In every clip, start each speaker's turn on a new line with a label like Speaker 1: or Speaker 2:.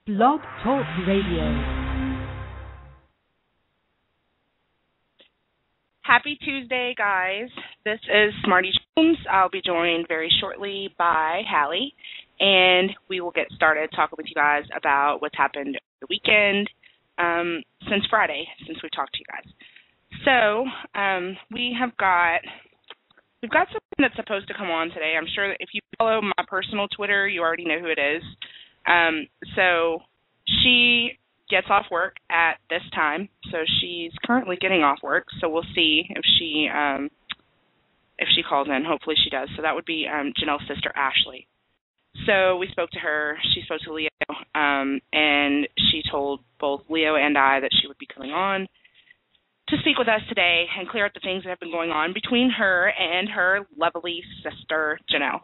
Speaker 1: Blog Talk Radio.
Speaker 2: Happy Tuesday, guys. This is Smarty Jones. I'll be joined very shortly by Hallie, and we will get started talking with you guys about what's happened over the weekend since Friday, since we talked to you guys. So we've got something that's supposed to come on today. I'm sure that if you follow my personal Twitter, you already know who it is. So she gets off work at this time. So she's currently getting off work. So we'll see if she calls in. Hopefully she does. So that would be Janelle's sister, Ashley. So we spoke to her. She spoke to Leo, and she told both Leo and I that she would be coming on to speak with us today and clear up the things that have been going on between her and her lovely sister, Janelle.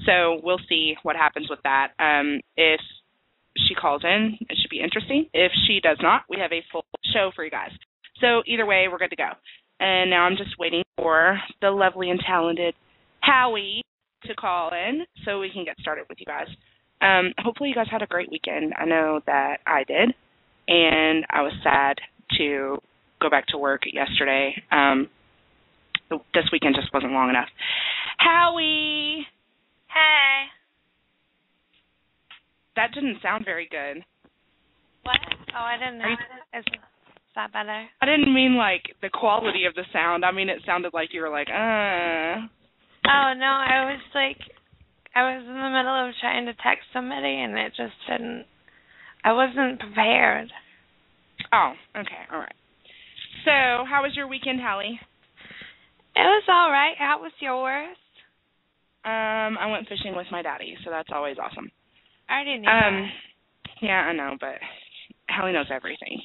Speaker 2: So we'll see what happens with that. If she calls in, it should be interesting. If she does not, we have a full show for you guys. So either way, we're good to go. And now I'm just waiting for the lovely and talented Howie to call in so we can get started with you guys. Hopefully you guys had a great weekend. I know that I did, and I was sad to go back to work yesterday. This weekend just wasn't long enough. Howie!
Speaker 3: Hey.
Speaker 2: That didn't sound very good.
Speaker 3: What? Oh, I didn't know. Is that better?
Speaker 2: I didn't mean, like, the quality of the sound. I mean, it sounded like you were like,
Speaker 3: Oh, no, I was in the middle of trying to text somebody, and it just didn't, I wasn't prepared.
Speaker 2: Oh, okay, all right. So, how was your weekend, Hallie?
Speaker 3: It was all right. How was yours?
Speaker 2: I went fishing with my daddy, so that's always awesome.
Speaker 3: I already knew that.
Speaker 2: Yeah, I know, but Hallie knows everything.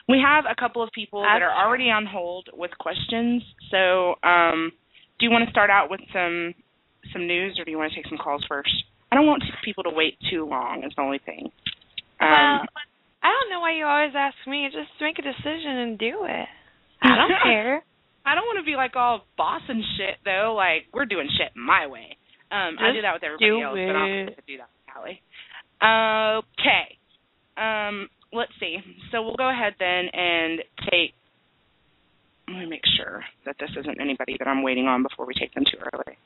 Speaker 2: We have a couple of people that are already on hold with questions, so do you want to start out with some news, or do you want to take some calls first? I don't want people to wait too long is the only thing.
Speaker 3: Well, I don't know why you always ask me. Just make a decision and do it. I don't care.
Speaker 2: I don't want to be like all boss and shit, though. Like, we're doing shit my way. I do that with everybody else, but I don't have to do that with Hallie. Okay. Let's see. So we'll go ahead then and take, let me make sure that this isn't anybody that I'm waiting on before we take them too early.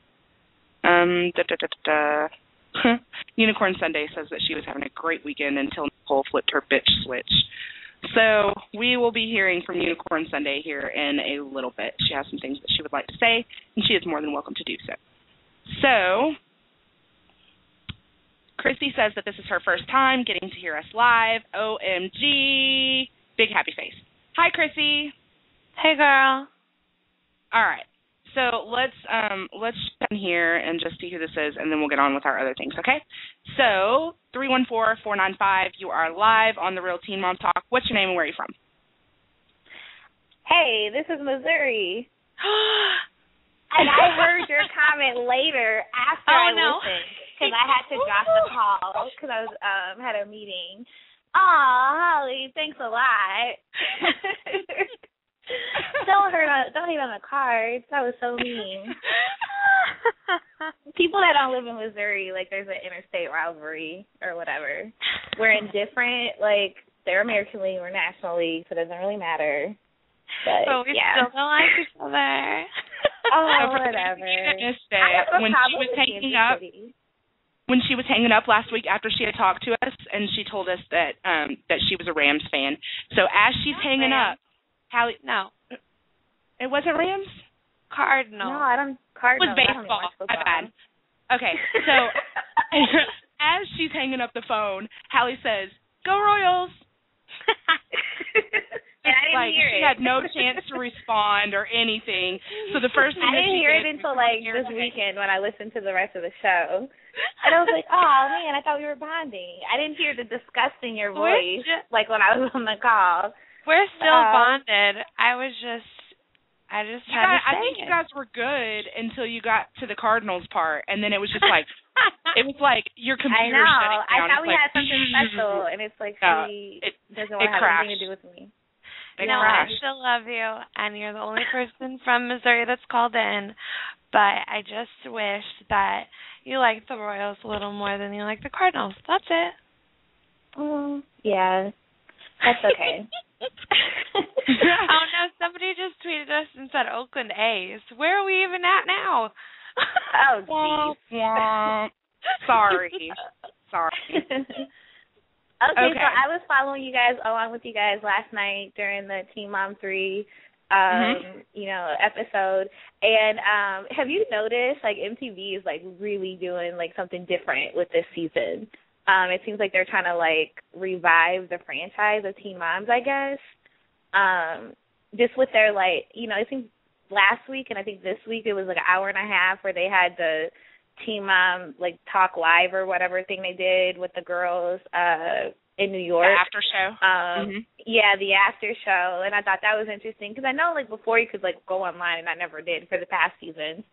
Speaker 2: Unicorn Sunday says that she was having a great weekend until Nicole flipped her bitch switch. So we will be hearing from Unicorn Sunday here in a little bit. She has some things that she would like to say, and she is more than welcome to do so. So Chrissy says that this is her first time getting to hear us live. OMG. Big happy face. Hi, Chrissy.
Speaker 3: Hey, girl.
Speaker 2: All right. So let's check in here and just see who this is, and then we'll get on with our other things, okay? So 314-495, you are live on the Real Teen Mom Talk. What's your name and where are you from?
Speaker 4: Hey, this is Missouri. And I heard your comment later after I listened, because I had to drop the call because I was had a meeting. Aw, Holly, thanks a lot. Don't hate on the cards. That was so mean. People that don't live in Missouri, like, there's an interstate rivalry or whatever. We're indifferent. Like, they're American League, we're National League, so it doesn't really matter. But
Speaker 3: we still don't like each other.
Speaker 4: Oh, whatever.
Speaker 2: When she was hanging up last week after she had talked to us, and she told us that she was a Rams fan. So as she's hanging up, Hallie,
Speaker 3: no,
Speaker 2: it wasn't Rams.
Speaker 3: Cardinal.
Speaker 4: No, I don't. Cardinal.
Speaker 2: It was baseball. My bad. Okay, so as she's hanging up the phone, Hallie says, "Go Royals."
Speaker 4: And I didn't hear
Speaker 2: she
Speaker 4: it.
Speaker 2: had no chance to respond or anything. So the first thing
Speaker 4: I didn't hear it until like this weekend when I listened to the rest of the show. And I was like, oh man, I thought we were bonding. I didn't hear the disgust in your voice like when I was on the call.
Speaker 3: We're still bonded. I just had to say
Speaker 2: I think you guys were good until you got to the Cardinals part, and then it was just like it was like your computer shutting down.
Speaker 4: I thought we had something special, and it's like it doesn't want to have anything to do with me.
Speaker 3: I still love you, and you're the only person from Missouri that's called in, but I just wish that you like the Royals a little more than you like the Cardinals. That's it.
Speaker 4: Yeah, that's okay.
Speaker 3: Oh no, somebody just tweeted us and said Oakland A's. Where are we even at now?
Speaker 4: Oh, jeez.
Speaker 2: Sorry.
Speaker 4: Okay, so I was following you guys along with you guys last night during the Teen Mom 3 episode. And have you noticed like MTV is like really doing like something different with this season? It seems like they're trying to like revive the franchise of Teen Moms, I guess. Just with their like, it seems last week and I think this week it was like an hour and a half where they had the Teen Mom like Talk Live or whatever thing they did with the girls in New York.
Speaker 2: The after show.
Speaker 4: Yeah, the after show, and I thought that was interesting because I know like before you could like go online, and I never did for the past seasons.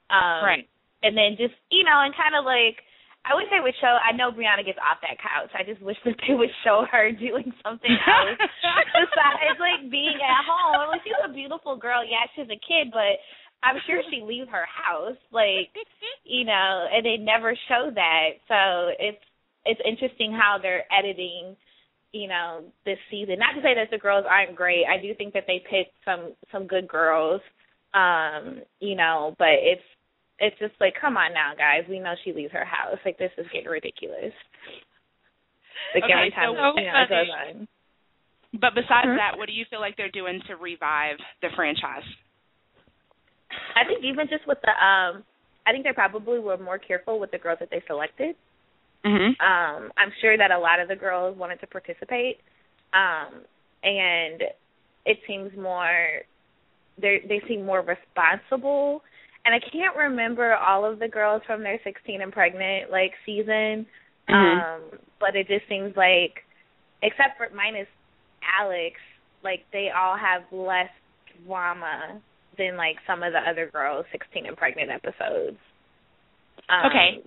Speaker 2: Right.
Speaker 4: And then just and kind of like I wish they would show. I know Brianna gets off that couch. I just wish that they would show her doing something else besides like being at home. Like she's a beautiful girl. Yeah, she's a kid, but I'm sure she leaves her house, like, and they never show that. So it's interesting how they're editing, this season. Not to say that the girls aren't great. I do think that they picked some good girls, but it's just like, come on now, guys. We know she leaves her house. Like, this is getting ridiculous. Like,
Speaker 2: okay,
Speaker 4: every time it goes on.
Speaker 2: But besides that, what do you feel like they're doing to revive the franchise?
Speaker 4: I think even just with the, I think they probably were more careful with the girls that they selected. I'm sure that a lot of the girls wanted to participate, and it seems they seem more responsible. And I can't remember all of the girls from their 16 and Pregnant like season, but it just seems like, except for minus Alex, like they all have less drama than like some of the other girls' 16 and Pregnant episodes.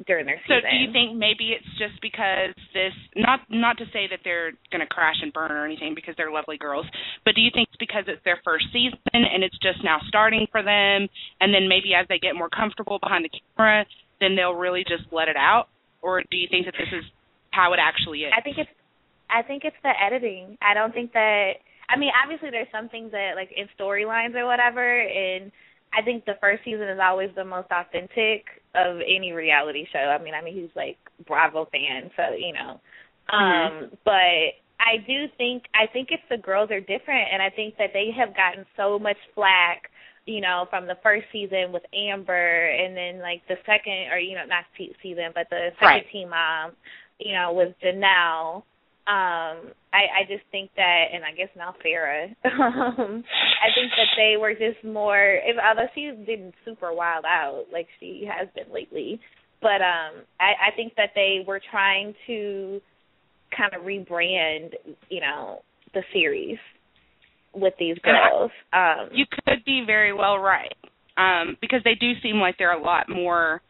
Speaker 4: During their season.
Speaker 2: So do you think maybe it's just because this, not to say that they're going to crash and burn or anything because they're lovely girls, but do you think it's because it's their first season and it's just now starting for them, and then maybe as they get more comfortable behind the camera, then they'll really just let it out? Or do you think that this is how it actually is?
Speaker 4: I think it's the editing. I don't think that, I mean, obviously there's some things that, like, in storylines or whatever, and I think the first season is always the most authentic of any reality show. I mean, he's like Bravo fan, so But I think it's the girls are different, and I think that they have gotten so much flack, from the first season with Amber, and then like the second, or not season, but the second Teen Mom, with Janelle. I just think that, and I guess now Farrah, I think that they were just more, although she didn't super wild out like she has been lately, but I think that they were trying to kind of rebrand, the series with these girls.
Speaker 2: You could be very well right, because they do seem like they're a lot more,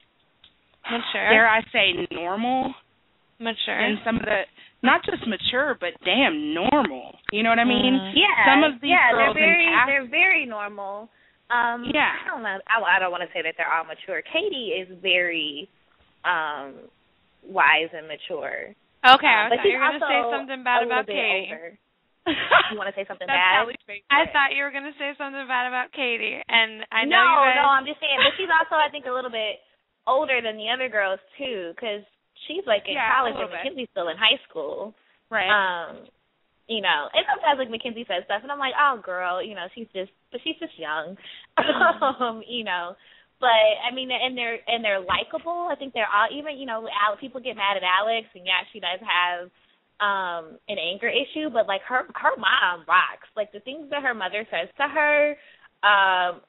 Speaker 3: mature.
Speaker 2: dare I say, normal.
Speaker 3: Mature.
Speaker 2: And some of the, not just mature, but damn normal. You know what I mean?
Speaker 4: Yeah.
Speaker 2: Some of these girls
Speaker 4: they're very normal.
Speaker 2: Yeah.
Speaker 4: I don't know. I don't want to say that they're all mature. Katie is very wise and mature.
Speaker 3: Okay, I thought you were going to say something bad about Katie.
Speaker 4: You want to say something bad?
Speaker 3: I thought you were going to say something bad about Katie, and I know
Speaker 4: No,
Speaker 3: you guys...
Speaker 4: I'm just saying. But she's also, I think, a little bit older than the other girls, too, because she's like in college and Mackenzie's still in high school.
Speaker 2: Right.
Speaker 4: And sometimes like Mackenzie says stuff and I'm like, oh girl, she's just young. But I mean, and they're likable. I think they're all, even, people get mad at Alex, and yeah, she does have an anger issue, but like her mom rocks. Like the things that her mother says to her are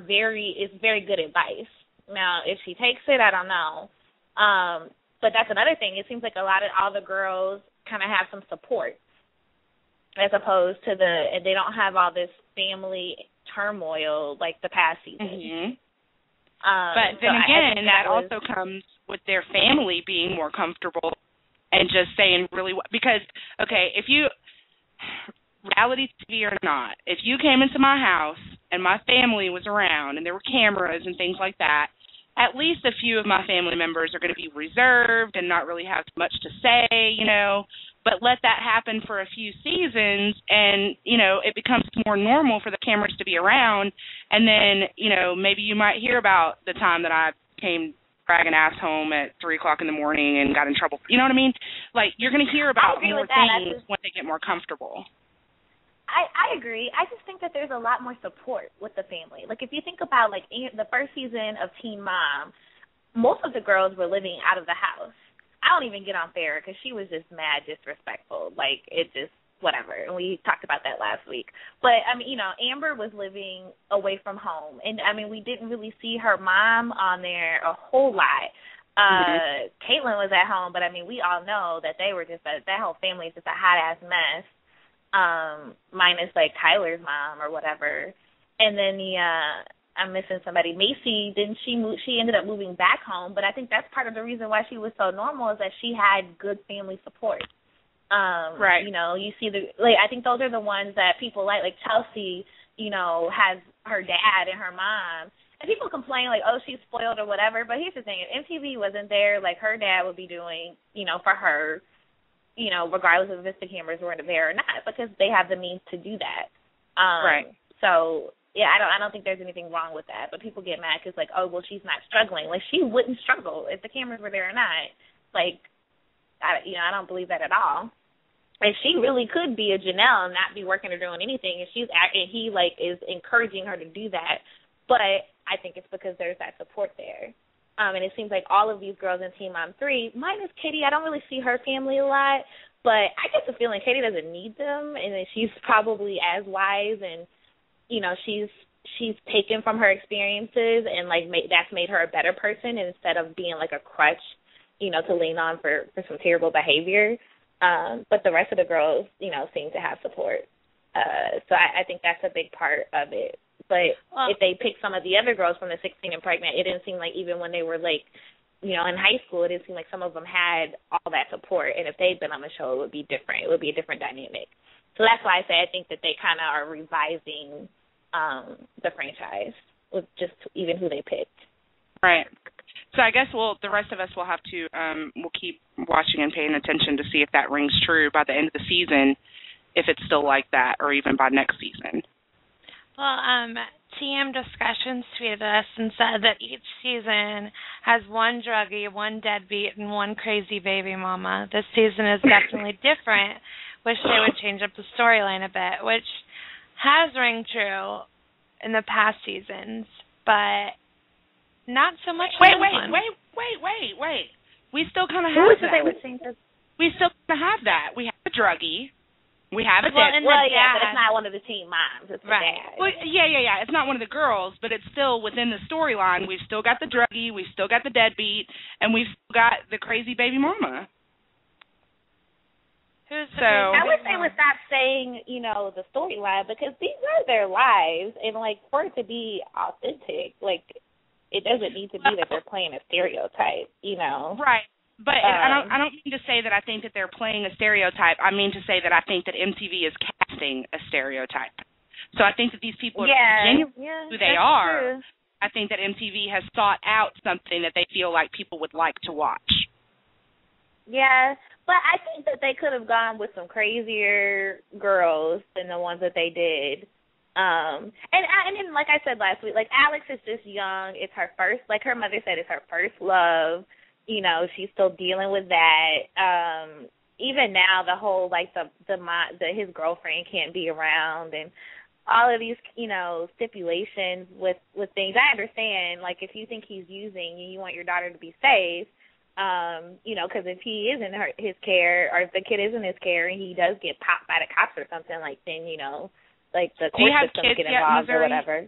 Speaker 4: very good advice. Now, if she takes it, I don't know. But that's another thing. It seems like all the girls kind of have some support, as opposed to they don't have all this family turmoil like the past season.
Speaker 2: But then again, that also comes with their family being more comfortable and just saying really, because, okay, if you, reality TV or not, if you came into my house and my family was around and there were cameras and things like that, at least a few of my family members are going to be reserved and not really have much to say, but let that happen for a few seasons, and, you know, it becomes more normal for the cameras to be around, and then, you know, maybe you might hear about the time that I came dragging ass home at 3 o'clock in the morning and got in trouble. You know what I mean? Like, you're going to hear about more things when they get more comfortable.
Speaker 4: I agree. I just think that there's a lot more support with the family. Like, if you think about, like, the first season of Teen Mom, most of the girls were living out of the house. I don't even get on Farrah because she was just mad disrespectful. Like, it just, whatever. And we talked about that last week. But, I mean, you know, Amber was living away from home. And, I mean, we didn't really see her mom on there a whole lot. Caitlyn was at home, but, I mean, we all know that they were just, that whole family is just a hot-ass mess. Minus like Tyler's mom or whatever. And then I'm missing somebody. Macy, didn't she move? She ended up moving back home, but I think that's part of the reason why she was so normal is that she had good family support.
Speaker 2: Right.
Speaker 4: You know, you see I think those are the ones that people like Chelsea, you know, has her dad and her mom. And people complain like, oh, she's spoiled or whatever, but here's the thing, if MTV wasn't there, like her dad would be doing, you know, for her, you know, regardless of if the cameras were there or not, because they have the means to do that.
Speaker 2: Right.
Speaker 4: So, yeah, I don't think there's anything wrong with that. But people get mad because, like, oh, well, she's not struggling. Like, she wouldn't struggle if the cameras were there or not. Like, I don't believe that at all. And she really could be a Janelle and not be working or doing anything. And he like is encouraging her to do that. But I think it's because there's that support there. And it seems like all of these girls in Teen Mom 3, minus Katie, I don't really see her family a lot, but I get the feeling Katie doesn't need them, and that she's probably as wise, and, you know, she's taken from her experiences, and, like, that's made her a better person instead of being, like, a crutch, you know, to lean on for some terrible behavior. But the rest of the girls, you know, seem to have support. So I think that's a big part of it. But if they pick some of the other girls from the 16 and pregnant, it didn't seem like even when they were, like, you know, in high school, it didn't seem like some of them had all that support. And if they'd been on the show, it would be different. It would be a different dynamic. So that's why I say I think that they kind of are revising the franchise with just even who they picked.
Speaker 2: Right. So I guess the rest of us will have to, we'll keep watching and paying attention to see if that rings true by the end of the season, if it's still like that, or even by next season.
Speaker 3: Well, TM Discussions tweeted us and said that each season has one druggie, one deadbeat, and one crazy baby mama. This season is definitely different. Wish they would change up the storyline a bit, which has rang true in the past seasons, but not so much in this one.
Speaker 2: Wait. We still kind of have that. We still kind of have that. We have a druggie. We have a dad.
Speaker 4: Well, yeah, but it's not one of the teen moms. It's the dad.
Speaker 2: Well, yeah. It's not one of the girls, but it's still within the storyline. We've still got the druggie, we've still got the deadbeat, and we've still got the crazy baby mama.
Speaker 4: I wish they would stop saying, you know, the storyline, because these are their lives, and, like, for it to be authentic, like, it doesn't need to be that they're playing a stereotype, you know.
Speaker 2: Right. But I don't mean to say that I think that they're playing a stereotype. I mean to say that I think that MTV is casting a stereotype. So I think that these people are genuinely who they are.
Speaker 4: True.
Speaker 2: I think that MTV has sought out something that they feel like people would like to watch.
Speaker 4: Yeah, but I think that they could have gone with some crazier girls than the ones that they did. And then, like I said last week, like, Alex is just young. It's her first, like her mother said, it's her first love. You know, she's still dealing with that. Even now, the whole, like, his girlfriend can't be around, and all of these, you know, stipulations with things. I understand, like, if you think he's using and you want your daughter to be safe, you know, because if he is in his care, or if the kid is in his care and he does get popped by the cops or something, like, then, you know, like, the court system get involved or whatever.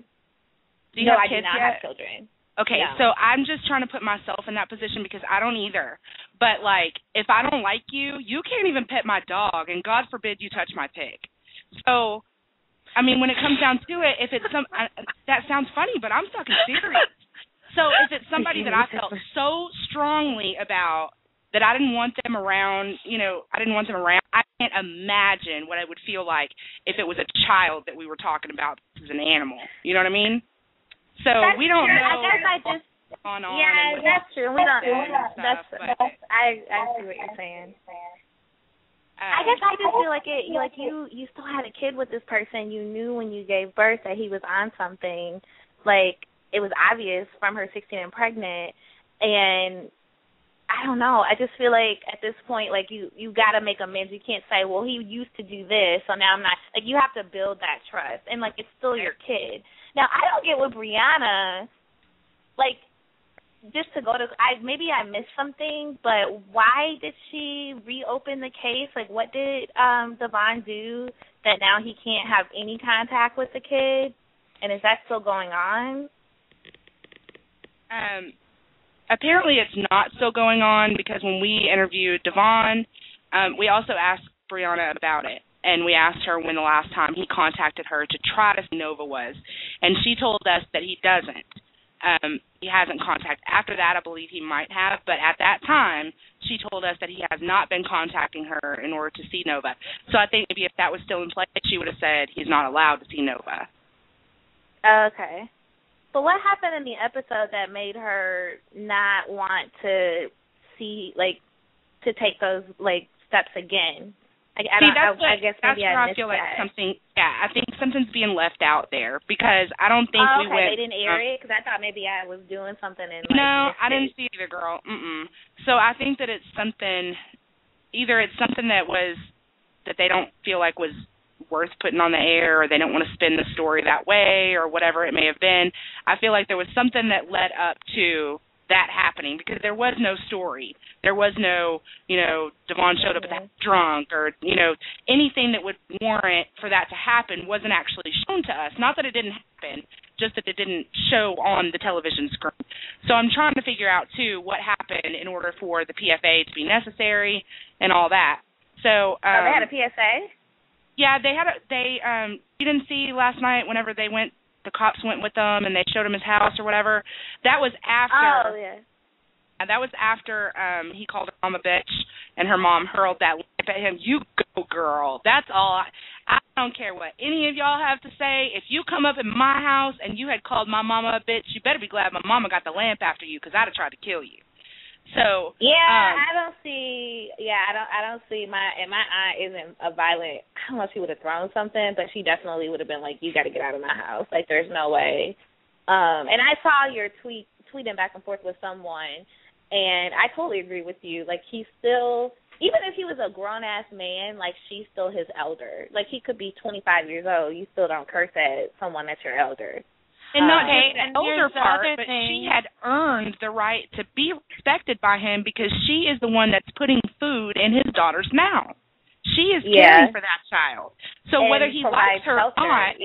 Speaker 2: No, I
Speaker 4: do not have children.
Speaker 2: Okay,
Speaker 4: no.
Speaker 2: So I'm just trying to put myself in that position because I don't either. But, like, if I don't like you, you can't even pet my dog, and God forbid you touch my pig. So, I mean, when it comes down to it, if it's that sounds funny, but I'm fucking serious. So if it's somebody that I felt so strongly about that I didn't want them around, you know, I can't imagine what it would feel like if it was a child that we were talking about as an animal. You know what I mean? So
Speaker 4: that's
Speaker 2: we don't
Speaker 4: true.
Speaker 2: know.
Speaker 4: I guess I just
Speaker 2: Yeah,
Speaker 4: that's true. We don't.
Speaker 2: I
Speaker 4: see what you're saying. I guess I just feel like you still had a kid with this person. You knew when you gave birth that he was on something. Like, it was obvious from her 16 and pregnant. And I don't know. I just feel like at this point, like, you got to make amends. You can't say, well, he used to do this, so now I'm not. Like, you have to build that trust. And, like, it's still your kid. Now, I don't get with Brianna, like, just to go to, maybe I missed something, but why did she reopen the case? Like, what did Devon do that now he can't have any contact with the kid? And is that still going on?
Speaker 2: Apparently it's not still going on, because when we interviewed Devon, we also asked Brianna about it. And we asked her when the last time he contacted her to try to see Nova was. And she told us that he doesn't. He hasn't contacted. After that, I believe he might have. But at that time, she told us that he has not been contacting her in order to see Nova. So I think maybe if that was still in place, she would have said he's not allowed to see Nova.
Speaker 4: Okay. But what happened in the episode that made her not want to see, like, to take those, like, steps again? I guess maybe I feel like
Speaker 2: something. Yeah, I think something's being left out there, because I don't think we went.
Speaker 4: They didn't air it, because I thought maybe I was doing something and. Like,
Speaker 2: no, I didn't see either, girl. So I think that it's something. Either it's something that they don't feel like was worth putting on the air, or they don't want to spin the story that way, or whatever it may have been. I feel like there was something that led up to that happening, because there was no story. There was no, Devon showed up drunk, or, anything that would warrant for that to happen wasn't actually shown to us. Not that it didn't happen, just that it didn't show on the television screen. So I'm trying to figure out, too, what happened in order for the PFA to be necessary and all that. So
Speaker 4: they had a PSA?
Speaker 2: Yeah, you didn't see last night whenever the cops went with them and they showed him his house or whatever. That was after.
Speaker 4: Oh, yeah.
Speaker 2: That was after he called her mom a bitch, and her mom hurled that lamp at him. You go, girl. That's all. I don't care what any of y'all have to say. If you come up in my house and you had called my mama a bitch, you better be glad my mama got the lamp after you, because I'd have tried to kill you. So
Speaker 4: I don't see my aunt isn't a violent. I don't know if she would have thrown something, but she definitely would have been like, you got to get out of my house. Like, there's no way. And I saw your tweeting back and forth with someone, and I totally agree with you. Like, he's still, even if he was a grown ass man, like, she's still his elder. Like, he could be 25 years old. You still don't curse at someone that's your elder.
Speaker 2: And not just the older part, but she had earned the right to be respected by him, because she is the one that's putting food in his daughter's mouth. She is caring for that child. So whether he likes her or not,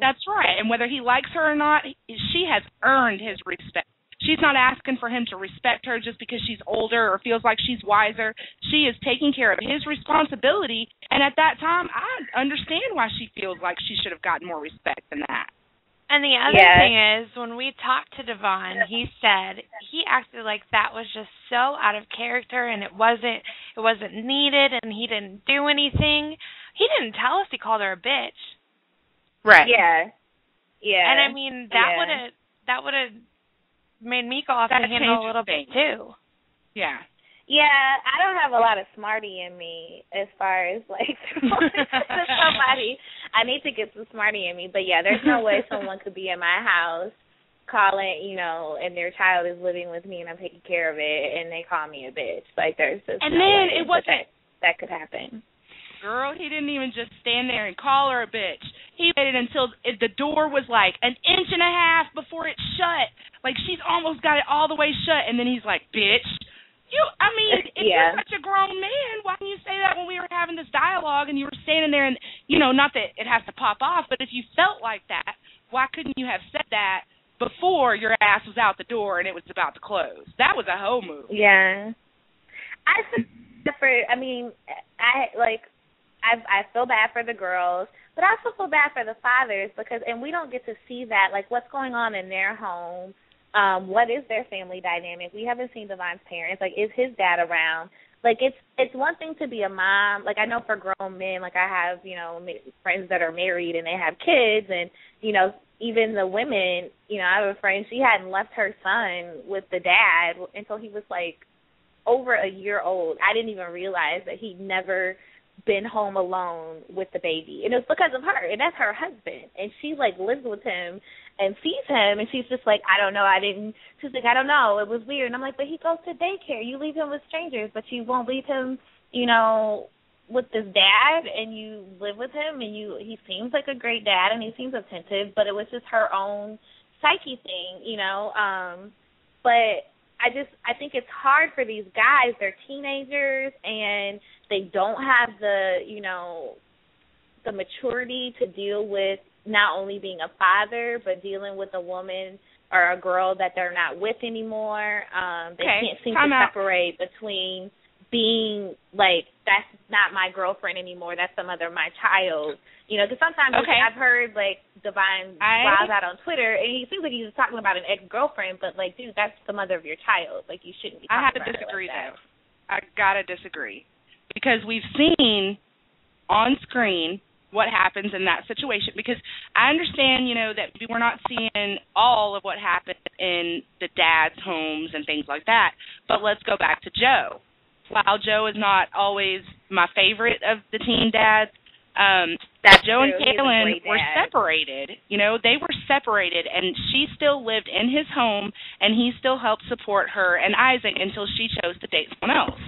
Speaker 2: that's right. And whether he likes her or not, she has earned his respect. She's not asking for him to respect her just because she's older or feels like she's wiser. She is taking care of his responsibility. And at that time, I understand why she feels like she should have gotten more respect than that.
Speaker 3: And the other thing is, when we talked to Devon, he said he acted like that was just so out of character, and it wasn't needed, and he didn't do anything. He didn't tell us he called her a bitch.
Speaker 2: Right.
Speaker 4: Yeah. Yeah.
Speaker 3: And I mean, that would have made me go off the handle a little bit too.
Speaker 2: Yeah.
Speaker 4: Yeah, I don't have a lot of smarty in me as far as, like, somebody. I need to get some smarty in me. But, yeah, there's no way someone could be in my house calling, and their child is living with me and I'm taking care of it, and they call me a bitch. Like, there's just no way
Speaker 2: it wasn't
Speaker 4: that could happen.
Speaker 2: Girl, he didn't even just stand there and call her a bitch. He waited until the door was, like, an inch and a half before it shut. Like, she's almost got it all the way shut, and then he's like, bitch. If you're such a grown man, why didn't you say that when we were having this dialogue and you were standing there and, not that it has to pop off, but if you felt like that, why couldn't you have said that before your ass was out the door and it was about to close? That was a hoe move.
Speaker 4: Yeah. I feel bad for the girls, but I also feel bad for the fathers and we don't get to see that, like, what's going on in their home. What is their family dynamic? We haven't seen Devon's parents. Like, is his dad around? Like, it's one thing to be a mom. Like, I know for grown men, like, I have, friends that are married and they have kids. And, even the women, I have a friend, she hadn't left her son with the dad until he was, like, over a year old. I didn't even realize that he never been home alone with the baby. And it was because of her, and that's her husband. And she, like, lives with him and sees him, and she's just like, I don't know, she's like, I don't know, it was weird. And I'm like, but he goes to daycare. You leave him with strangers, but you won't leave him, you know, with this dad, and you live with him, and he seems like a great dad, and he seems attentive, but it was just her own psyche thing, you know. But I think it's hard for these guys. They're teenagers, and they don't have the, you know, the maturity to deal with not only being a father, but dealing with a woman or a girl that they're not with anymore. They can't seem to separate between being like, that's not my girlfriend anymore, that's the mother of my child. You know, because sometimes I've heard, like, Divine wild out on Twitter, and he seems like he's talking about an ex-girlfriend, but, like, dude, that's the mother of your child. Like, you shouldn't be talking about it like that. I have to disagree, though.
Speaker 2: I got to disagree. Because we've seen on screen what happens in that situation. Because I understand, you know, that we're not seeing all of what happened in the dad's homes and things like that, but let's go back to Joe. While Joe is not always my favorite of the teen dads, Joe and Kaylin were separated. You know, they were separated, and she still lived in his home, and he still helped support her and Isaac until she chose to date someone else.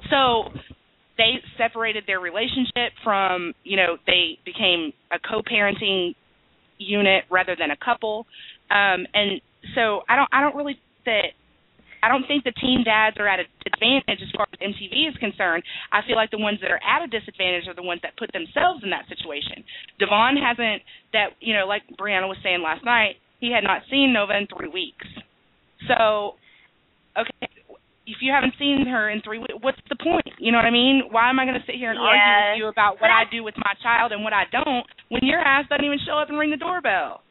Speaker 2: So they separated their relationship from, you know, they became a co-parenting unit rather than a couple. And so I don't think the teen dads are at a disadvantage as far as MTV is concerned. I feel like the ones that are at a disadvantage are the ones that put themselves in that situation. Devon hasn't, that, you know, like Brianna was saying last night, he had not seen Nova in 3 weeks. So, okay, if you haven't seen her in 3 weeks, what's the point? You know what I mean? Why am I going to sit here and argue with you about what I do with my child and what I don't when your ass doesn't even show up and ring the doorbell?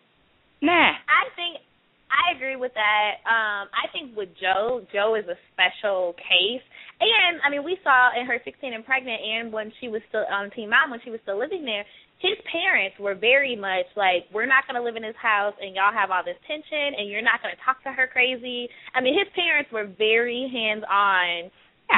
Speaker 2: Nah.
Speaker 4: I agree with that. I think with Joe is a special case. And, I mean, we saw in her 16 and Pregnant and when she was still on Teen Mom, when she was still living there, his parents were very much like, we're not going to live in this house and y'all have all this tension and you're not going to talk to her crazy. I mean, his parents were very hands-on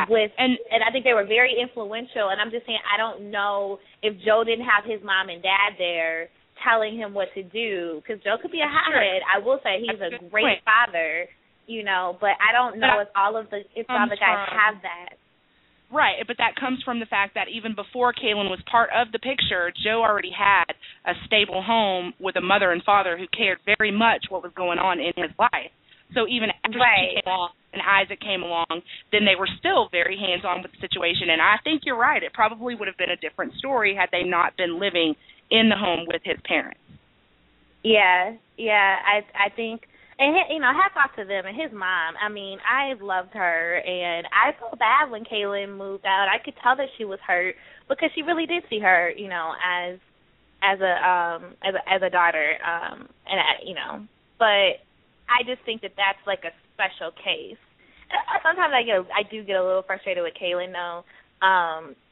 Speaker 4: with, and I think they were very influential. And I'm just saying, I don't know if Joe didn't have his mom and dad there telling him what to do, because Joe could be a hothead. I will say he's a great father, you know, but I don't know if all the guys have that.
Speaker 2: Right, but that comes from the fact that even before Kaylin was part of the picture, Joe already had a stable home with a mother and father who cared very much what was going on in his life. So even after she came along and Isaac came along, then they were still very hands-on with the situation. And I think you're right. It probably would have been a different story had they not been living in the home with his parents.
Speaker 4: Yeah, I think, and, you know, hats off to them and his mom. I mean, I loved her, and I felt bad when Kaylin moved out. I could tell that she was hurt because she really did see her, you know, as a daughter, and you know, but I just think that that's like a special case. Sometimes I do get a little frustrated with Kaylin though,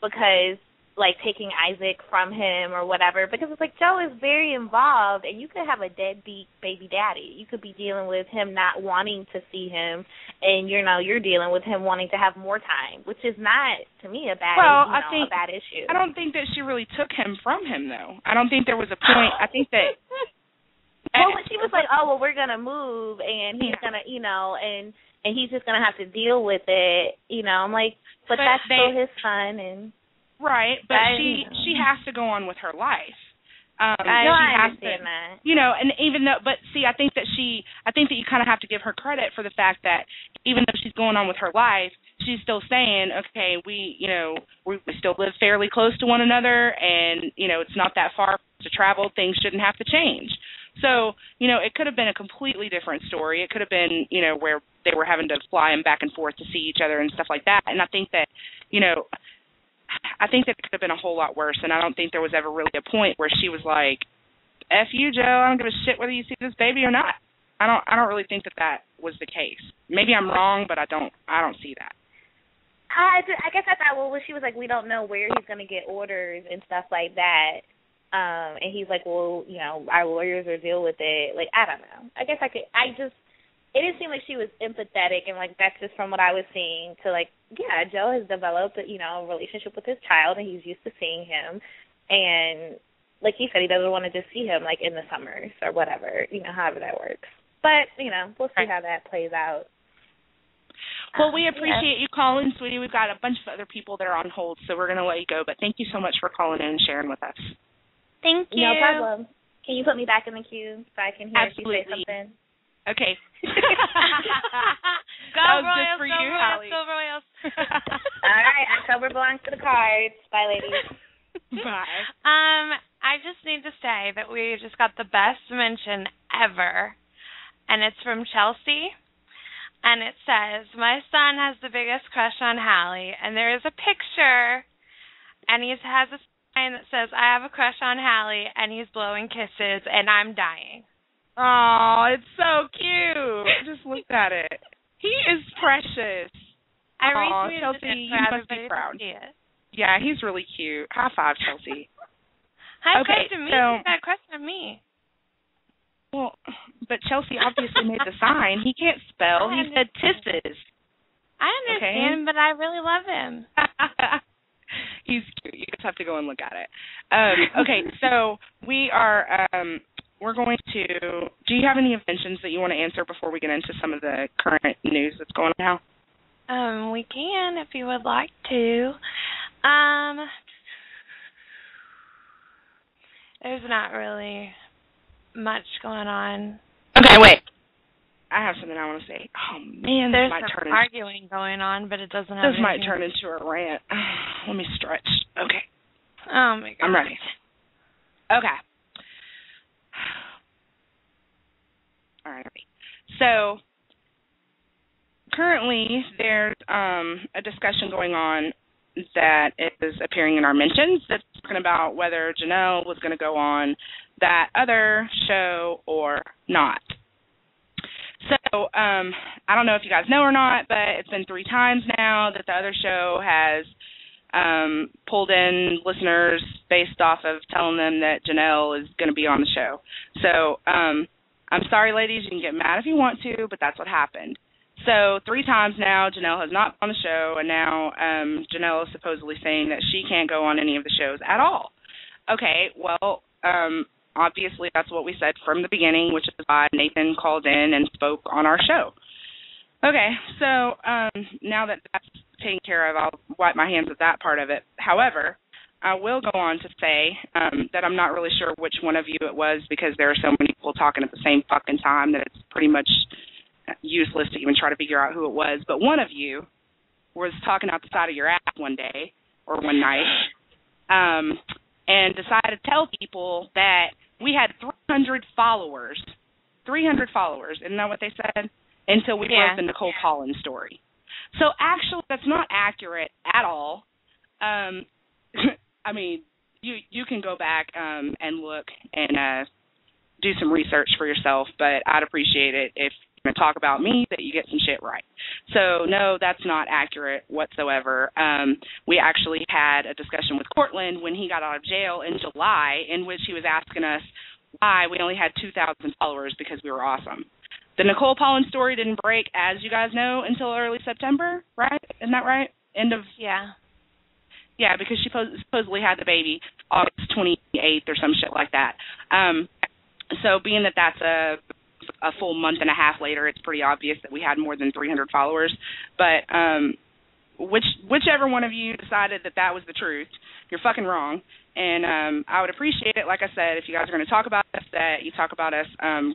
Speaker 4: because, like, taking Isaac from him or whatever, because it's like Joe is very involved, and you could have a deadbeat baby daddy. You could be dealing with him not wanting to see him, and, you know, you're dealing with him wanting to have more time, which is not, to me, a bad issue.
Speaker 2: I don't think that she really took him from him, though. I don't think there was a point. I think that...
Speaker 4: Well, when she was like, oh, well, we're going to move, and he's going to, you know, and he's just going to have to deal with it, you know, I'm like, but that's still his son, and...
Speaker 2: Right, but she has to go on with her life.
Speaker 4: I understand that.
Speaker 2: You know, and even though, but see, I think that you kind of have to give her credit for the fact that even though she's going on with her life, she's still saying, okay, we still live fairly close to one another, and, you know, it's not that far to travel. Things shouldn't have to change. So, you know, it could have been a completely different story. It could have been, you know, where they were having to fly him back and forth to see each other and stuff like that. And I think that, you know, I think that it could have been a whole lot worse, and I don't think there was ever really a point where she was like, F you, Joe, I don't give a shit whether you see this baby or not. I don't really think that was the case. Maybe I'm wrong, but I don't see that.
Speaker 4: I guess I thought, well, she was like, we don't know where he's going to get orders and stuff like that. And he's like, well, you know, our lawyers will deal with it. Like, I don't know. It didn't seem like she was empathetic, and, like, that's just from what I was seeing, to, like, yeah, Joe has developed, a relationship with his child, and he's used to seeing him. And like he said, he doesn't want to just see him, like, in the summers or whatever, however that works. But, we'll see how that plays out.
Speaker 2: Well, we appreciate you calling, sweetie. We've got a bunch of other people that are on hold, so we're going to let you go. But thank you so much for calling in and sharing with us.
Speaker 3: Thank you.
Speaker 4: No problem. Can you put me back in the queue so I can hear
Speaker 2: Absolutely.
Speaker 4: if you say something?
Speaker 2: Okay.
Speaker 3: Go Royals,
Speaker 2: for
Speaker 3: go
Speaker 2: you,
Speaker 3: Royals,
Speaker 2: Hallie.
Speaker 3: go Royals.
Speaker 4: All right, October belongs to the Cards. Bye, ladies.
Speaker 2: Bye.
Speaker 3: I just need to say that we just got the best mention ever, and it's from Chelsea, and it says, my son has the biggest crush on Hallie, and there is a picture, and he has a sign that says, I have a crush on Hallie, and he's blowing kisses, and I'm dying.
Speaker 2: Oh, it's so cute. Just look at it. He is precious.
Speaker 3: I retweeted
Speaker 2: Chelsea,
Speaker 3: it
Speaker 2: you
Speaker 3: for
Speaker 2: must be
Speaker 3: everybody
Speaker 2: proud.
Speaker 3: to see it.
Speaker 2: Yeah, he's really cute. High five, Chelsea.
Speaker 3: High
Speaker 2: Okay,
Speaker 3: five to me.
Speaker 2: so-
Speaker 3: He's got a crush on me.
Speaker 2: Well, but Chelsea obviously made the sign. He can't spell. He said tisses.
Speaker 3: I understand, but I really love him.
Speaker 2: He's cute. You just have to go and look at it. Okay, so we're going to, do you have any inventions that you want to answer before we get into some of the current news that's going on now?
Speaker 3: We can if you would like to. There's not really much going on.
Speaker 2: Okay, wait. I have something I want to say. Oh, man,
Speaker 3: There's
Speaker 2: this might
Speaker 3: some
Speaker 2: turn
Speaker 3: arguing going on, but it doesn't have
Speaker 2: This might
Speaker 3: anything.
Speaker 2: turn into a rant. Let me stretch. Okay.
Speaker 3: Oh, my God.
Speaker 2: I'm ready. Okay. All right. So, currently, there's a discussion going on that is appearing in our mentions that's talking about whether Janelle was going to go on that other show or not. So, I don't know if you guys know or not, but it's been 3 times now that the other show has pulled in listeners based off of telling them that Janelle is going to be on the show. So, I'm sorry, ladies, you can get mad if you want to, but that's what happened. So 3 times now, Janelle has not been on the show, and now Janelle is supposedly saying that she can't go on any of the shows at all. Okay, well, obviously that's what we said from the beginning, which is why Nathan called in and spoke on our show. Okay, so now that that's taken care of, I'll wipe my hands of that part of it. However, I will go on to say that I'm not really sure which one of you it was, because there are so many people talking at the same fucking time that it's pretty much useless to even try to figure out who it was. But one of you was talking out the side of your ass one day or one night and decided to tell people that we had 300 followers. 300 followers. Isn't that what they said? Until we broke the Nicole Collins story. So actually that's not accurate at all. I mean, you can go back and look and do some research for yourself, but I'd appreciate it if you're going to talk about me that you get some shit right. So, no, that's not accurate whatsoever. We actually had a discussion with Cortland when he got out of jail in July, in which he was asking us why we only had 2,000 followers, because we were awesome. The Nicole Collins story didn't break, as you guys know, until early September, right? Isn't that right? Yeah, because she supposedly had the baby August 28th or some shit like that. So being that that's a full month and a half later, it's pretty obvious that we had more than 300 followers. But whichever one of you decided that that was the truth, you're fucking wrong. And I would appreciate it, like I said, if you guys are going to talk about us, that you talk about us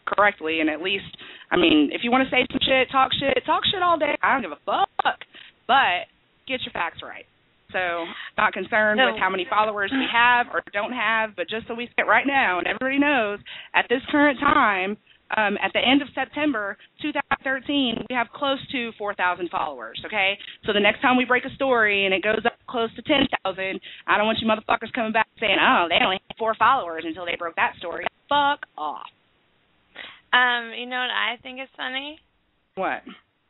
Speaker 2: correctly. And at least, I mean, if you want to say some shit, talk shit all day. I don't give a fuck. But get your facts right. So not concerned with how many followers we have or don't have, but just so we sit right now and everybody knows, at this current time, at the end of September 2013, we have close to 4,000 followers, okay? So the next time we break a story and it goes up close to 10,000, I don't want you motherfuckers coming back saying, oh, they only had 4 followers until they broke that story. Fuck off.
Speaker 3: You know what I think is funny?
Speaker 2: What?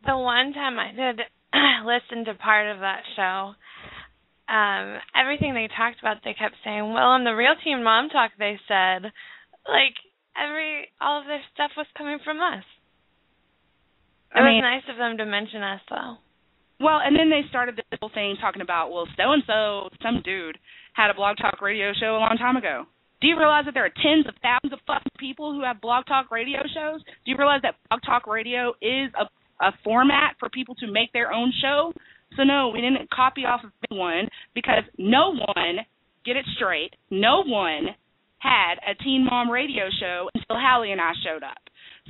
Speaker 3: The one time I did listen to part of that show, everything they talked about, they kept saying, well, on the Real Teen Mom Talk, they said, like, all of their stuff was coming from us. It was nice of them to mention us, though.
Speaker 2: Well, and then they started this whole thing talking about, well, so-and-so, some dude, had a Blog Talk Radio show a long time ago. Do you realize that there are tens of thousands of fucking people who have Blog Talk Radio shows? Do you realize that Blog Talk Radio is a format for people to make their own show? So, no, we didn't copy off of anyone because no one, get it straight, no one had a Teen Mom radio show until Hallie and I showed up.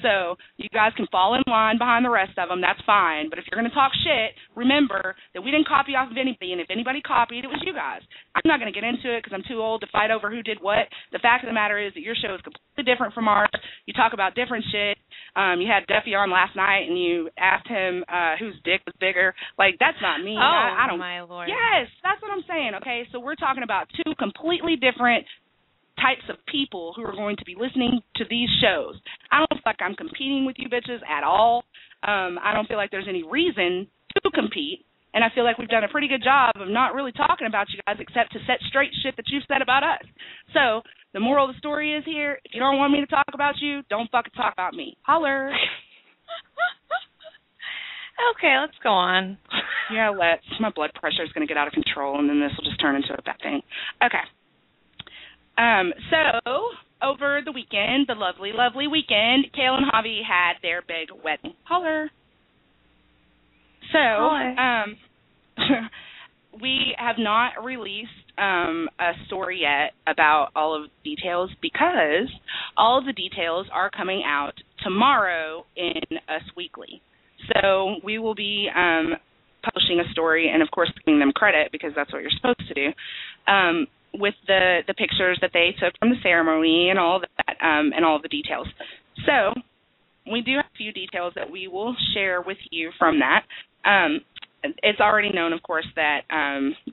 Speaker 2: So you guys can fall in line behind the rest of them. That's fine. But if you're going to talk shit, remember that we didn't copy off of anybody, and if anybody copied, it was you guys. I'm not going to get into it because I'm too old to fight over who did what. The fact of the matter is that your show is completely different from ours. You talk about different shit. You had Duffy on last night, and you asked him whose dick was bigger. Like, that's not me.
Speaker 3: Oh,
Speaker 2: I don't,
Speaker 3: my Lord.
Speaker 2: Yes, that's what I'm saying, okay? So we're talking about two completely different types of people who are going to be listening to these shows. I don't feel like I'm competing with you bitches at all. I don't feel like there's any reason to compete, and I feel like we've done a pretty good job of not really talking about you guys except to set straight shit that you've said about us. So the moral of the story is here, if you don't want me to talk about you, don't fucking talk about me. Holler.
Speaker 3: Okay, let's go on.
Speaker 2: Yeah, let's. My blood pressure is going to get out of control, and then this will just turn into a bad thing. Okay. So, over the weekend, the lovely, lovely weekend, Kale and Javi had their big wedding. Holler. So, we have not released a story yet about all of the details because all of the details are coming out tomorrow in Us Weekly. So, we will be publishing a story and, of course, giving them credit because that's what you're supposed to do. With the pictures that they took from the ceremony and all that, and all the details. So we do have a few details that we will share with you from that. It's already known, of course, that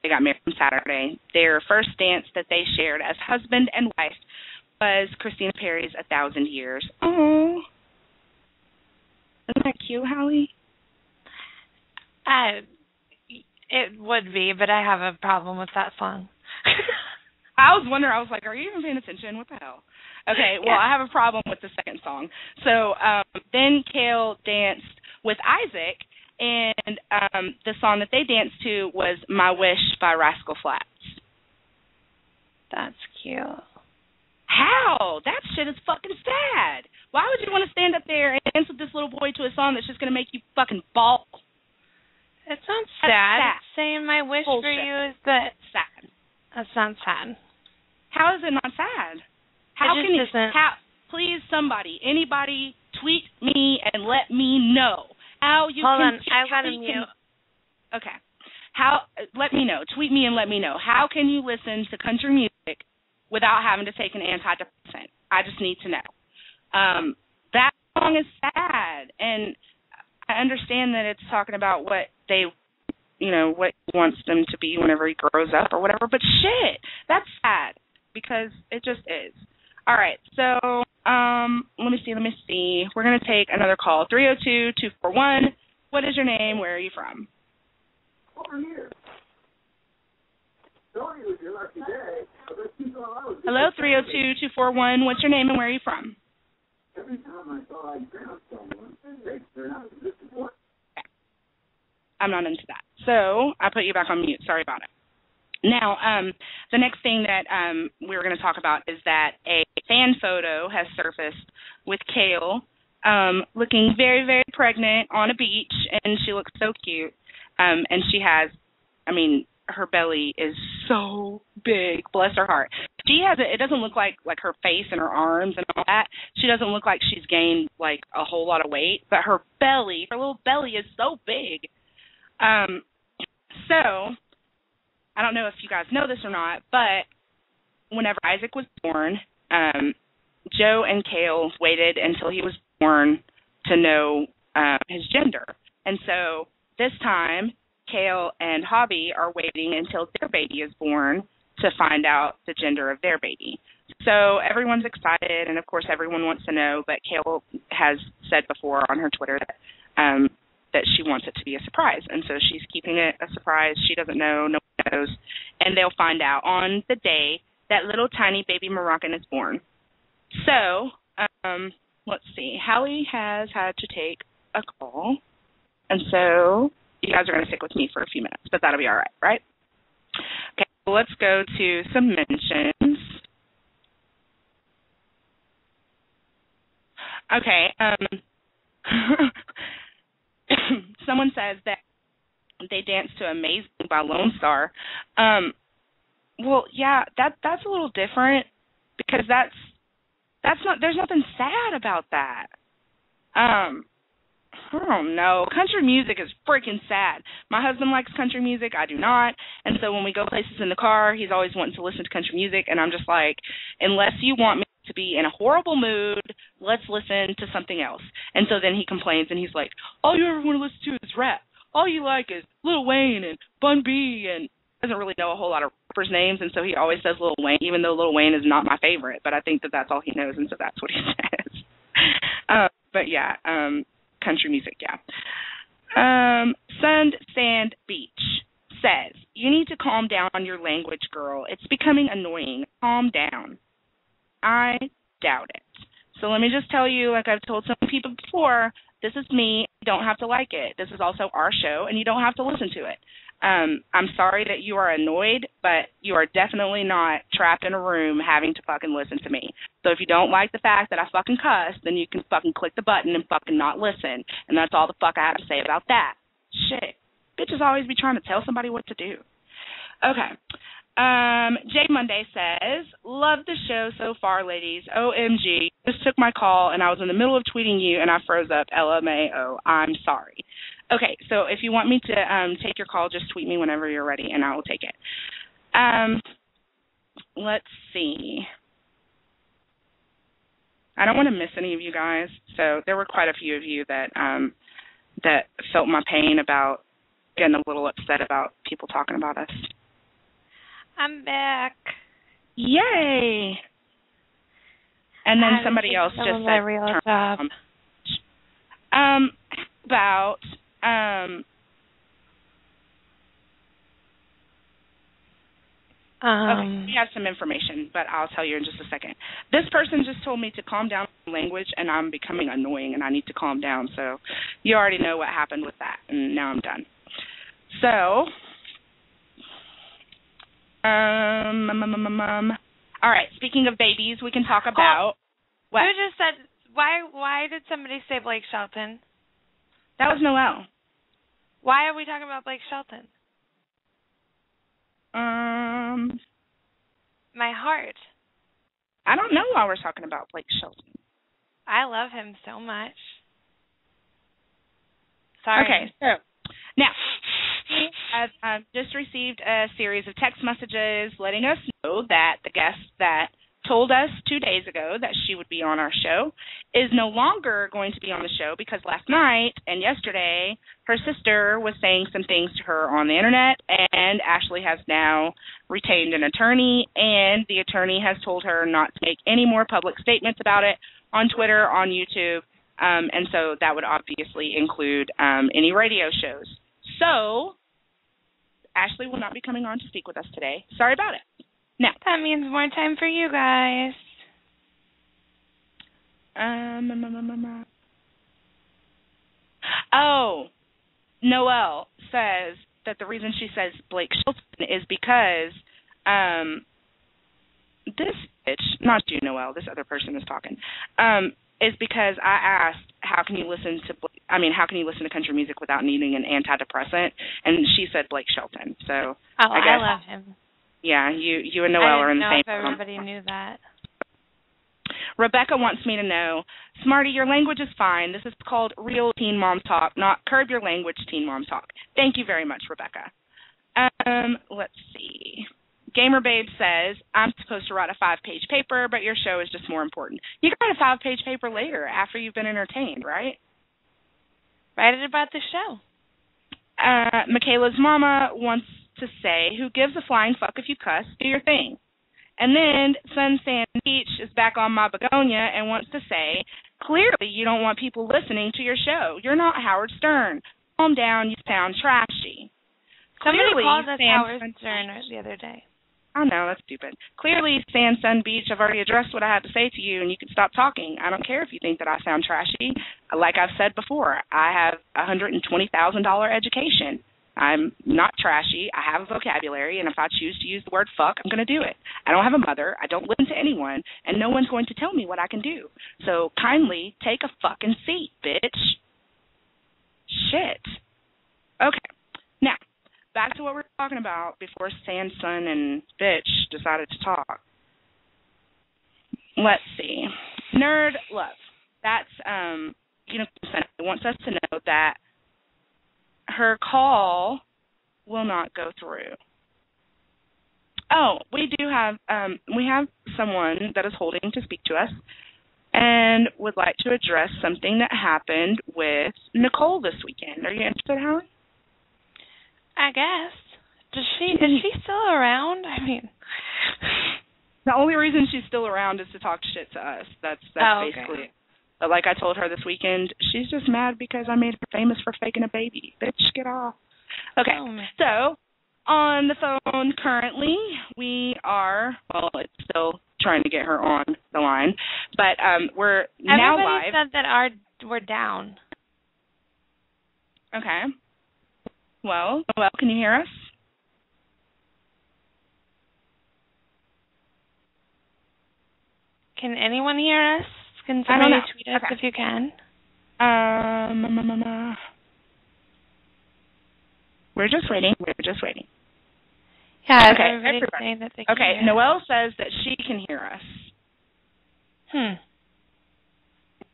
Speaker 2: they got married on Saturday. Their first dance that they shared as husband and wife was Christina Perri's 1,000 Years. Oh, isn't that cute, Hallie?
Speaker 3: It would be, but I have a problem with that song.
Speaker 2: I was wondering, I was like, are you even paying attention? What the hell? Okay, well, I have a problem with the second song. So then Kale danced with Isaac, and the song that they danced to was My Wish by Rascal Flatts.
Speaker 3: That's cute.
Speaker 2: How? That shit is fucking sad. Why would you want to stand up there and dance with this little boy to a song that's just going to make you fucking bawl?
Speaker 3: It sounds sad. Saying my wish for you is that...
Speaker 2: Sad.
Speaker 3: That sounds sad.
Speaker 2: How is it not sad? How
Speaker 3: it
Speaker 2: can you?
Speaker 3: Isn't.
Speaker 2: How? Please, somebody, anybody, tweet me and let me know how you
Speaker 3: Hold
Speaker 2: can.
Speaker 3: on, I've got to mute.
Speaker 2: Okay. How? Let me know. Tweet me and let me know. How can you listen to country music without having to take an antidepressant? I just need to know. That song is sad, and I understand that it's talking about what they. What he wants them to be whenever he grows up or whatever. But shit, that's sad because it just is. All right, so let me see. We're going to take another call. 302-241. What is your name? Where are you from?
Speaker 5: Over here.
Speaker 2: Hello, 302-241. What's your name and where are you from?
Speaker 5: Every time I thought I'd found someone, they turn out to disappoint.
Speaker 2: I'm not into that. So I put you back on mute. Sorry about it. Now, the next thing that we were going to talk about is that a fan photo has surfaced with Kale looking very, very pregnant on a beach, and she looks so cute. And she has, her belly is so big, bless her heart. She has it doesn't look like her face and her arms and all that. She doesn't look like she's gained like a whole lot of weight, but her little belly is so big. So, I don't know if you guys know this or not, but whenever Isaac was born, Joe and Kale waited until he was born to know his gender. And so this time, Kale and Javi are waiting until their baby is born to find out the gender of their baby. So everyone's excited, and of course everyone wants to know, but Kale has said before on her Twitter that she wants it to be a surprise, and so she's keeping it a surprise. She doesn't know, no one knows, and they'll find out on the day that little tiny baby Moroccan is born. So, let's see. Hallie has had to take a call, and so you guys are going to stick with me for a few minutes, but that'll be all right, right? Okay, well, let's go to some mentions. Okay, someone says that they danced to Amazing by Lone Star. Well, yeah, that's a little different because that's not, there's nothing sad about that. I don't know. Country music is freaking sad. My husband likes country music. I do not. And so when we go places in the car, he's always wanting to listen to country music. And I'm just like, unless you want me to be in a horrible mood, let's listen to something else. And so then he complains and he's like, all you ever want to listen to is rap. All you like is Lil Wayne and Bun B, and doesn't really know a whole lot of rappers' names. And so he always says Lil Wayne, even though Lil Wayne is not my favorite. But I think that that's all he knows, and so that's what he says. But yeah, country music, yeah. Sand Beach says, you need to calm down on your language, girl. It's becoming annoying. Calm down. I doubt it. So let me just tell you, like I've told some people before, this is me. You don't have to like it. This is also our show, and you don't have to listen to it. I'm sorry that you are annoyed, but you are definitely not trapped in a room having to fucking listen to me. So if you don't like the fact that I fucking cuss, then you can fucking click the button and fucking not listen. And that's all the fuck I have to say about that. Shit. Bitches always be trying to tell somebody what to do. Okay. Jay Monday says, love the show so far, ladies. OMG. Just took my call, and I was in the middle of tweeting you, and I froze up. LMAO. I'm sorry. Okay, so if you want me to take your call, just tweet me whenever you're ready, and I will take it. Let's see. I don't want to miss any of you guys. So there were quite a few of you that that felt my pain about getting a little upset about people talking about us.
Speaker 3: I'm back.
Speaker 2: Yay! And then somebody else just said,
Speaker 3: real job.
Speaker 2: About okay, we have some information, but I'll tell you in just a second. This person just told me to calm down language, and I'm becoming annoying, and I need to calm down. So you already know what happened with that, and now I'm done. So, all right, speaking of babies, we can talk about what?
Speaker 3: You just said, why did somebody say Blake Shelton?
Speaker 2: That was Noelle.
Speaker 3: Why are we talking about Blake Shelton? My heart.
Speaker 2: I don't know why we're talking about Blake Shelton.
Speaker 3: I love him so much. Sorry.
Speaker 2: Okay, so now I've just received a series of text messages letting us know that the guest that told us 2 days ago that she would be on our show is no longer going to be on the show because last night and yesterday her sister was saying some things to her on the internet, and Ashley has now retained an attorney, and the attorney has told her not to make any more public statements about it on Twitter, on YouTube, and so that would obviously include any radio shows. So Ashley will not be coming on to speak with us today. Sorry about it. Now,
Speaker 3: that means more time for you guys.
Speaker 2: Oh, Noelle says that the reason she says Blake Shelton is because this bitch, not you, Noelle, this other person is talking, is because I asked how can you listen to country music without needing an antidepressant, and she said Blake Shelton. So I
Speaker 3: love him.
Speaker 2: Yeah, you and Noelle are in the same.
Speaker 3: I didn't know if everybody knew that.
Speaker 2: Rebecca wants me to know, Smarty, your language is fine. This is called real teen mom talk, not curb your language teen mom talk. Thank you very much, Rebecca. Let's see. Gamer Babe says, I'm supposed to write a 5-page paper, but your show is just more important. You can write a 5-page paper later after you've been entertained, right?
Speaker 3: Write it about the show.
Speaker 2: Michaela's mama wants to say, who gives a flying fuck if you cuss? Do your thing. And then Sun Sand Beach is back on my begonia and wants to say, clearly you don't want people listening to your show. You're not Howard Stern. Calm down, you sound trashy.
Speaker 3: Somebody
Speaker 2: Clearly,
Speaker 3: called us Howard Stern the other day.
Speaker 2: I know, that's stupid. Clearly, Sand, Sun, Beach, I've already addressed what I had to say to you, and you can stop talking. I don't care if you think that I sound trashy. Like I've said before, I have a $120,000 education. I'm not trashy. I have a vocabulary, and if I choose to use the word fuck, I'm going to do it. I don't have a mother. I don't listen to anyone, and no one's going to tell me what I can do. So kindly take a fucking seat, bitch. Shit. Okay. Now, back to what we were talking about before Sand, Sun, and Bitch decided to talk. Let's see. Nerd Love. That's, wants us to know that her call will not go through. Oh, we have someone that is holding to speak to us and would like to address something that happened with Nicole this weekend. Are you interested, Helen?
Speaker 3: I guess. Is she still around? I mean,
Speaker 2: the only reason she's still around is to talk shit to us. That's basically it. But like I told her this weekend, she's just mad because I made her famous for faking a baby. Bitch, get off. Okay, so on the phone currently, we are, it's still trying to get her on the line, but we're now live.
Speaker 3: Everybody said that we're down.
Speaker 2: Okay. Well, can you hear us?
Speaker 3: Can anyone hear us? Can somebody tweet us if you can?
Speaker 2: We're just waiting.
Speaker 3: Yeah,
Speaker 2: okay,
Speaker 3: everybody's saying that they can
Speaker 2: hear us. Noelle says that she can hear us.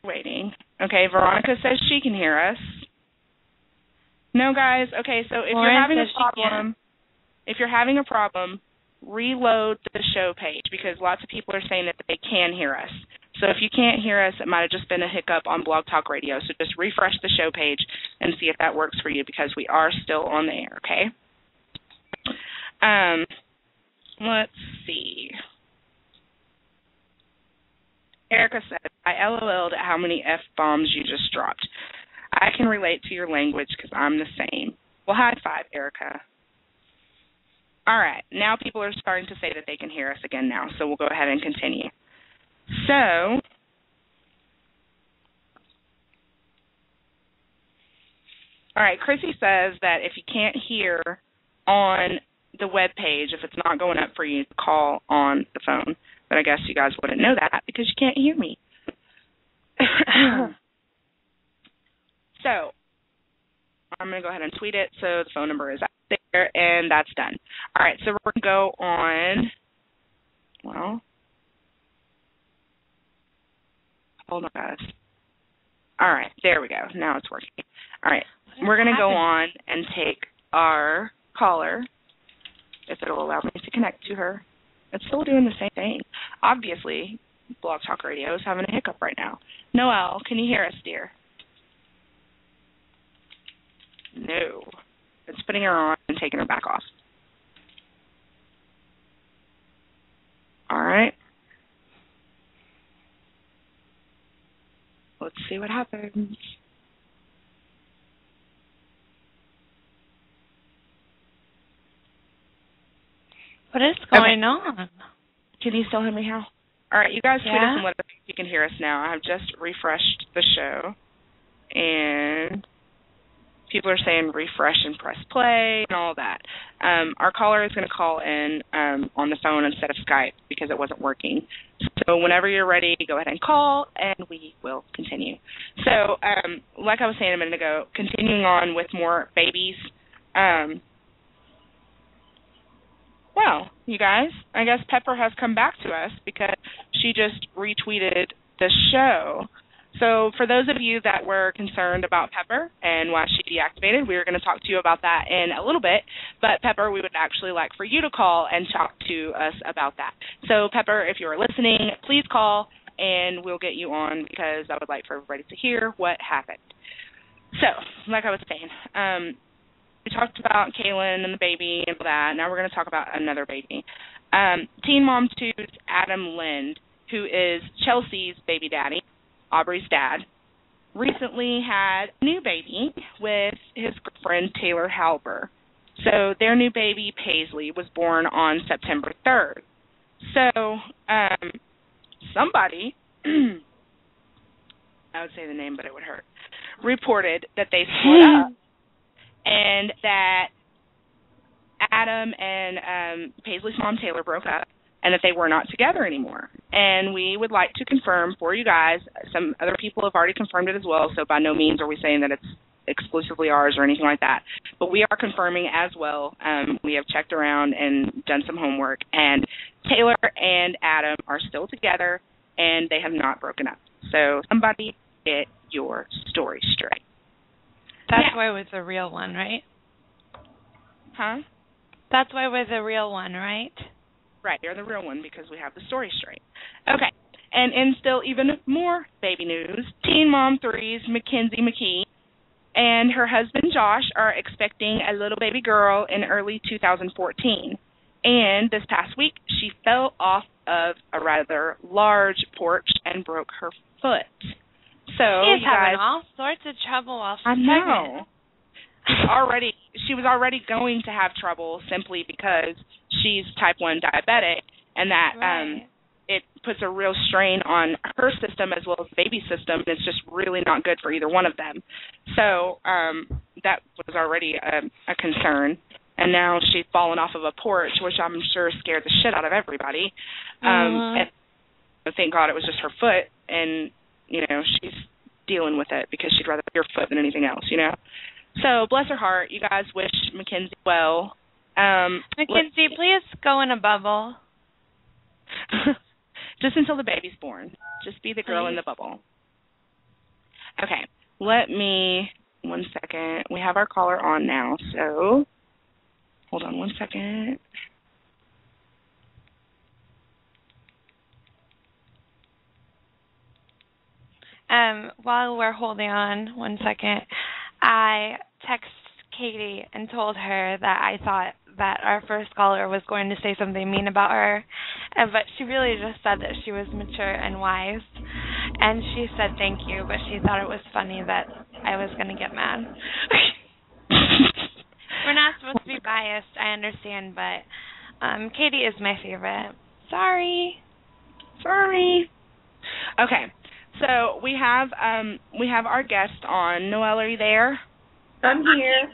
Speaker 2: Waiting. Okay, Veronica says she can hear us. No, guys. Okay, so if you're having a problem, reload the show page because lots of people are saying that they can hear us. So if you can't hear us, it might have just been a hiccup on Blog Talk Radio. So just refresh the show page and see if that works for you because we are still on the air, okay? Let's see. Erica said, I LOL'd at how many F-bombs you just dropped. I can relate to your language because I'm the same. Well, high five, Erica. All right. Now people are starting to say that they can hear us again now, so we'll go ahead and continue. So, all right, Chrissy says that if you can't hear on the web page, if it's not going up for you to call on the phone, but I guess you guys wouldn't know that because you can't hear me. So, I'm going to go ahead and tweet it so the phone number is out there, and that's done. All right, so we're going to go on, hold on, guys. All right, there we go. Now it's working. All right, we're going to go on and take our caller, if it'll allow me to connect to her. It's still doing the same thing. Obviously, Blog Talk Radio is having a hiccup right now. Noelle, can you hear us, dear? No. It's putting her on and taking her back off. All right. Let's see what happens.
Speaker 3: What is going on?
Speaker 2: Can you still hear me, Hal? All right, you guys tweet us and let us know if you can hear us now. I've just refreshed the show, and people are saying refresh and press play and all that. Our caller is going to call in on the phone instead of Skype because it wasn't working. So whenever you're ready, go ahead and call, and we will continue. So like I was saying a minute ago, continuing on with more babies. Well, you guys, I guess Pepper has come back to us because she just retweeted the show. So for those of you that were concerned about Pepper and why she deactivated, we were going to talk to you about that in a little bit. But, Pepper, we would actually like for you to call and talk to us about that. So, Pepper, if you're listening, please call, and we'll get you on because I would like for everybody to hear what happened. So, like I was saying, we talked about Kaylin and the baby and all that. Now we're going to talk about another baby. Teen Mom 2's Adam Lind, who is Chelsea's baby daddy, Aubrey's dad, recently had a new baby with his girlfriend, Taylor Halber. So their new baby, Paisley, was born on September 3rd. So somebody, I would say the name, but it would hurt, reported that they split up and that Adam and Paisley's mom, Taylor, broke up and that they were not together anymore. And we would like to confirm for you guys, some other people have already confirmed it as well, so by no means are we saying that it's exclusively ours or anything like that. But we are confirming as well. We have checked around and done some homework, and Taylor and Adam are still together, and they have not broken up. So somebody get your story straight.
Speaker 3: That's why we're the real one, right?
Speaker 2: Huh?
Speaker 3: That's why we're the real one, right?
Speaker 2: Right, you're the real one because we have the story straight. Okay, and in still even more baby news, Teen Mom 3's Mackenzie McKee and her husband Josh are expecting a little baby girl in early 2014. And this past week, she fell off of a rather large porch and broke her foot. So
Speaker 3: she's having all sorts of trouble while she's pregnant.
Speaker 2: She was already going to have trouble simply because she's type 1 diabetic, and that it puts a real strain on her system as well as the baby system, and it's just really not good for either one of them. So that was already a concern, and now she's fallen off of a porch, which I'm sure scared the shit out of everybody. And thank God it was just her foot, and, you know, she's dealing with it because she'd rather have her foot than anything else, you know. So, bless her heart, you guys wish Mackenzie well.
Speaker 3: Mackenzie, please go in a bubble.
Speaker 2: Just until the baby's born. Just be the girl in the bubble. Okay, one second. We have our caller on now, so hold on 1 second.
Speaker 3: While we're holding on 1 second, I texted Katie and told her that I thought that our first caller was going to say something mean about her, but she really just said that she was mature and wise, and she said thank you, but she thought it was funny that I was going to get mad. We're not supposed to be biased, I understand, but Katie is my favorite. Sorry.
Speaker 2: Okay. So we have our guest on. Noelle, are you there?
Speaker 6: I'm here.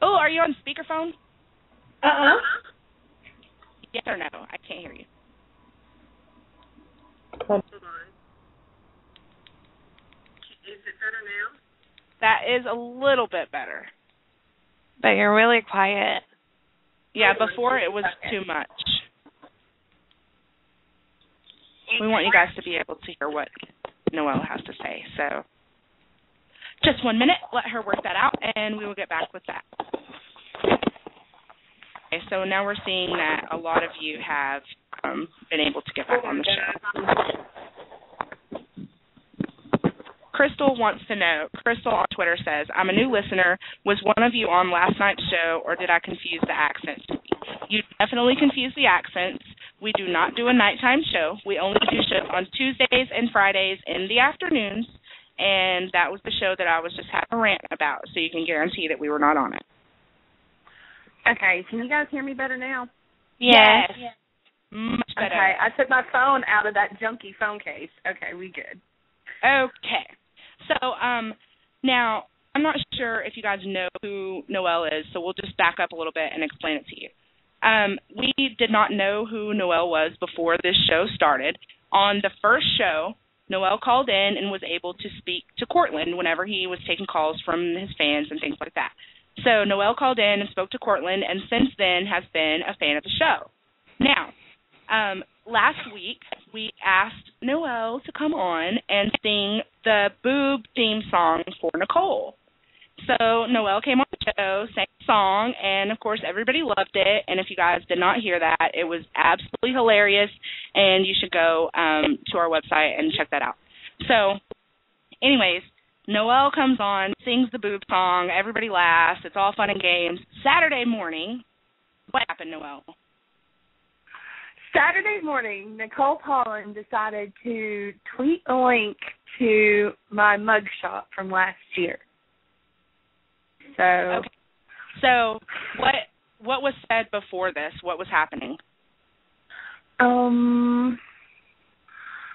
Speaker 2: Oh, are you on speakerphone? Yes or no? I can't hear you.
Speaker 6: Hold on. Is it better now?
Speaker 2: That is a little bit better.
Speaker 3: But you're really quiet.
Speaker 2: Yeah, before it was too much. We want you guys to be able to hear what Noelle has to say. So just 1 minute, let her work that out, and we will get back with that. Okay, so now we're seeing that a lot of you have been able to get back on the show. Crystal wants to know, Crystal on Twitter says, I'm a new listener. Was one of you on last night's show, or did I confuse the accents? You definitely confused the accents. We do not do a nighttime show. We only do shows on Tuesdays and Fridays in the afternoons, and that was the show that I was just having a rant about, so you can guarantee that we were not on it.
Speaker 6: Okay, can you guys hear me better now?
Speaker 2: Yes. Much better.
Speaker 6: Okay, I took my phone out of that junky phone case. Okay, we good.
Speaker 2: Okay. So, now, I'm not sure if you guys know who Noelle is, so we'll just back up a little bit and explain it to you. We did not know who Noelle was before this show started. On the first show, Noelle called in and was able to speak to Cortland whenever he was taking calls from his fans and things like that. So Noelle called in and spoke to Cortland, and since then has been a fan of the show. Now, last week we asked Noelle to come on and sing the Boob theme song for Nicole. So Noelle came on the show, sang the song, and, of course, everybody loved it. And if you guys did not hear that, it was absolutely hilarious, and you should go to our website and check that out. So, anyways, Noelle comes on, sings the Boob song, everybody laughs, it's all fun and games. Saturday morning, what happened, Noelle?
Speaker 6: Saturday morning, Nicole Pollan decided to tweet a link to my mugshot from last year. So
Speaker 2: So what was said before this? What was happening?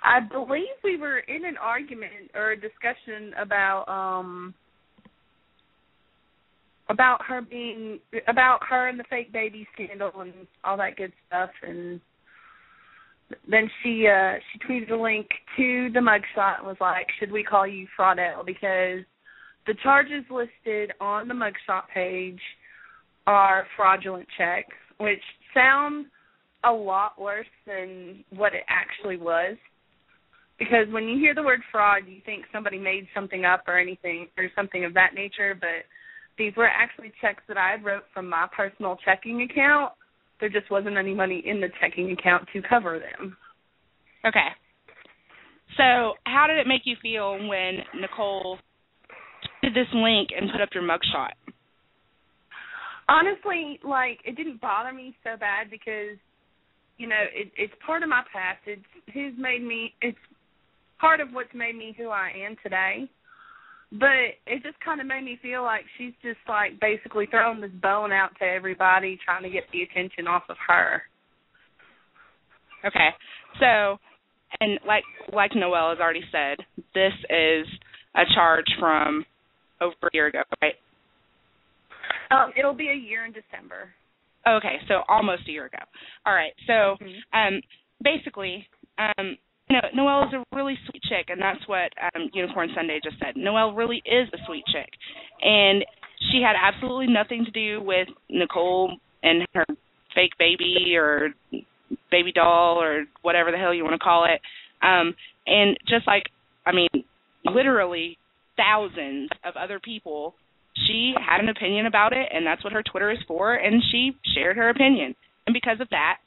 Speaker 6: I believe we were in an argument or a discussion about her and the fake baby scandal and all that good stuff, and then she tweeted a link to the mugshot and was like, should we call you Fraudel, because the charges listed on the mugshot page are fraudulent checks, which sound a lot worse than what it actually was. Because when you hear the word fraud, you think somebody made something up or anything or something of that nature, but these were actually checks that I had wrote from my personal checking account. There just wasn't any money in the checking account to cover them.
Speaker 2: Okay. So how did it make you feel when Nicole did this link and put up your mugshot?
Speaker 6: Honestly, like, it didn't bother me so bad because, you know, it's part of my past. It's part of what's made me who I am today. But it just kind of made me feel like she's just, like, basically throwing this bone out to everybody, trying to get the attention off of her.
Speaker 2: Okay. So, and like Noelle has already said, this is a charge from over a year ago, right?
Speaker 6: It'll be a year in December.
Speaker 2: Okay, so almost a year ago. All right. So, basically, you know, Noelle is a really sweet chick, and that's what Unicorn Sunday just said. Noelle really is a sweet chick, and she had absolutely nothing to do with Nicole and her fake baby or baby doll or whatever the hell you want to call it. And just like, I mean, literally thousands of other people, she had an opinion about it, and that's what her Twitter is for, and she shared her opinion. And because of that,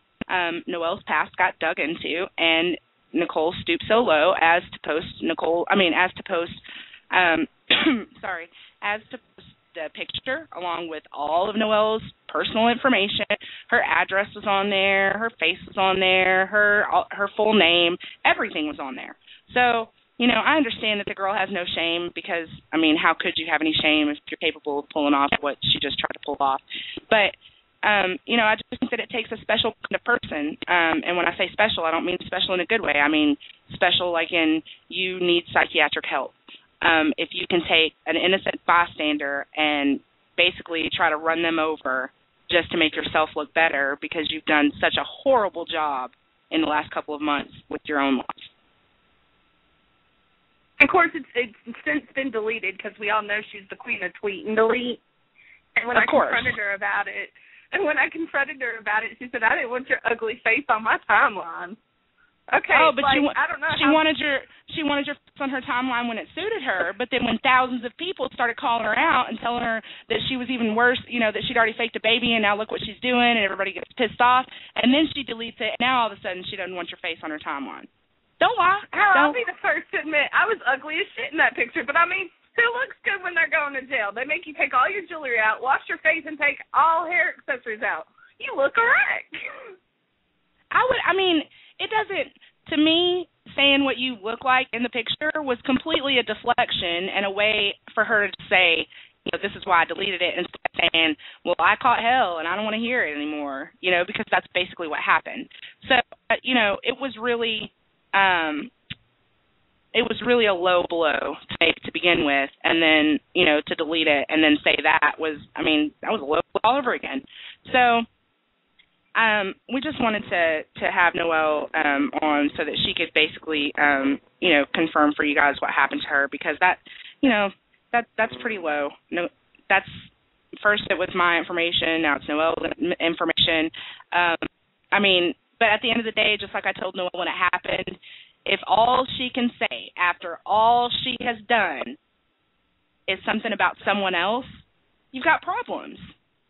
Speaker 2: Noelle's past got dug into, and Nicole stooped so low as to post the picture along with all of Noelle's personal information. Her address was on there, her face was on there, her full name, everything was on there. So, you know, I understand that the girl has no shame because, I mean, how could you have any shame if you're capable of pulling off what she just tried to pull off? But, you know, I just think that it takes a special kind of person. And when I say special, I don't mean special in a good way. I mean special like in you need psychiatric help. If you can take an innocent bystander and basically try to run them over just to make yourself look better because you've done such a horrible job in the last couple of months with your own life.
Speaker 6: Of course, it's since been deleted because we all know she's the queen of tweet and delete. And when I confronted her about it, she said, I didn't want your ugly face on my timeline. Okay.
Speaker 2: Oh, but
Speaker 6: like, I don't know.
Speaker 2: She wanted your face on her timeline when it suited her, but then when thousands of people started calling her out and telling her that she was even worse, you know, that she'd already faked a baby and now look what she's doing, and everybody gets pissed off, and then she deletes it, and now all of a sudden she doesn't want your face on her timeline. Don't lie.
Speaker 6: I'll be the first to admit I was ugly as shit in that picture, but I mean, who looks good when they're going to jail? They make you take all your jewelry out, wash your face, and take all hair accessories out. You look alright.
Speaker 2: It doesn't, to me, saying what you look like in the picture was completely a deflection and a way for her to say, you know, this is why I deleted it, instead of saying, well, I caught hell and I don't want to hear it anymore, you know, because that's basically what happened. So, you know, it was really a low blow to make to begin with, and then, you know, to delete it and then say that was a low blow all over again. So we just wanted to have Noelle on so that she could basically, you know, confirm for you guys what happened to her, because that, you know, that's pretty low. No, that's first it was my information, now it's Noelle's information. But at the end of the day, just like I told Noelle when it happened, if all she can say after all she has done is something about someone else, you've got problems,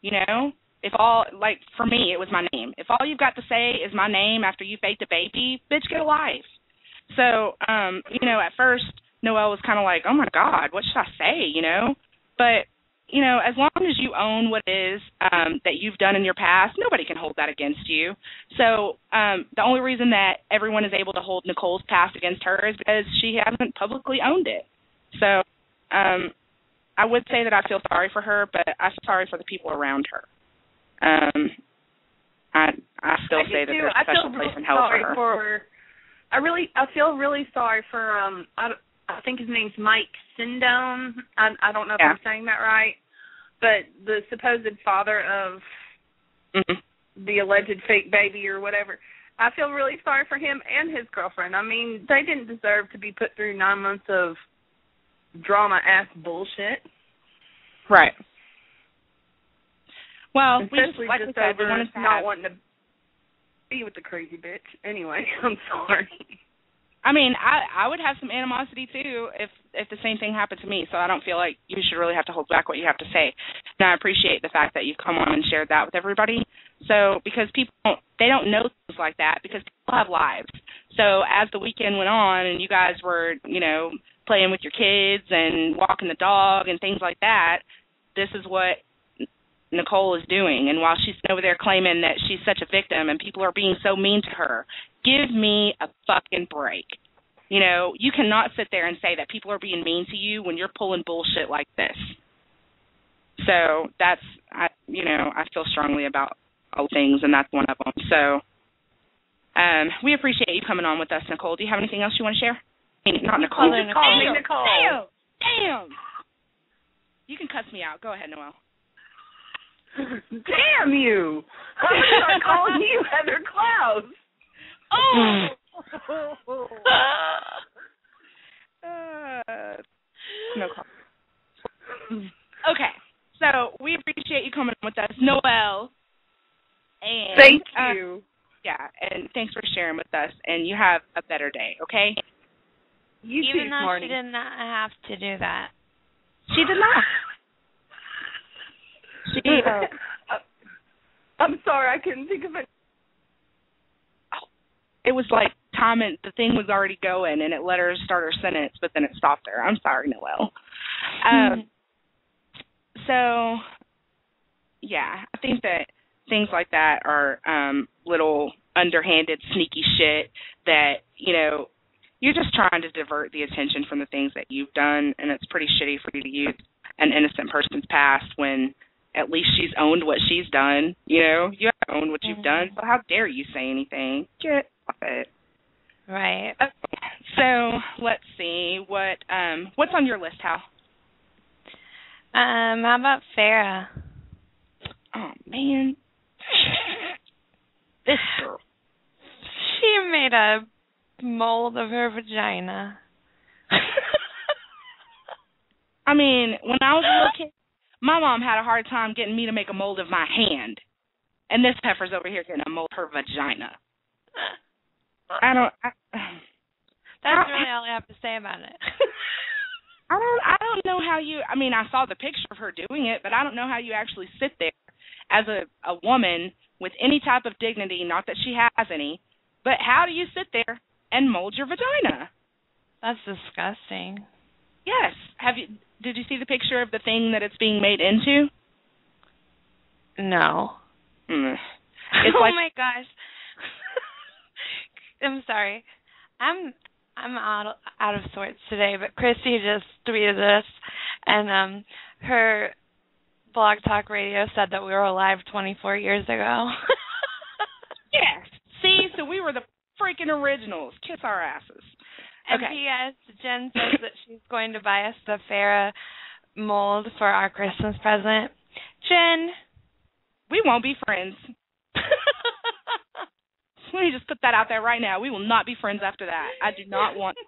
Speaker 2: you know? If all, like, for me, it was my name. If all you've got to say is my name after you faked a baby, bitch, get a life. So, you know, at first, Noelle was kind of like, oh, my God, what should I say, you know? But, you know, as long as you own what it is that you've done in your past, nobody can hold that against you. So the only reason that everyone is able to hold Nicole's past against her is because she hasn't publicly owned it. So, I would say that I feel sorry for her, but I'm sorry for the people around her. I still say that there's a special place in hell for her.
Speaker 6: I feel really sorry for I think his name's Mike Sindone. I don't know if I'm saying that right, but the supposed father of the alleged fake baby or whatever. I feel really sorry for him and his girlfriend. I mean, they didn't deserve to be put through 9 months of drama-ass bullshit.
Speaker 2: Right. Well,
Speaker 6: especially
Speaker 2: like
Speaker 6: just
Speaker 2: we said,
Speaker 6: over not wanting to be with the crazy bitch. Anyway, I'm sorry.
Speaker 2: I mean, I would have some animosity too if the same thing happened to me. So I don't feel like you should really have to hold back what you have to say. And I appreciate the fact that you've come on and shared that with everybody. So because people don't know things like that because people have lives. So as the weekend went on and you guys were, playing with your kids and walking the dog and things like that, this is what Nicole is doing. And while she's over there claiming that she's such a victim and people are being so mean to her, give me a fucking break. You cannot sit there and say that people are being mean to you when you're pulling bullshit like this. So that's, I feel strongly about all things, and that's one of them. So we appreciate you coming on with us, Nicole. Do you have anything else you want to share? Not Nicole.
Speaker 6: You just called me Nicole.
Speaker 2: Damn. You can cuss me out. Go ahead, Noelle.
Speaker 6: Damn you! I'm going to start calling you Heather Klaus.
Speaker 2: Oh! No call. Okay, so we appreciate you coming with us, Noelle. And
Speaker 6: thank you.
Speaker 2: Yeah, and thanks for sharing with us. And you have a better day, okay?
Speaker 3: Even though she did not have to do that.
Speaker 2: She did not.
Speaker 6: I'm sorry, I couldn't think of it.
Speaker 2: It was like timing, the thing was already going, and it let her start her sentence, but then it stopped there. I'm sorry, Noelle. So, yeah, I think that things like that are little underhanded, sneaky shit that, you're just trying to divert the attention from the things that you've done, and it's pretty shitty for you to use an innocent person's past when at least she's owned what she's done. You haven't owned what you've done, so how dare you say anything? Get off it.
Speaker 3: Right.
Speaker 2: Okay. So let's see what's on your list, Hal.
Speaker 3: How about Farrah?
Speaker 2: Oh man, this girl.
Speaker 3: She made a mold of her vagina.
Speaker 2: I mean, when I was a little kid, my mom had a hard time getting me to make a mold of my hand, and this heifer's over here getting a mold of her vagina.
Speaker 3: That's really all I have to say about it.
Speaker 2: I don't know how you. I mean, I saw the picture of her doing it, but I don't know how you actually sit there as a woman with any type of dignity. Not that she has any, but how do you sit there and mold your vagina?
Speaker 3: That's disgusting.
Speaker 2: Yes. Did you see the picture of the thing that it's being made into?
Speaker 3: No.
Speaker 2: It's
Speaker 3: my gosh. I'm sorry. I'm out of sorts today, but Christy just tweeted us, and her Blog Talk Radio said that we were alive 24 years ago.
Speaker 2: Yes. See, so we were the freaking originals. Kiss our asses.
Speaker 3: And P.S. Jen says that she's going to buy us the Farrah mold for our Christmas present. Jen,
Speaker 2: we won't be friends. Let me just put that out there right now. We will not be friends after that. I do not want.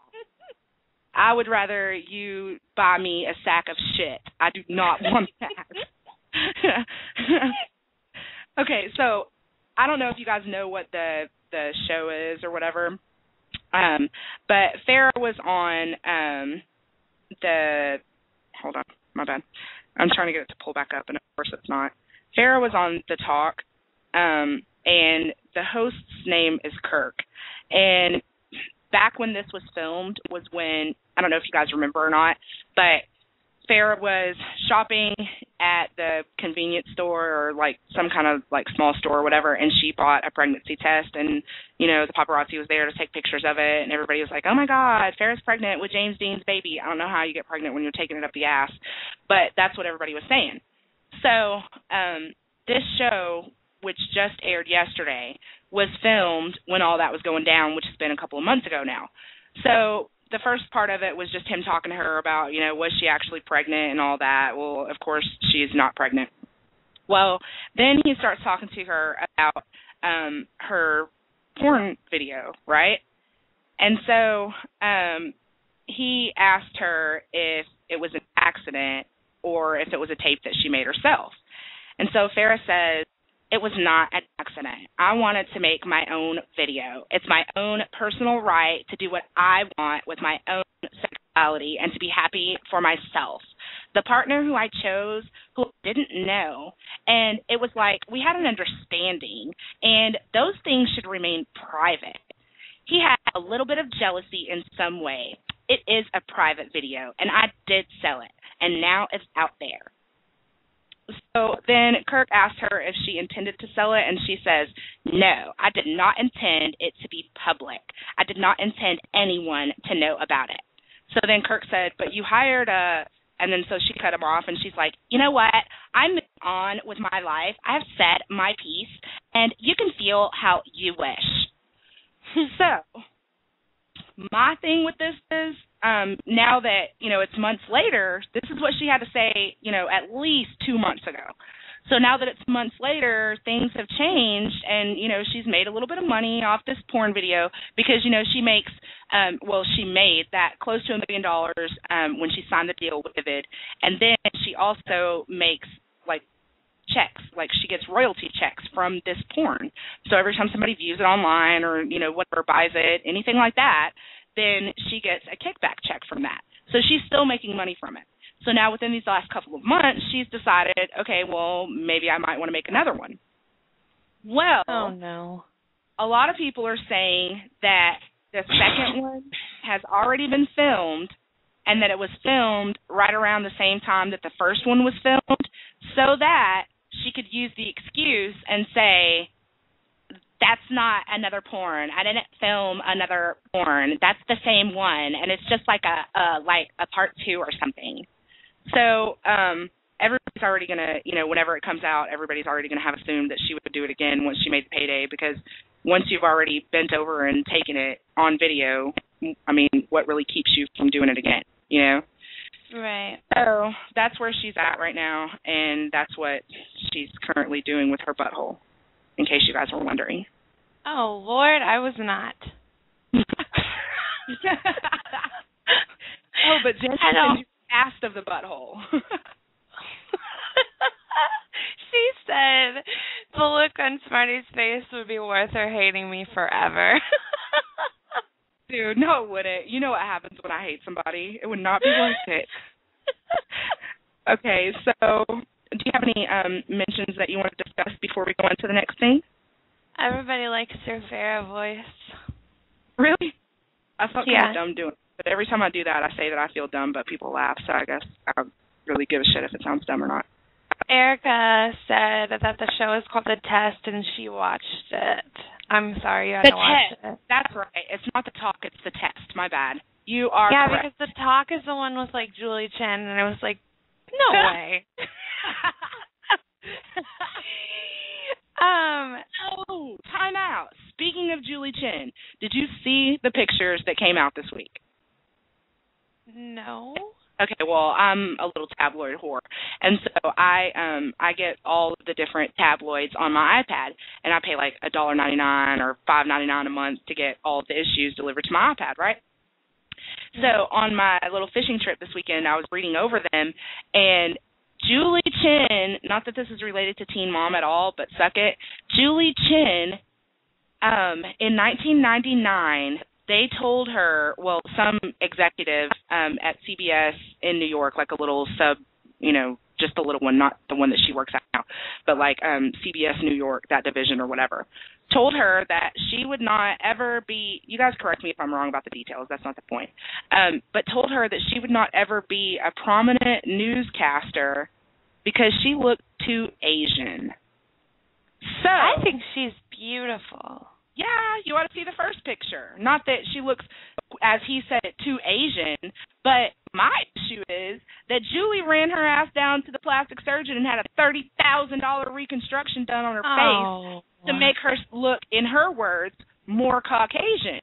Speaker 2: I would rather you buy me a sack of shit. I do not want that. Okay, so I don't know if you guys know what the show is or whatever. But Farrah was on hold on, my bad. I'm trying to get it to pull back up, and of course it's not. Farrah was on The Talk, and the host's name is Kirk. And back when this was filmed was when, I don't know if you guys remember or not, but Farrah was shopping at the convenience store or like some kind of like small store or whatever, and she bought a pregnancy test, and you know the paparazzi was there to take pictures of it, and everybody was like, "Oh my God, Farrah's pregnant with James Dean's baby." I don't know how you get pregnant when you're taking it up the ass, but that's what everybody was saying. So this show, which just aired yesterday, was filmed when all that was going down, which has been a couple of months ago now. So the first part of it was just him talking to her about, you know, was she actually pregnant and all that. Well, of course, she is not pregnant. Well, then he starts talking to her about her porn video, right? And so he asked her if it was an accident or if it was a tape that she made herself. And so Farrah says, "It was not an accident. I wanted to make my own video. It's my own personal right to do what I want with my own sexuality and to be happy for myself. The partner who I chose, who I didn't know, and it was like we had an understanding, and those things should remain private. He had a little bit of jealousy in some way. It is a private video, and I did sell it, and now it's out there." So then Kirk asked her if she intended to sell it, and she says, "No, I did not intend it to be public. I did not intend anyone to know about it." So then Kirk said, "But you hired a," and then so she cut him off, and she's like, "You know what? I'm moving on with my life. I've said my piece, and you can feel how you wish." So my thing with this is, now that, you know, it's months later, this is what she had to say, you know, at least 2 months ago. So now that it's months later, things have changed, and, you know, she's made a little bit of money off this porn video because, you know, she makes, she made that close to $1 million when she signed the deal with Vivid, and then she also makes, like, checks, like she gets royalty checks from this porn. So every time somebody views it online or, you know, whatever, buys it, anything like that, then she gets a kickback check from that. So she's still making money from it. So now within these last couple of months, she's decided, okay, well, maybe I might want to make another one. Well,
Speaker 3: oh no,
Speaker 2: a lot of people are saying that the second one has already been filmed and that it was filmed right around the same time that the first one was filmed so that she could use the excuse and say, "That's not another porn. I didn't film another porn. That's the same one, and it's just like a part 2 or something." So everybody's already gonna, you know, whenever it comes out, everybody's already gonna have assumed that she would do it again once she made the payday, because once you've already bent over and taken it on video, I mean, what really keeps you from doing it again, you know?
Speaker 3: Right.
Speaker 2: So that's where she's at right now, and that's what she's currently doing with her butthole, in case you guys were wondering.
Speaker 3: Oh, Lord, I was not.
Speaker 2: Oh, but Jen said you asked of the butthole.
Speaker 3: She said the look on Smarty's face would be worth her hating me forever.
Speaker 2: Dude, no, it wouldn't. You know what happens when I hate somebody. It would not be worth it. Okay, so do you have any mentions that you want to discuss before we go into the next thing?
Speaker 3: Everybody likes your Farrah voice.
Speaker 2: Really? I felt kind of dumb doing it. But every time I do that, I say that I feel dumb, but people laugh, so I guess I don't really give a shit if it sounds dumb or not.
Speaker 3: Erica said that the show is called The Test, and she watched it. I'm sorry, you had to watch it.
Speaker 2: That's right. It's not The Talk, it's The Test. My bad. You are correct.
Speaker 3: Yeah, because The Talk is the one with, like, Julie Chen, and I was like, no way.
Speaker 2: Oh, time out. Speaking of Julie Chen, did you see the pictures that came out this week?
Speaker 3: No.
Speaker 2: Okay, well, I'm a little tabloid whore, and so I get all of the different tabloids on my iPad, and I pay like $1.99 or $5.99 a month to get all of the issues delivered to my iPad, right? So on my little fishing trip this weekend, I was reading over them, and Julie Chen, not that this is related to Teen Mom at all, but suck it, Julie Chen, in 1999, they told her, well, some executive at CBS in New York, like a little just the little one, not the one that she works at now, but like CBS New York, that division or whatever, told her that she would not ever be, you guys correct me if I'm wrong about the details, that's not the point, but told her that she would not ever be a prominent newscaster because she looked too Asian. So
Speaker 3: I think she's beautiful.
Speaker 2: Yeah, you ought to see the first picture. Not that she looks, as he said it, too Asian, but my issue is that Julie ran her ass down to the plastic surgeon and had a $30,000 reconstruction done on her face to make her look, in her words, more Caucasian.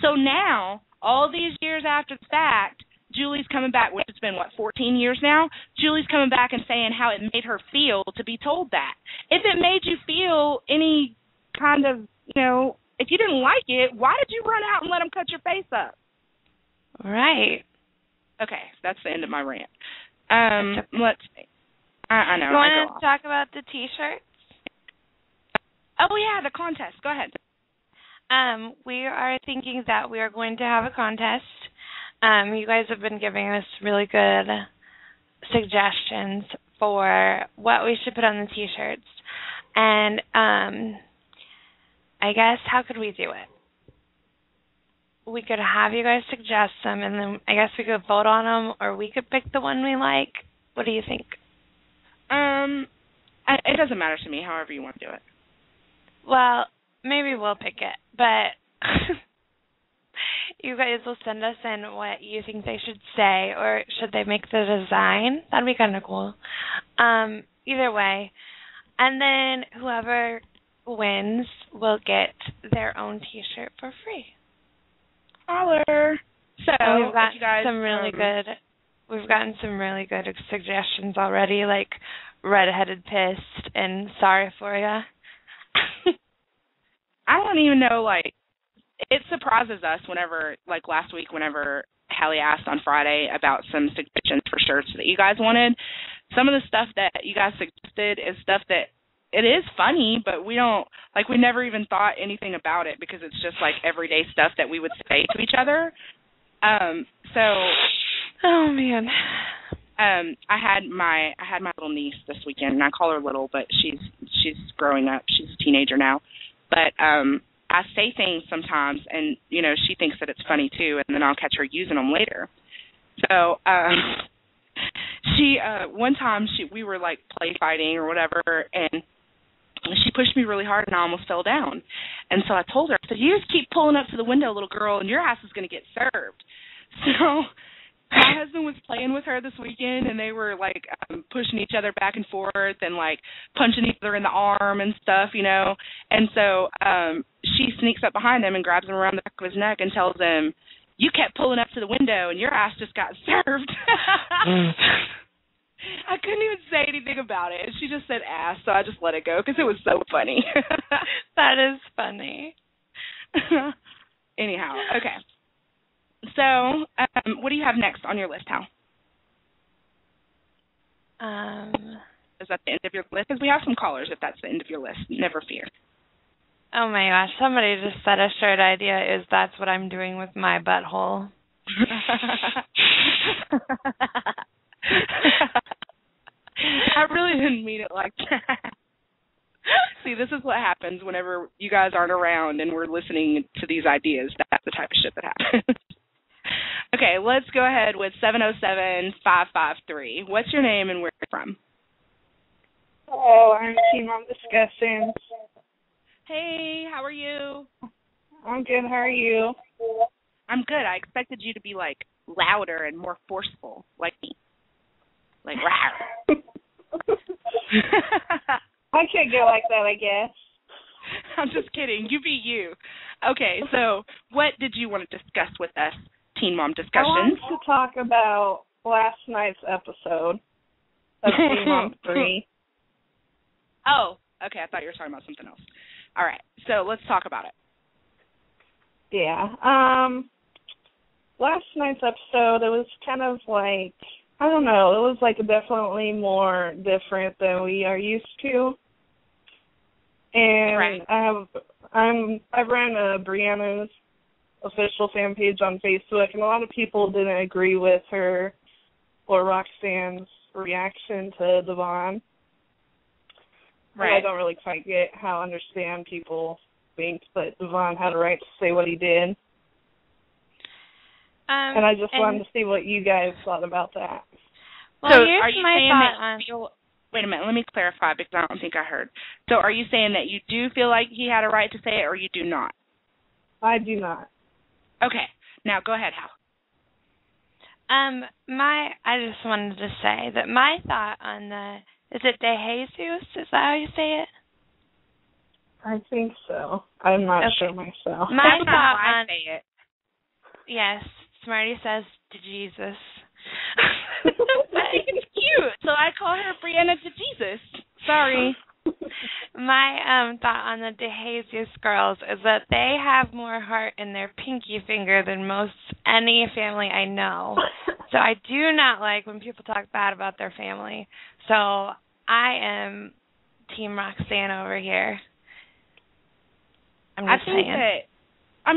Speaker 2: So now, all these years after the fact, Julie's coming back, which has been, 14 years now? Julie's coming back and saying how it made her feel to be told that. If it made you feel any kind of, if you didn't like it, why did you run out and let them cut your face up?
Speaker 3: Right.
Speaker 2: Okay, that's the end of my rant. Let's see. I know.
Speaker 3: You want to talk about the T-shirts?
Speaker 2: Oh, yeah, the contest. Go ahead.
Speaker 3: We are thinking that we are going to have a contest. You guys have been giving us really good suggestions for what we should put on the T-shirts. And I guess, how could we do it? We could have you guys suggest them, and then I guess we could vote on them, or we could pick the one we like. What do you think?
Speaker 2: It doesn't matter to me, however you want to do it.
Speaker 3: Well, maybe we'll pick it, but you guys will send us in what you think they should say, or should they make the design? That'd be kind of cool. Either way. And then whoever wins will get their own T-shirt for free.
Speaker 2: Holler. So
Speaker 3: we've got
Speaker 2: you guys,
Speaker 3: some really good. We've gotten some really good suggestions already, like redheaded pissed and sorry for ya.
Speaker 2: I don't even know. It surprises us whenever, last week, whenever Hallie asked on Friday about some suggestions for shirts that you guys wanted. Some of the stuff that you guys suggested is stuff that it is funny, but we don't, we never even thought anything about it because it's just, everyday stuff that we would say to each other.
Speaker 3: Oh, man.
Speaker 2: I had my little niece this weekend, and I call her little, but she's growing up. She's a teenager now. But I say things sometimes, and, she thinks that it's funny, too, and then I'll catch her using them later. So she one time we were, play fighting or whatever, and she pushed me really hard, and I almost fell down. And so I told her, I said, you just keep pulling up to the window, little girl, and your ass is going to get served. So my husband was playing with her this weekend, and they were, pushing each other back and forth and, punching each other in the arm and stuff, And so she sneaks up behind him and grabs him around the back of his neck and tells him, you kept pulling up to the window, and your ass just got served. I couldn't even say anything about it. She just said ass, so I just let it go because it was so funny.
Speaker 3: That is funny.
Speaker 2: Anyhow, okay. So, what do you have next on your list, Hal? Is that the end of your list? Because we have some callers if that's the end of your list. Never fear.
Speaker 3: Oh, my gosh. Somebody just said a shirt idea is that's what I'm doing with my butthole.
Speaker 2: I really didn't mean it like that. See, this is what happens whenever you guys aren't around and we're listening to these ideas. That's the type of shit that happens. Okay, let's go ahead with 707-553. What's your name and where are you from?
Speaker 7: Hello, I'm Team on Discussing.
Speaker 2: Hey, how are you?
Speaker 7: I'm good, how are you?
Speaker 2: I'm good. I expected you to be, louder and more forceful, like me. Rawr.
Speaker 7: I could go like that, I guess.
Speaker 2: I'm just kidding. You be you. Okay, so what did you want to discuss with us, Teen Mom Discussions?
Speaker 7: I wanted to talk about last night's episode of Teen Mom 3.
Speaker 2: Oh, okay. I thought you were talking about something else. All right, so let's talk about it.
Speaker 7: Yeah. Last night's episode, it was kind of I don't know, it was definitely more different than we are used to. And
Speaker 2: right.
Speaker 7: I've ran Brianna's official fan page on Facebook, and a lot of people didn't agree with her or Roxanne's reaction to Devon.
Speaker 2: Right.
Speaker 7: And I don't really quite get how understand people think that Devon had a right to say what he did. And I just wanted to see what you guys thought about that.
Speaker 3: Well,
Speaker 2: so
Speaker 3: here's
Speaker 2: are you
Speaker 3: my
Speaker 2: saying
Speaker 3: thought
Speaker 2: that
Speaker 3: on...
Speaker 2: you feel, wait a minute, let me clarify because I don't think I heard. So are you saying that you do feel like he had a right to say it or you do not?
Speaker 7: I do not.
Speaker 2: Okay. Now go ahead, Hal.
Speaker 3: I just wanted to say that my thought on the... Is it DeJesus? Is that how you say it?
Speaker 7: I think so. I'm not sure myself.
Speaker 3: My
Speaker 2: That's
Speaker 3: thought
Speaker 2: how I
Speaker 3: on...
Speaker 2: say it.
Speaker 3: Yes, Smarty says to Jesus.
Speaker 2: I think it's cute, so I call her Brianna to Jesus. Sorry.
Speaker 3: My thought on the DeJesus girls is that they have more heart in their pinky finger than most any family I know. So I do not like when people talk bad about their family. So I am Team Roxanne over here. I'm just saying.
Speaker 2: I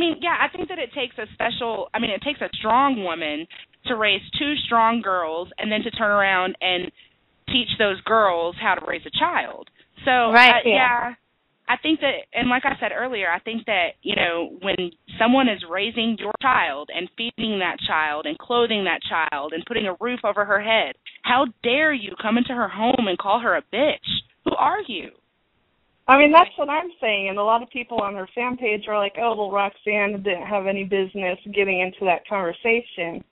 Speaker 2: think that it takes it takes a strong woman to raise two strong girls and then to turn around and teach those girls how to raise a child. So,
Speaker 3: right,
Speaker 2: I think that, and like I said earlier, I think that, when someone is raising your child and feeding that child and clothing that child and putting a roof over her head, how dare you come into her home and call her a bitch? Who are you?
Speaker 7: I mean, that's what I'm saying, and a lot of people on her fan page are like, oh, well, Roxanne didn't have any business getting into that conversation.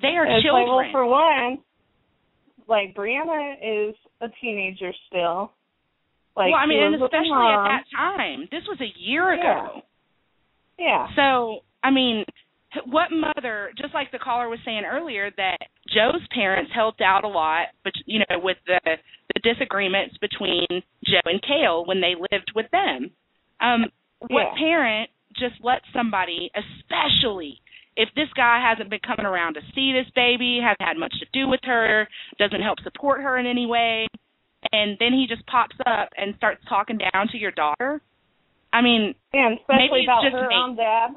Speaker 2: They are
Speaker 7: it's
Speaker 2: children.
Speaker 7: Like, well, for one, Brianna is a teenager still.
Speaker 2: And especially at that time. This was a year ago.
Speaker 7: Yeah.
Speaker 2: So, what mother, just like the caller was saying earlier, that Joe's parents helped out a lot, but with the disagreements between Joe and Cale when they lived with them. What parent just lets somebody, especially if this guy hasn't been coming around to see this baby, hasn't had much to do with her, doesn't help support her in any way, and then he just pops up and starts talking down to your daughter?
Speaker 7: And especially
Speaker 2: maybe
Speaker 7: about
Speaker 2: it's just
Speaker 7: her own dad,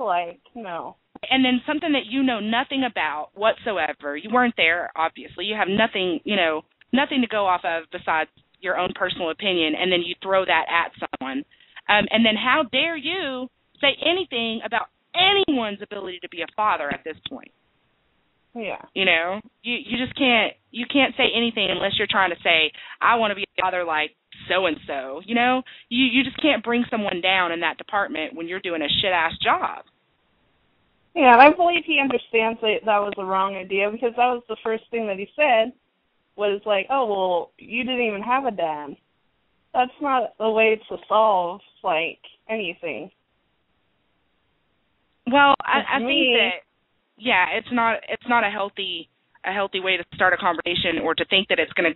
Speaker 7: no.
Speaker 2: And then something that you know nothing about whatsoever. You weren't there, obviously. You have nothing, nothing to go off of besides your own personal opinion, and then you throw that at someone. And then how dare you say anything about anyone's ability to be a father at this point?
Speaker 7: Yeah.
Speaker 2: You just can't say anything unless you're trying to say, I want to be a father like so-and-so. You just can't bring someone down in that department when you're doing a shit-ass job.
Speaker 7: Yeah, and I believe he understands that was the wrong idea, because that was the first thing that he said was like, oh, well, you didn't even have a dad. That's not a way to solve, anything.
Speaker 2: Well, I think that, it's not a healthy way to start a conversation or to think that it's going to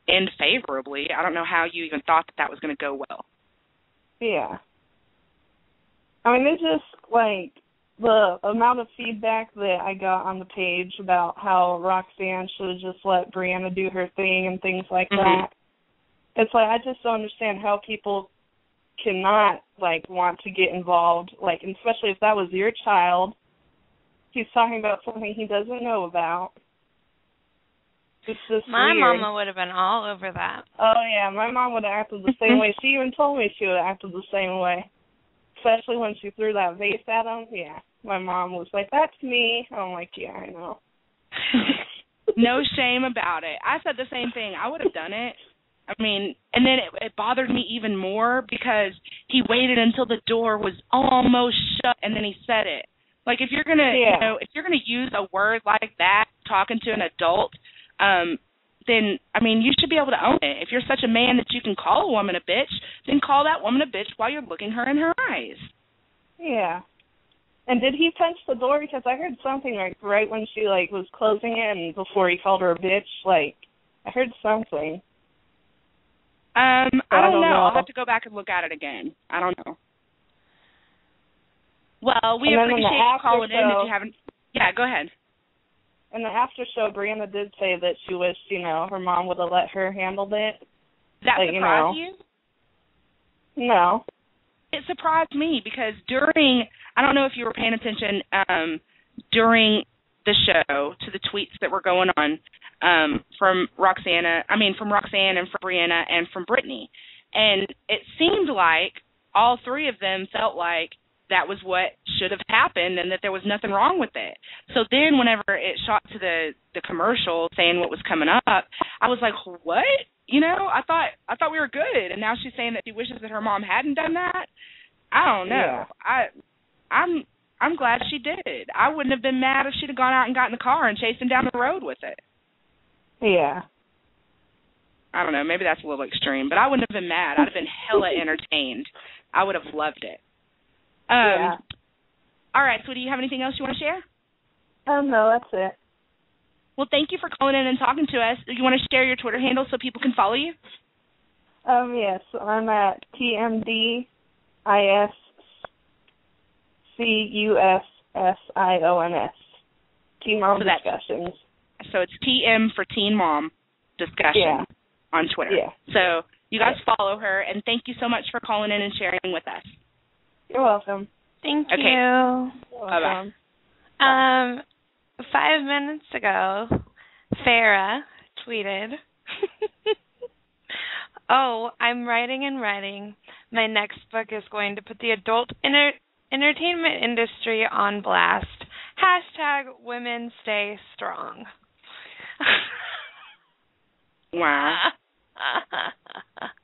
Speaker 2: end favorably. I don't know how you even thought that was going to go well.
Speaker 7: Yeah. It's just, the amount of feedback that I got on the page about how Roxanne should have just let Brianna do her thing and things like that. It's I just don't understand how people cannot, want to get involved, and especially if that was your child. He's talking about something he doesn't know about. It's just
Speaker 3: my
Speaker 7: weird.
Speaker 3: mama would have been all over that.
Speaker 7: Oh, yeah, my mom would have acted the same way. She even told me she would have acted the same way. Especially when she threw that vase at him. Yeah, my mom was like, that's me. I'm like, yeah, I know.
Speaker 2: No shame about it. I said the same thing. I would have done it. And then it bothered me even more because he waited until the door was almost shut and then he said it. If you're gonna, if you're gonna use a word like that, talking to an adult, then, you should be able to own it. If you're such a man that you can call a woman a bitch, then call that woman a bitch while you're looking her in her eyes.
Speaker 7: Yeah. And did he punch the door? Because I heard something, right when she, was closing it and before he called her a bitch, I heard something.
Speaker 2: I don't know. I'll have to go back and look at it again. I don't know. Well, we appreciate you calling in if you haven't. Yeah, go ahead.
Speaker 7: In the after show, Brianna did say that she wished, her mom would have let her handle it.
Speaker 2: Did that surprise you?
Speaker 7: No.
Speaker 2: It surprised me because I don't know if you were paying attention, during the show to the tweets that were going on from Roxanne and from Brianna and from Brittany. And it seemed like all three of them felt like that was what should have happened and that there was nothing wrong with it. So then whenever it shot to the commercial saying what was coming up, I was like, what? You know, I thought we were good. And now she's saying that she wishes that her mom hadn't done that. I don't know. Yeah. I'm glad she did. I wouldn't have been mad if she'd have gone out and got in the car and chased him down the road with it.
Speaker 7: Yeah.
Speaker 2: I don't know. Maybe that's a little extreme, but I wouldn't have been mad. I'd have been hella entertained. I would have loved it.
Speaker 7: Yeah.
Speaker 2: All right, so do you have anything else you want to share?
Speaker 7: No, that's it.
Speaker 2: Well, thank you for calling in and talking to us. You want to share your Twitter handle so people can follow you?
Speaker 7: Yes, I'm at TMDISCUSSIONS. Teen Mom Discussions.
Speaker 2: So it's TM for Teen Mom Discussion on Twitter.
Speaker 7: Yeah.
Speaker 2: So you guys follow her, and thank you so much for calling in and sharing with us.
Speaker 7: You're welcome.
Speaker 3: Thank
Speaker 2: you.
Speaker 3: Bye-bye. 5 minutes ago, Farrah tweeted, "Oh, I'm writing and writing. My next book is going to put the adult entertainment industry on blast. # women stay strong."
Speaker 2: Wow.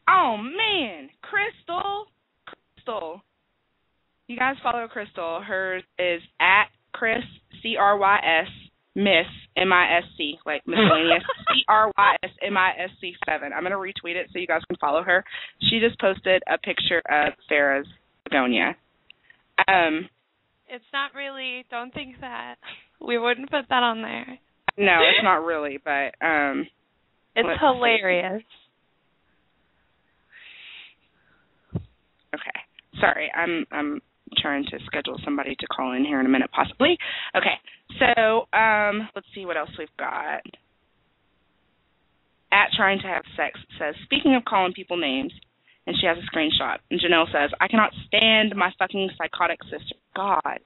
Speaker 2: Oh, man. Crystal. You guys follow Crystal. Hers is at Chris, CRYS, Miss, MISC, like miscellaneous, CRYSMISC 7. I'm going to retweet it so you guys can follow her. She just posted a picture of Farrah's begonia.
Speaker 3: It's not really, don't think that. We wouldn't put that on there.
Speaker 2: No, it's not really, but
Speaker 3: it's hilarious.
Speaker 2: Okay. Sorry, I'm trying to schedule somebody to call in here in a minute, possibly. Okay, so let's see what else we've got. At Trying to Have Sex says, speaking of calling people names, and she has a screenshot. And Janelle says, I cannot stand my fucking psychotic sister. God,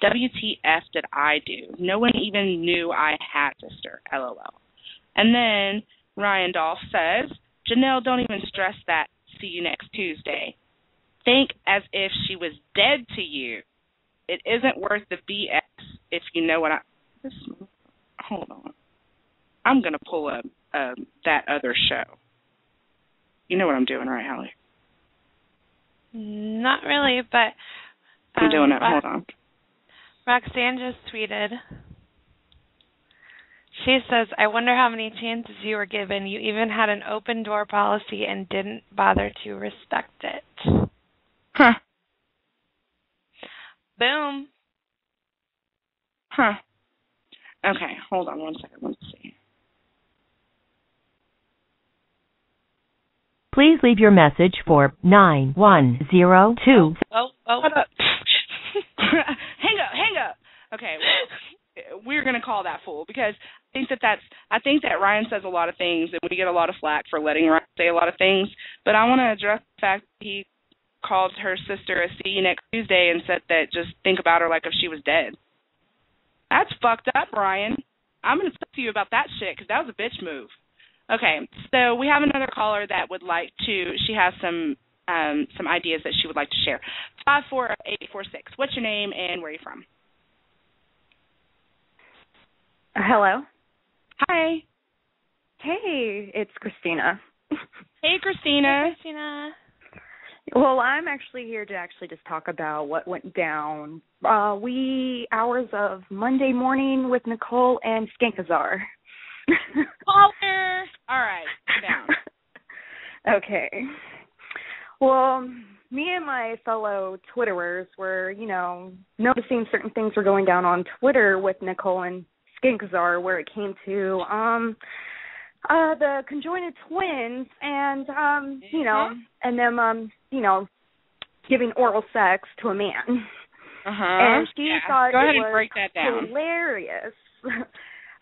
Speaker 2: WTF did I do? No one even knew I had a sister, LOL. And then Ryan Dolph says, Janelle, don't even stress that. See you next Tuesday. Think as if she was dead to you. It isn't worth the BS if you know what hold on. I'm going to pull up that other show. You know what I'm doing, right, Hallie?
Speaker 3: Not really, but...
Speaker 2: I'm doing it. Hold on.
Speaker 3: Roxanne just tweeted. She says, I wonder how many chances you were given. You even had an open door policy and didn't bother to respect it.
Speaker 2: Huh.
Speaker 3: Boom.
Speaker 2: Huh. Okay, hold on one second. Let's see.
Speaker 1: Please leave your message for 9102.
Speaker 3: Oh.
Speaker 2: Hang up. Okay, well, we're going to call that fool because I think that Ryan says a lot of things and we get a lot of flack for letting Ryan say a lot of things, but I want to address the fact that he called her sister a see you next Tuesday and said that just think about her like if she was dead. That's fucked up, Ryan. I'm going to talk to you about that shit because that was a bitch move. Okay, so we have another caller that would like to, she has some ideas that she would like to share. 54846. What's your name and where are you from?
Speaker 8: Hello.
Speaker 2: Hi.
Speaker 8: Hey, it's Christina.
Speaker 2: Hey, Christina.
Speaker 3: Hey, Christina.
Speaker 8: Well, I'm actually here to just talk about what went down wee hours of Monday morning with Nicole and Skankazar.
Speaker 2: Caller. All right, sit down.
Speaker 8: Okay. Well, me and my fellow Twitterers were, noticing certain things were going down on Twitter with Nicole and Skankazar where it came to the conjoined twins and, and them, giving oral sex to a man.
Speaker 2: Uh-huh.
Speaker 8: And she thought
Speaker 2: Go ahead
Speaker 8: it
Speaker 2: and
Speaker 8: was
Speaker 2: break that down.
Speaker 8: Hilarious.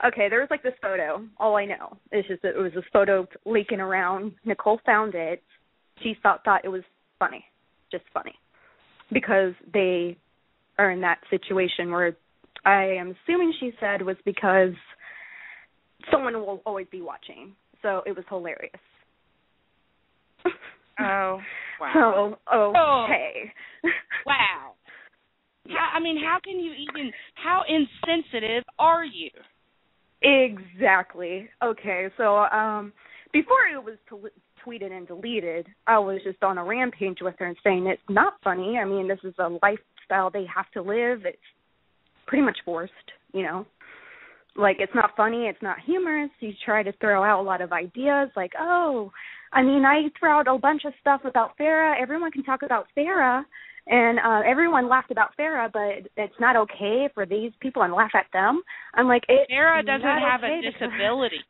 Speaker 8: Okay, there was this photo. All I know is just that it was this photo leaking around. Nicole found it. She thought it was funny, just funny, because they are in that situation where I am assuming she said was because someone will always be watching. So it was hilarious.
Speaker 2: Oh, wow.
Speaker 8: So, okay.
Speaker 2: Wow. How can you even, how insensitive are you?
Speaker 8: Exactly. Okay, so before it was tweeted and deleted, I was just on a rampage with her and saying it's not funny. I mean, this is a lifestyle they have to live. It's pretty much forced, you know. Like, it's not funny, it's not humorous. You try to throw out a lot of ideas like, I throw out a bunch of stuff about Farrah. Everyone can talk about Farrah. And everyone laughed about Farrah, but it's not okay for these people and laugh at them. I'm like,
Speaker 2: Farrah doesn't have a disability.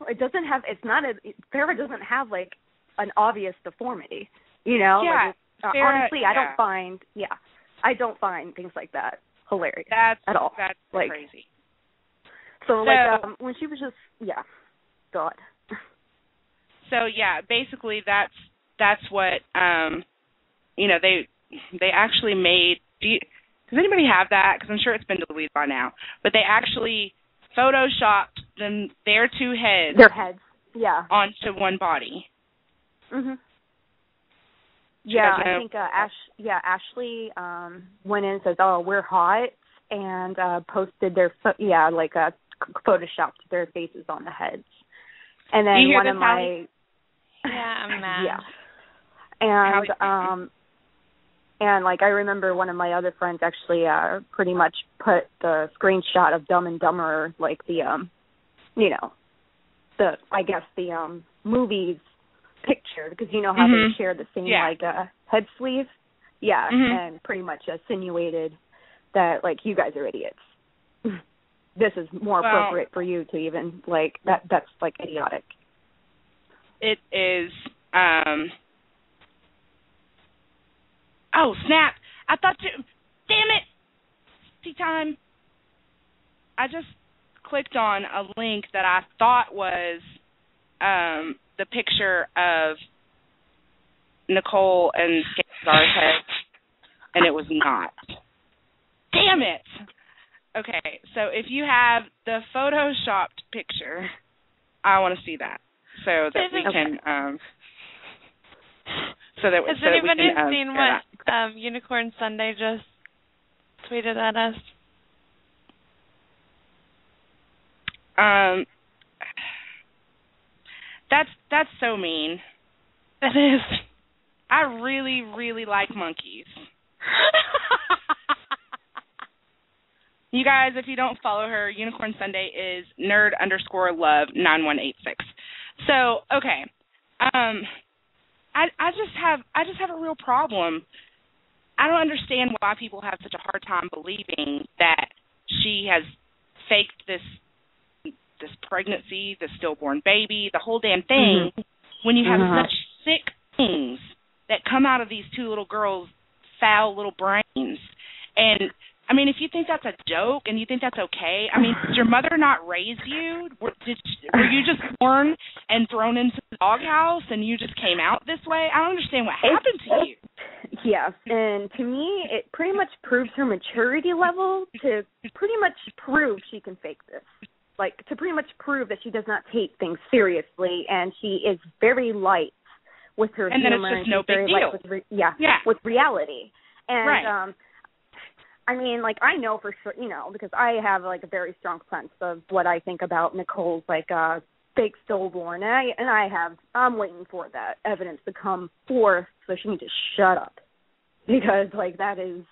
Speaker 8: Farrah doesn't have, like, an obvious deformity, you know?
Speaker 2: Yeah.
Speaker 8: Like,
Speaker 2: Farrah,
Speaker 8: honestly, I don't find things like that hilarious at all.
Speaker 2: That's
Speaker 8: like,
Speaker 2: crazy.
Speaker 8: So, when she was just, God.
Speaker 2: So, basically that's what, they actually made, does anybody have that? Because I'm sure it's been deleted by now. But they actually photoshopped their two heads.
Speaker 8: Their heads,
Speaker 2: onto one body.
Speaker 8: Mhm. Yeah, I think Ashley went in and says, "Oh, we're hot," and posted their photoshopped their faces on the heads. And then one of my
Speaker 3: I'm mad.
Speaker 8: And like I remember one of my other friends actually pretty much put the screenshot of Dumb and Dumber, like the movies picture, because you know how they share the same head sleeve. Yeah, and pretty much insinuated that like you guys are idiots. This is more appropriate for you to even like that. That's like idiotic.
Speaker 2: It is. Oh, snap. I thought you... Damn it. Tea time. I just clicked on a link that I thought was the picture of Nicole and Scar's head, and it was not. Damn it. Okay, so if you have the photoshopped picture, I want to see that so that we can...
Speaker 3: Has anybody seen what Unicorn Sunday just tweeted at us?
Speaker 2: That's so mean.
Speaker 3: It is.
Speaker 2: I really, really like monkeys. You guys, if you don't follow her, Unicorn Sunday is nerd_love9186. So, okay. I just have a real problem. I don't understand why people have such a hard time believing that she has faked this pregnancy, this stillborn baby, the whole damn thing, when you have such sick things that come out of these two little girls' foul little brains. And I mean, if you think that's a joke and you think that's okay, I mean, did your mother not raise you? Were you just born and thrown into the doghouse and you just came out this way? I don't understand what happened to you.
Speaker 8: Yes, and to me, it pretty much proves her maturity level to pretty much prove she can fake this. Like, to pretty much prove that she does not take things seriously, and she is very light with her
Speaker 2: humor. And then it's just no big deal.
Speaker 8: With reality. And,
Speaker 2: right.
Speaker 8: I mean, like, I know for sure, you know, because I have, like, a very strong sense of what I think about Nicole's, like, fake stillborn. And I'm waiting for that evidence to come forth so she can just shut up. Because, like, that is,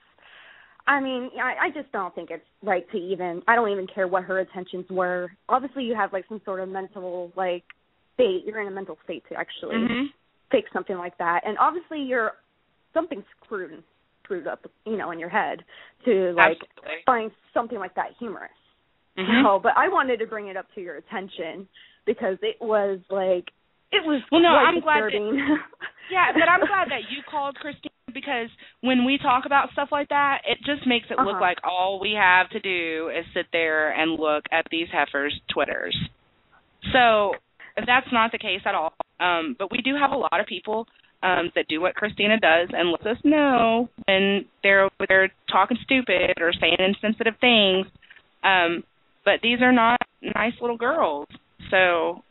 Speaker 8: I mean, I just don't think it's right to even, I don't even care what her intentions were. Obviously, you have, like, some sort of mental, like, state. You're in a mental state to actually fake something like that. And obviously, something's screwed up, you know, in your head to, like, find something like that humorous. So, but I wanted to bring it up to your attention because it was, like,
Speaker 2: I'm glad
Speaker 8: disturbing.
Speaker 2: but I'm glad that you called, Christine, because when we talk about stuff like that, it just makes it look like all we have to do is sit there and look at these heifers' Twitters. So that's not the case at all. But we do have a lot of people that do what Christina does and lets us know when they're talking stupid or saying insensitive things But these are not nice little girls. So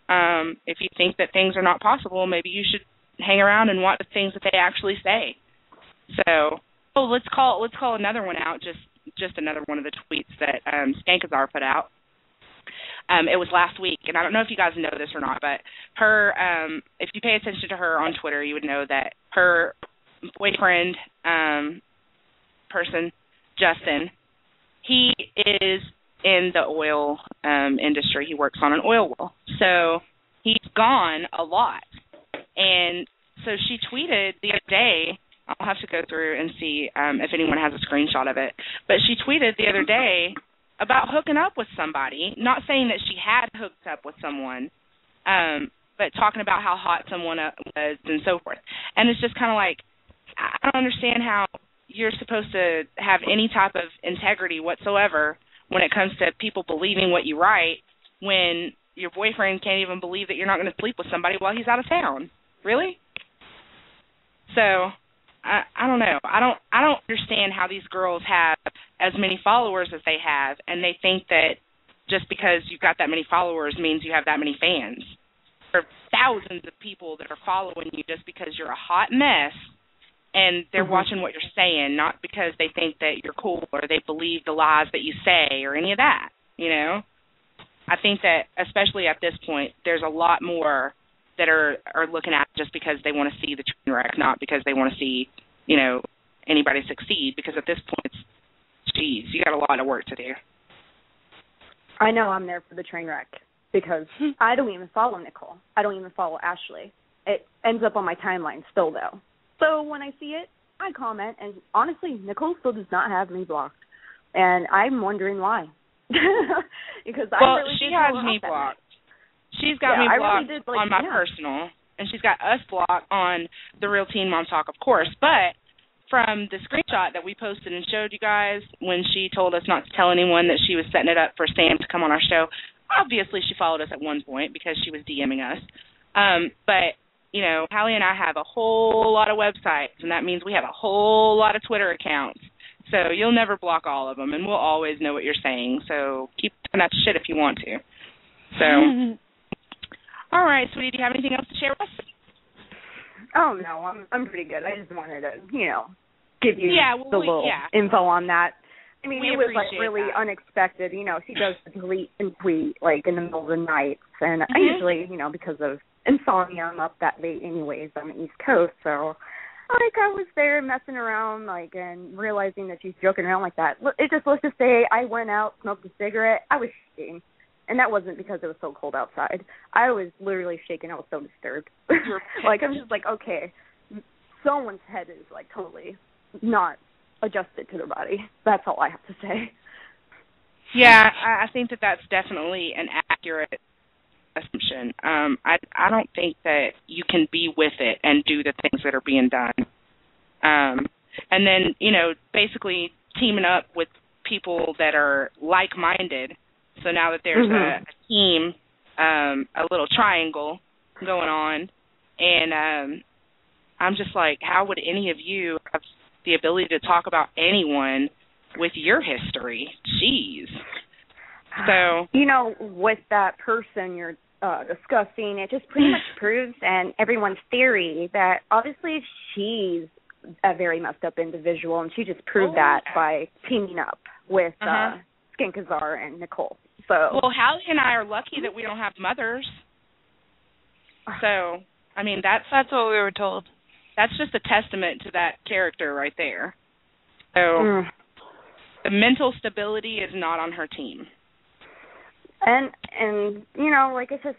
Speaker 2: if you think that things are not possible, maybe you should hang around and watch the things that they actually say. So, let's call another one out. Just another one of the tweets that Skankazar put out. It was last week, and I don't know if you guys know this or not, but her, if you pay attention to her on Twitter, you would know that her boyfriend person, Justin, he is in the oil industry. He works on an oil well. So he's gone a lot. And so she tweeted the other day, I'll have to go through and see if anyone has a screenshot of it, but she tweeted the other day about hooking up with somebody, not saying that she had hooked up with someone, but talking about how hot someone was and so forth. And it's just kind of like, I don't understand how you're supposed to have any type of integrity whatsoever when it comes to people believing what you write when your boyfriend can't even believe that you're not going to sleep with somebody while he's out of town. Really? So I don't know. I don't understand how these girls have as many followers as they have, and they think that just because you've got that many followers means you have that many fans. There are thousands of people that are following you just because you're a hot mess, and they're watching what you're saying, not because they think that you're cool or they believe the lies that you say or any of that, you know? I think that, especially at this point, there's a lot more that are looking at just because they want to see the train wreck, not because they want to see, you know, anybody succeed, because at this point, geez, you got a lot of work to do.
Speaker 8: I know I'm there for the train wreck because I don't even follow Nicole. I don't even follow Ashley. It ends up on my timeline still, though. So when I see it, I comment, and honestly, Nicole still does not have me blocked, and I'm wondering why. Because
Speaker 2: she has me blocked. She's got me blocked on my personal, and she's got us blocked on the Real Teen Mom Talk, of course. But from the screenshot that we posted and showed you guys when she told us not to tell anyone that she was setting it up for Sam to come on our show, obviously she followed us at one point because she was DMing us. But, you know, Hallie and I have a whole lot of websites, and that means we have a whole lot of Twitter accounts. So you'll never block all of them, and we'll always know what you're saying. So keep doing that shit if you want to. So... All right, sweetie, do you have anything else to share with us?
Speaker 8: Oh, no, I'm pretty good. I just wanted to, you know, give you the little info on that. I mean, it was, like, really unexpected. You know, she does delete and tweet, like, in the middle of the night. And I usually, you know, because of insomnia, I'm up that late anyways on the East Coast. So, like, I was there messing around, like, and realizing that she's joking around like that. Let's just say I went out, smoked a cigarette. I was shaking. And that wasn't because it was so cold outside. I was literally shaking. I was so disturbed. Like, I'm just like, okay, someone's head is, like, totally not adjusted to their body. That's all I have to say.
Speaker 2: Yeah, I think that that's definitely an accurate assumption. I don't think that you can be with it and do the things that are being done. And then, you know, basically teaming up with people that are like-minded. So now that there's a team, a little triangle going on, and I'm just like, how would any of you have the ability to talk about anyone with your history? Jeez. So,
Speaker 8: you know, with that person you're discussing, it just pretty much proves, and everyone's theory, that obviously she's a very messed up individual, and she just proved that by teaming up with Skankazar and Nicole. So,
Speaker 2: well, Hallie and I are lucky that we don't have mothers. So, I mean, that's
Speaker 3: what we were told.
Speaker 2: That's just a testament to that character right there. So, the mental stability is not on her team.
Speaker 8: And you know, like, it's just,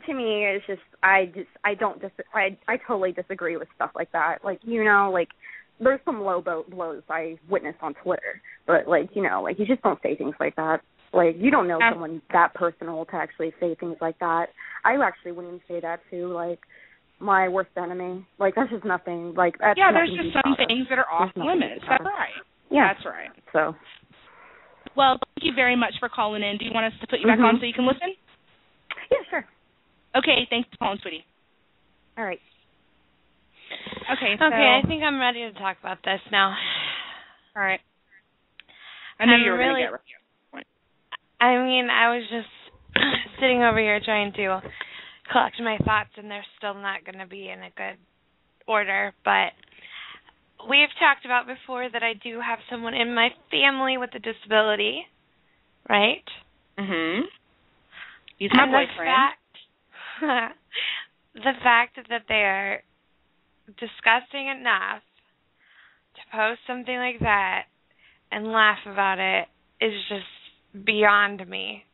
Speaker 8: to me, it's just, I totally disagree with stuff like that. Like, you know, like, there's some low blows I witnessed on Twitter, but, like, you know, like, you just don't say things like that. Like, you don't know someone that personal to actually say things like that. I actually wouldn't even say that to, like, my worst enemy. Like, that's just nothing. Like, that's
Speaker 2: there's just some things that are off limits. That's right.
Speaker 8: Yeah.
Speaker 2: That's right.
Speaker 8: So.
Speaker 2: Well, thank you very much for calling in. Do you want us to put you back on so you can listen?
Speaker 8: Yeah, sure.
Speaker 2: Okay, thanks for calling, sweetie.
Speaker 8: All right.
Speaker 2: Okay, so...
Speaker 3: Okay, I think I'm ready to talk about this now.
Speaker 2: All right. I knew you were going to get right.
Speaker 3: I mean, I was just sitting over here trying to collect my thoughts, and they're still not going to be in a good order. But we've talked about before that I do have someone in my family with a disability, right?
Speaker 2: Mm-hmm. He's my boyfriend.
Speaker 3: The fact that they are disgusting enough to post something like that and laugh about it is just beyond me.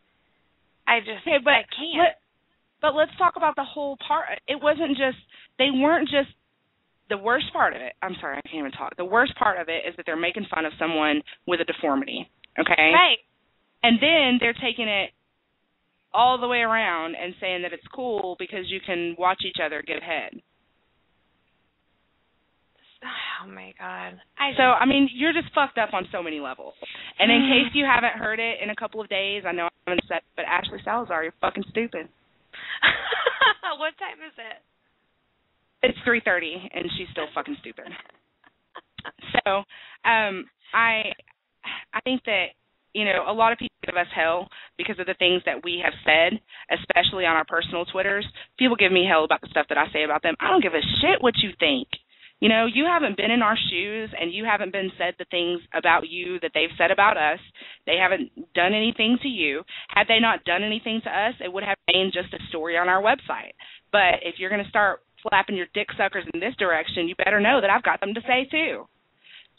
Speaker 3: I can't.
Speaker 2: But let's talk about the whole part. It wasn't just, they weren't just, the worst part of it, I'm sorry, I can't even talk. The worst part of it is that they're making fun of someone with a deformity, okay?
Speaker 3: Right.
Speaker 2: And then they're taking it all the way around and saying that it's cool because you can watch each other give head.
Speaker 3: Oh, my God.
Speaker 2: I mean, you're just fucked up on so many levels. And in case you haven't heard it in a couple of days, I know I'm upset, but Ashley Salazar, you're fucking stupid.
Speaker 3: What time is it?
Speaker 2: It's 3:30, and she's still fucking stupid. So, I think that, you know, a lot of people give us hell because of the things that we have said, especially on our personal Twitters. People give me hell about the stuff that I say about them. I don't give a shit what you think. You know, you haven't been in our shoes, and you haven't been said the things about you that they've said about us. They haven't done anything to you. Had they not done anything to us, it would have been just a story on our website. But if you're going to start flapping your dick suckers in this direction, you better know that I've got them to say too.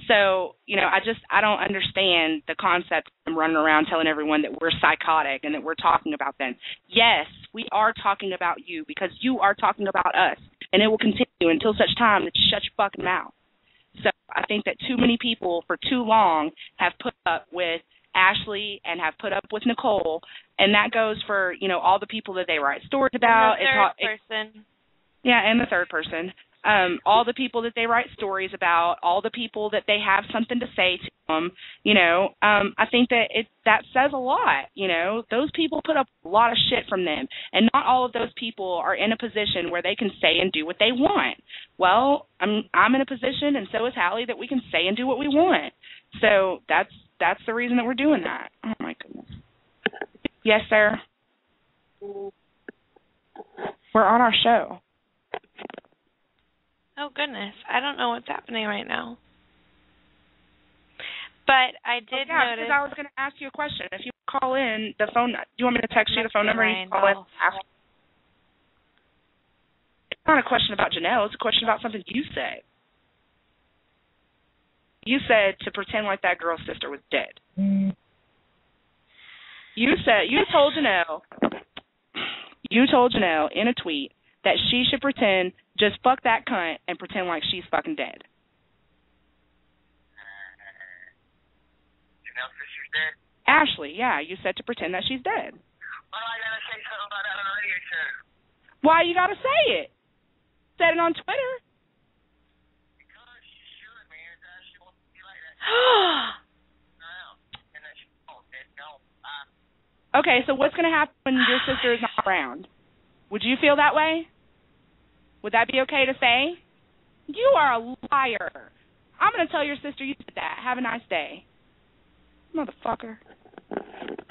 Speaker 2: So, you know, I don't understand the concept of running around telling everyone that we're psychotic and that we're talking about them. Yes, we are talking about you because you are talking about us, and it will continue until such time that you shut your fucking mouth. So I think that too many people for too long have put up with Ashley and have put up with Nicole, and that goes for, you know, all the people that they write stories about.
Speaker 3: And the third person.
Speaker 2: Yeah, and the third person. All the people that they write stories about, all the people that they have something to say to them, you know, I think that that says a lot, you know. Those people put up a lot of shit from them, and not all of those people are in a position where they can say and do what they want. Well, I'm in a position, and so is Hallie, that we can say and do what we want. So that's the reason that we're doing that. Oh, my goodness. Yes, sir. We're on our show.
Speaker 3: Oh, goodness. I don't know what's happening right now. But I did notice...
Speaker 2: because I was going to ask you a question. If you call in the phone... Do you want me to text you the phone number? And you can call in? It's not a question about Janelle. It's a question about something you said. You said to pretend like that girl's sister was dead. You told Janelle in a tweet that she should pretend, just fuck that cunt and pretend like she's fucking dead.
Speaker 9: Janelle's sister's dead?
Speaker 2: Ashley, yeah, you said to pretend that she's dead.
Speaker 9: Why do I gotta say something about that on the radio show?
Speaker 2: Why you gotta say it? Said it on Twitter.
Speaker 9: Because she should, man. She wants to be like that. And then she won't.
Speaker 2: Okay, so what's gonna happen when your sister is not around? Would you feel that way? Would that be okay to say? You are a liar. I'm going to tell your sister you did that. Have a nice day. Motherfucker.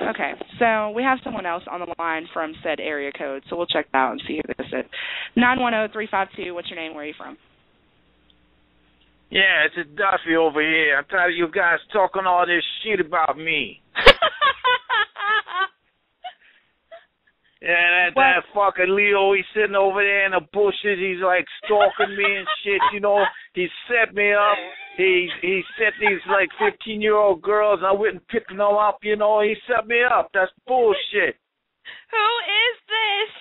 Speaker 2: Okay, so we have someone else on the line from said area code, so we'll check that out and see who this is. 910-352, what's your name? Where are you from?
Speaker 10: Yeah, it's a Duffy over here. I'm tired of you guys talking all this shit about me. Yeah, that fucking Leo, he's sitting over there in the bushes. He's like stalking me and shit, you know. He set me up. He set these like 15-year-old girls. I went and picked them up, you know. He set me up. That's bullshit.
Speaker 3: Who is this?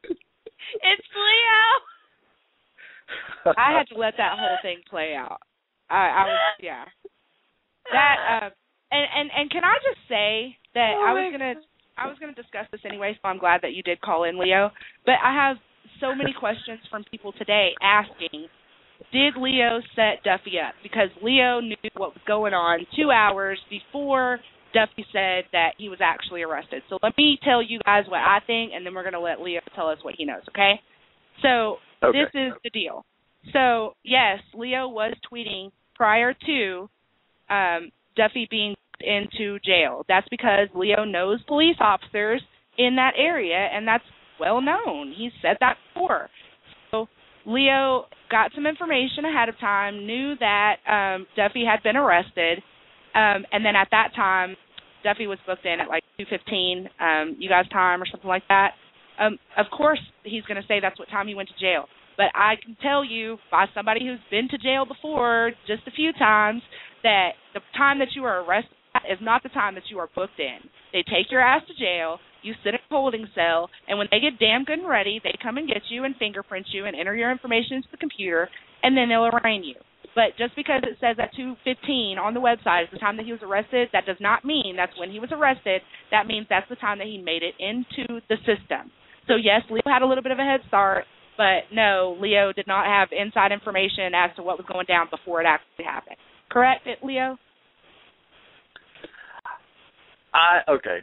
Speaker 3: It's Leo.
Speaker 2: I had to let that whole thing play out. I was, yeah. That, and can I just say that I was gonna discuss this anyway, so I'm glad that you did call in, Leo. But I have so many questions from people today asking, did Leo set Duffy up? Because Leo knew what was going on 2 hours before Duffy said that he was actually arrested. So let me tell you guys what I think, and then we're gonna let Leo tell us what he knows. Okay? So This is the deal. So yes, Leo was tweeting prior to Duffy being into jail. That's because Leo knows police officers in that area, and that's well known. He's said that before. So Leo got some information ahead of time, knew that Duffy had been arrested, and then at that time, Duffy was booked in at like 2:15 you guys' time or something like that. Of course, he's going to say that's what time he went to jail. But I can tell you by somebody who's been to jail before just a few times that the time that you are arrested is not the time that you are booked in. They take your ass to jail, you sit in a holding cell, and when they get damn good and ready, they come and get you and fingerprint you and enter your information into the computer, and then they'll arraign you. But just because it says at 2:15 on the website is the time that he was arrested, that does not mean that's when he was arrested. That means that's the time that he made it into the system. So, yes, Leo had a little bit of a head start, but no, Leo did not have inside information as to what was going down before it actually happened. Correct, Leo?
Speaker 11: Okay.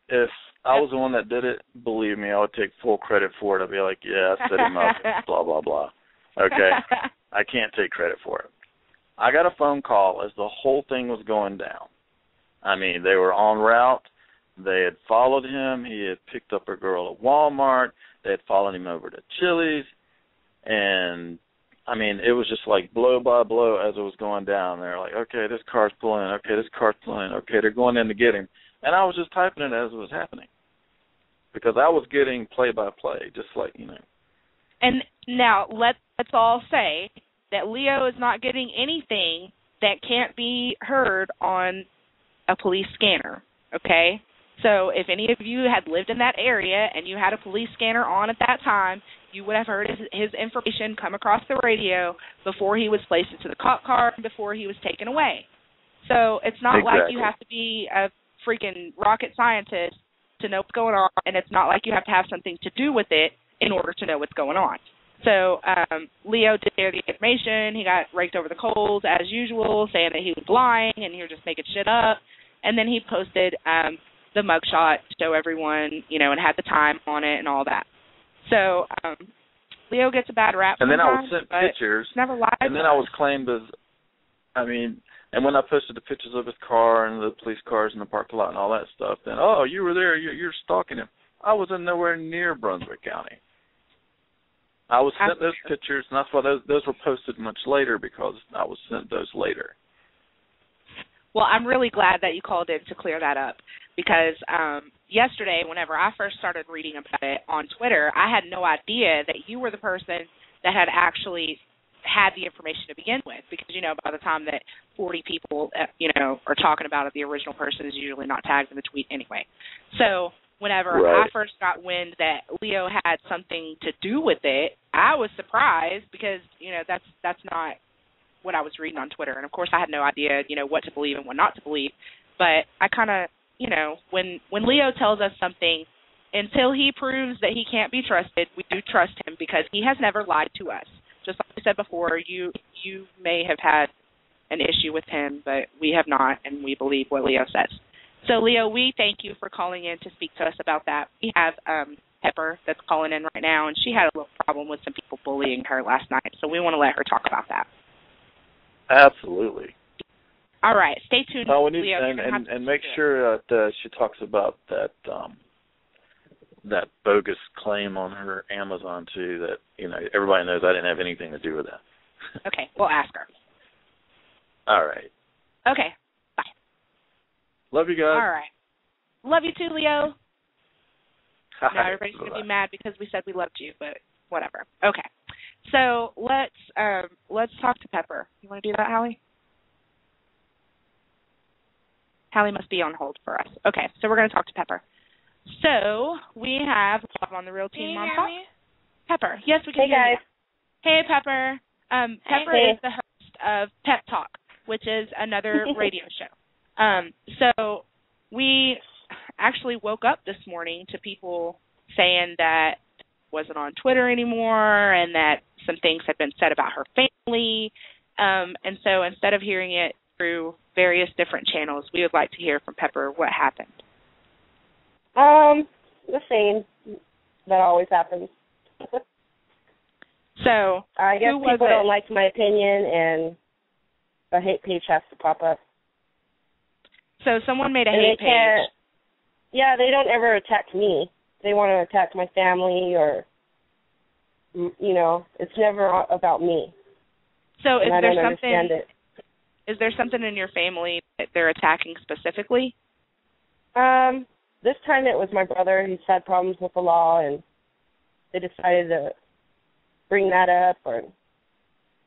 Speaker 11: If I was the one that did it, believe me, I would take full credit for it. I'd be like, yeah, I set him up, blah, blah, blah. Okay? I can't take credit for it. I got a phone call as the whole thing was going down. I mean, they were en route. They had followed him. He had picked up a girl at Walmart. They had followed him over to Chili's. And, I mean, it was just like blow by blow as it was going down. They're like, okay, this car's pulling in. Okay, this car's pulling in. Okay, they're going in to get him. And I was just typing it as it was happening because I was getting play-by-play, just like, you know.
Speaker 2: And now let's all say that Leo is not getting anything that can't be heard on a police scanner, okay? So if any of you had lived in that area and you had a police scanner on at that time, you would have heard his information come across the radio before he was placed into the cop car, before he was taken away. So it's not like you have to be a freaking rocket scientist to know what's going on, and it's not like you have to have something to do with it in order to know what's going on. So Leo did share the information. He got raked over the coals as usual, saying that he was lying and he was just making shit up. And then he posted the mugshot to show everyone, you know, and had the time on it and all that. So Leo gets a bad rap.
Speaker 11: And then I was sent pictures.
Speaker 2: Never lied.
Speaker 11: And then I was claimed as, I mean, and when I posted the pictures of his car and the police cars in the parking lot and all that stuff, then, oh, you were there, you're stalking him. I was in nowhere near Brunswick County. I was sent those pictures, and that's why those were posted much later, because I was sent those later.
Speaker 2: Well, I'm really glad that you called in to clear that up, because yesterday, whenever I first started reading about it on Twitter, I had no idea that you were the person that had actually had the information to begin with, because, you know, by the time that 40 people, you know, are talking about it, the original person is usually not tagged in the tweet anyway. So whenever I first got wind that Leo had something to do with it, I was surprised, because, you know, that's not what I was reading on Twitter. And, of course, I had no idea, you know, what to believe and what not to believe. But I kind of, you know, when Leo tells us something, until he proves that he can't be trusted, we do trust him, because he has never lied to us. Just like I said before, you may have had an issue with him, but we have not, and we believe what Leo says. So, Leo, we thank you for calling in to speak to us about that. We have Pepper that's calling in right now, and she had a little problem with some people bullying her last night, so we want to let her talk about that.
Speaker 11: Absolutely.
Speaker 2: All right, stay tuned,
Speaker 11: Leo. And make sure that she talks about that bogus claim on her Amazon, too, that, you know, everybody knows I didn't have anything to do with that.
Speaker 2: Okay, we'll ask her.
Speaker 11: All right.
Speaker 2: Okay, bye.
Speaker 11: Love you guys.
Speaker 2: All right. Love you too, Leo. Now everybody's going to be mad because we said we loved you, but whatever. Okay. So let's talk to Pepper. You want to do that, Hallie? Hallie must be on hold for us. Okay, so we're going to talk to Pepper. So we have on the Real Teen Mom Talk. Pepper. Yes, we can hear you. Hey, Pepper. Pepper is the host of Pep Talk, which is another radio show. So we actually woke up this morning to people saying that it wasn't on Twitter anymore and that some things had been said about her family. And so instead of hearing it through various different channels, we would like to hear from Pepper what happened.
Speaker 12: The same. That always happens.
Speaker 2: So
Speaker 12: I guess people don't like my opinion, and the hate page has to pop up
Speaker 2: So someone made a
Speaker 12: And
Speaker 2: hate page.
Speaker 12: Yeah, they don't ever attack me. They want to attack my family or, you know, it's never about me.
Speaker 2: So
Speaker 12: and I don't understand it.
Speaker 2: Is there something in your family that they're attacking specifically?
Speaker 12: This time it was my brother. He's had problems with the law, and they decided to bring that up, or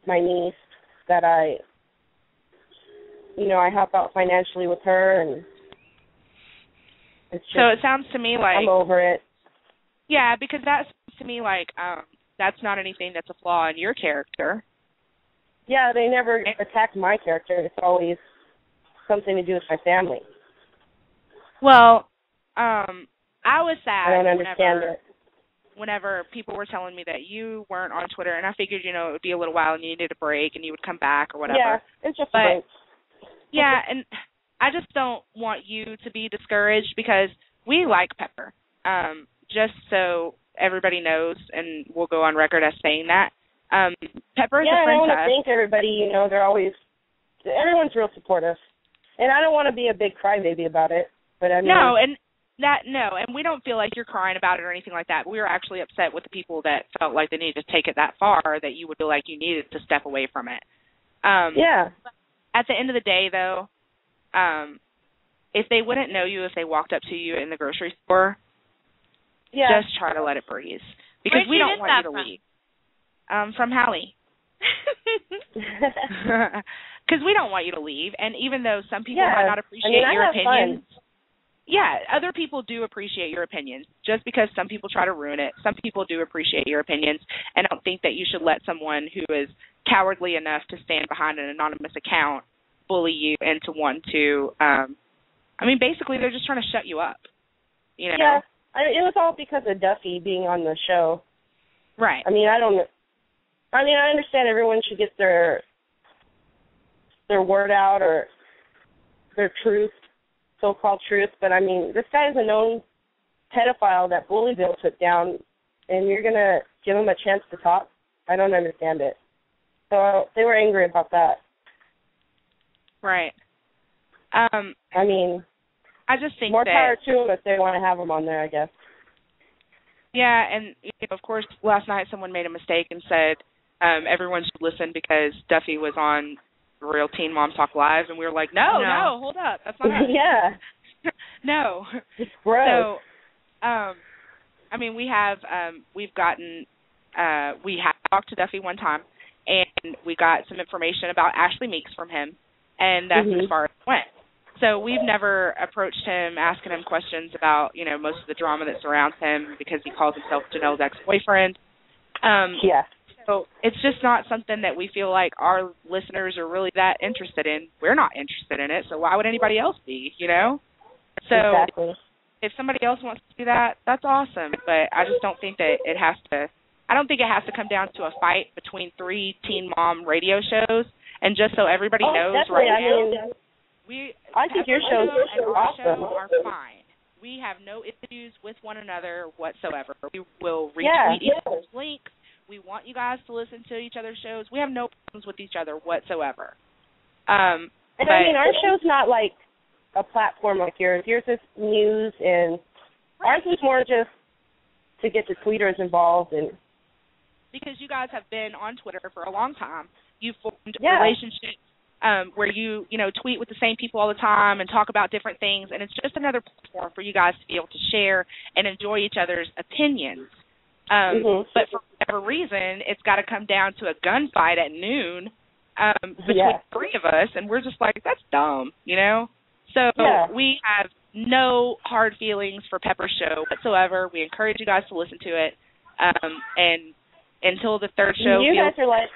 Speaker 12: my niece, that I help out financially with her, and it's just,
Speaker 2: so it sounds to me like
Speaker 12: I'm over it.
Speaker 2: Yeah, because that sounds to me like that's not anything that's a flaw in your character.
Speaker 12: Yeah, they never attack my character. It's always something to do with my family.
Speaker 2: Well, I was sad.
Speaker 12: I don't understand it.
Speaker 2: Whenever people were telling me that you weren't on Twitter, and I figured, it would be a little while and you needed a break and you would come back or whatever.
Speaker 12: Yeah, it's just a break.
Speaker 2: Yeah, and I just don't want you to be discouraged because we like Pepper. Just so everybody knows, and we'll go on record as saying that. Pepper is a friend to us. Yeah, I want to thank
Speaker 12: everybody. Everyone's real supportive. And I don't want to be a big crybaby about it, but I mean...
Speaker 2: No, and we don't feel like you're crying about it or anything like that. We were actually upset with the people that felt like they needed to take it that far, that you would feel like you needed to step away from it.
Speaker 12: Yeah.
Speaker 2: At the end of the day, though, if they wouldn't know you if they walked up to you in the grocery store, just try to let it breathe. Because we don't want you to leave. From Hallie. Because we don't want you to leave. And even though some people might not appreciate your opinions, other people do appreciate your opinions. Just because some people try to ruin it, some people do appreciate your opinions. And I don't think that you should let someone who is cowardly enough to stand behind an anonymous account bully you into one to, basically they're just trying to shut you up.
Speaker 12: Yeah, it was all because of Duffy being on the show.
Speaker 2: Right.
Speaker 12: I understand everyone should get their word out or their truth, so-called truth, but this guy is a known pedophile that Bullyville took down, and you're going to give him a chance to talk? I don't understand it. So they were angry about that.
Speaker 2: Right. I just think
Speaker 12: more power to them if they want to have him on there, I guess.
Speaker 2: Yeah, and of course, last night someone made a mistake and said everyone should listen because Duffy was on Real Teen Mom Talk Live, and we were like, no, hold up, that's not us.
Speaker 12: Yeah.
Speaker 2: No.
Speaker 12: It's gross.
Speaker 2: So, we have talked to Duffy one time, and we got some information about Ashley Meeks from him, and that's as far as it went. So we've never approached him, asking him questions about, most of the drama that surrounds him because he calls himself Janelle's ex-boyfriend. So it's just not something that we feel like our listeners are really that interested in. We're not interested in it, so why would anybody else be, So if somebody else wants to do that, that's awesome. But I just don't think that it has to come down to a fight between 3 teen mom radio shows. And just so everybody knows right now,
Speaker 12: I think your shows are awesome.
Speaker 2: Are fine. We have no issues with one another whatsoever. We will retweet each other's links. We want you guys to listen to each other's shows. We have no problems with each other whatsoever.
Speaker 12: Our show's not like a platform like yours. Yours is news, and ours is more just to get the tweeters involved. And
Speaker 2: because you guys have been on Twitter for a long time, you've formed relationships where you tweet with the same people all the time and talk about different things, and it's just another platform for you guys to be able to share and enjoy each other's opinions. But for whatever reason, it's got to come down to a gunfight at noon between 3 of us, and we're just like, that's dumb, So we have no hard feelings for Pepper's show whatsoever. We encourage you guys to listen to it, and until the 3rd show.
Speaker 12: You guys are like,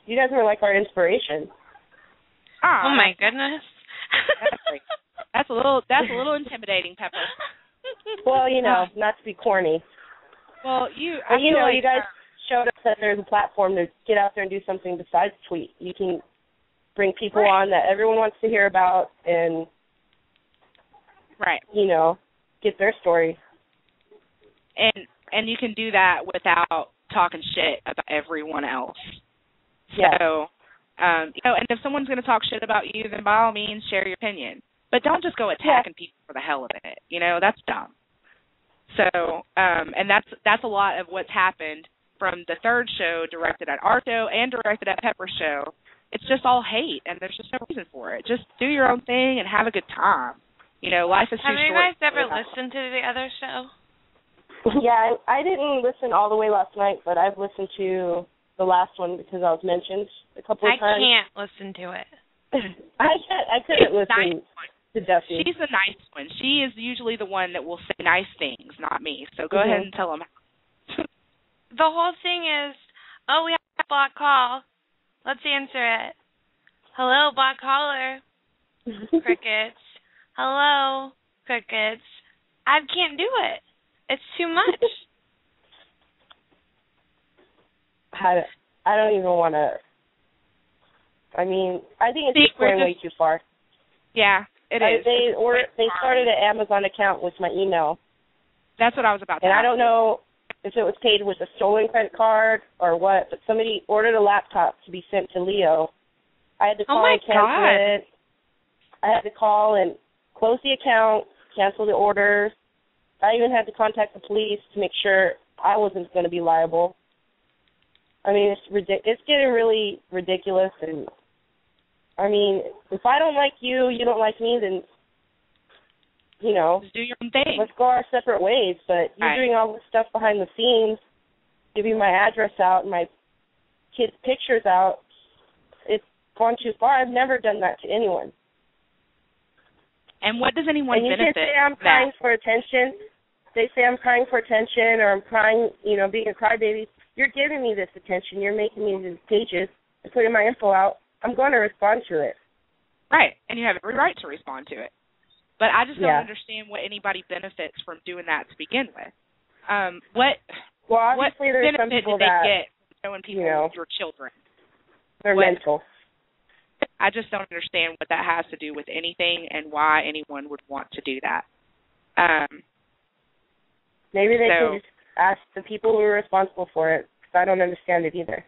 Speaker 12: you guys are like our inspiration.
Speaker 3: Oh my goodness.
Speaker 2: That's a little intimidating, Pepper.
Speaker 12: Well, not to be corny.
Speaker 2: Well,
Speaker 12: you guys showed us that there's a platform to get out there and do something besides tweet. You can bring people on that everyone wants to hear about and, get their story.
Speaker 2: And you can do that without talking shit about everyone else.
Speaker 12: Yeah.
Speaker 2: So, and if someone's going to talk shit about you, then by all means, share your opinion. but don't just go attacking people for the hell of it. You know, that's dumb. So, and that's a lot of what's happened from the third show directed at Arto and directed at Pepper's show. It's just all hate, and there's just no reason for it. Just do your own thing and have a good time. You know, life is too short.
Speaker 3: Have you guys ever listened to the other show?
Speaker 12: Yeah, I didn't listen all the way last night, but I've listened to the last one because I was mentioned a couple of times.
Speaker 3: I can't listen to it.
Speaker 12: I couldn't listen to Duffy.
Speaker 2: She's the nice one. She is usually the one that will say nice things, not me. So go ahead and tell them.
Speaker 3: The whole thing is, oh, we have a block call. Let's answer it. Hello, block caller. Crickets. Hello, crickets. I can't do it. It's too much.
Speaker 12: I don't even want to. I mean, I think it's just going way too far.
Speaker 2: Yeah, it is.
Speaker 12: They started an Amazon account with my email.
Speaker 2: That's what I was about to
Speaker 12: ask. And I
Speaker 2: you.
Speaker 12: don't know if it was paid with a stolen credit card or what, but somebody ordered a laptop to be sent to Leo. I had to call and cancel it. I had to call and close the account, cancel the order. I even had to contact the police to make sure I wasn't going to be liable. I mean, it's getting really ridiculous. And, I mean, if I don't like you, you don't like me, then, you know,
Speaker 2: just do your own thing.
Speaker 12: Let's go our separate ways. But you're doing all this stuff behind the scenes, giving my address out and my kids' pictures out. It's gone too far. I've never done that to anyone.
Speaker 2: And what does anyone benefit?
Speaker 12: And you can say I'm crying for attention. They say I'm crying for attention or I'm crying, you know, being a crybaby. You're giving me this attention. You're making me these pages and putting my info out. I'm going to respond to it.
Speaker 2: Right, and you have every right to respond to it. But I just don't understand what anybody benefits from doing that to begin with. What benefit do they get from showing people your children?
Speaker 12: They're mental.
Speaker 2: I just don't understand what that has to do with anything and why anyone would want to do that.
Speaker 12: Maybe they can just ask the people who are responsible for it, because I don't understand it either.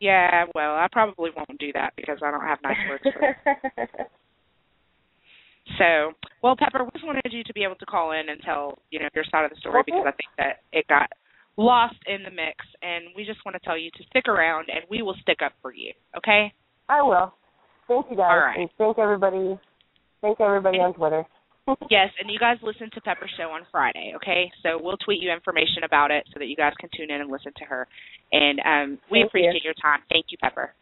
Speaker 2: Yeah, well, I probably won't do that because I don't have nice words for it. So, well, Pepper, we just wanted you to be able to call in and tell, you know, your side of the story because I think that it got lost in the mix, and we just want to tell you to stick around, and we will stick up for you, okay?
Speaker 12: I will. Thank you, guys.
Speaker 2: All right.
Speaker 12: And thank everybody on Twitter.
Speaker 2: Yes, and you guys listen to Pepper's show on Friday, okay? So we'll tweet you information about it so that you guys can tune in and listen to her. And we appreciate your time. Thank you, Pepper.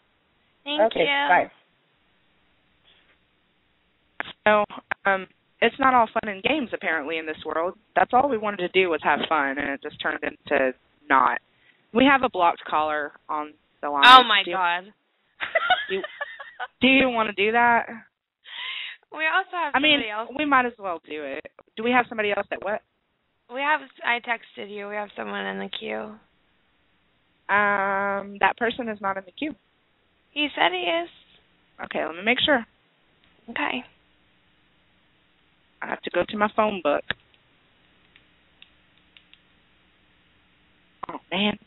Speaker 3: Thank you.
Speaker 12: Bye.
Speaker 2: So it's not all fun and games, apparently, in this world. That's all we wanted to do was have fun, and it just turned into not. We have a blocked caller on the line.
Speaker 3: Oh, my God.
Speaker 2: Do you want to do that?
Speaker 3: We also have somebody else.
Speaker 2: We might as well do it. Do we have somebody else that what?
Speaker 3: I texted you. We have someone in the queue.
Speaker 2: That person is not in the queue.
Speaker 3: He said he is.
Speaker 2: Okay, let me make sure.
Speaker 3: Okay.
Speaker 2: I have to go to my phone book. Oh, man.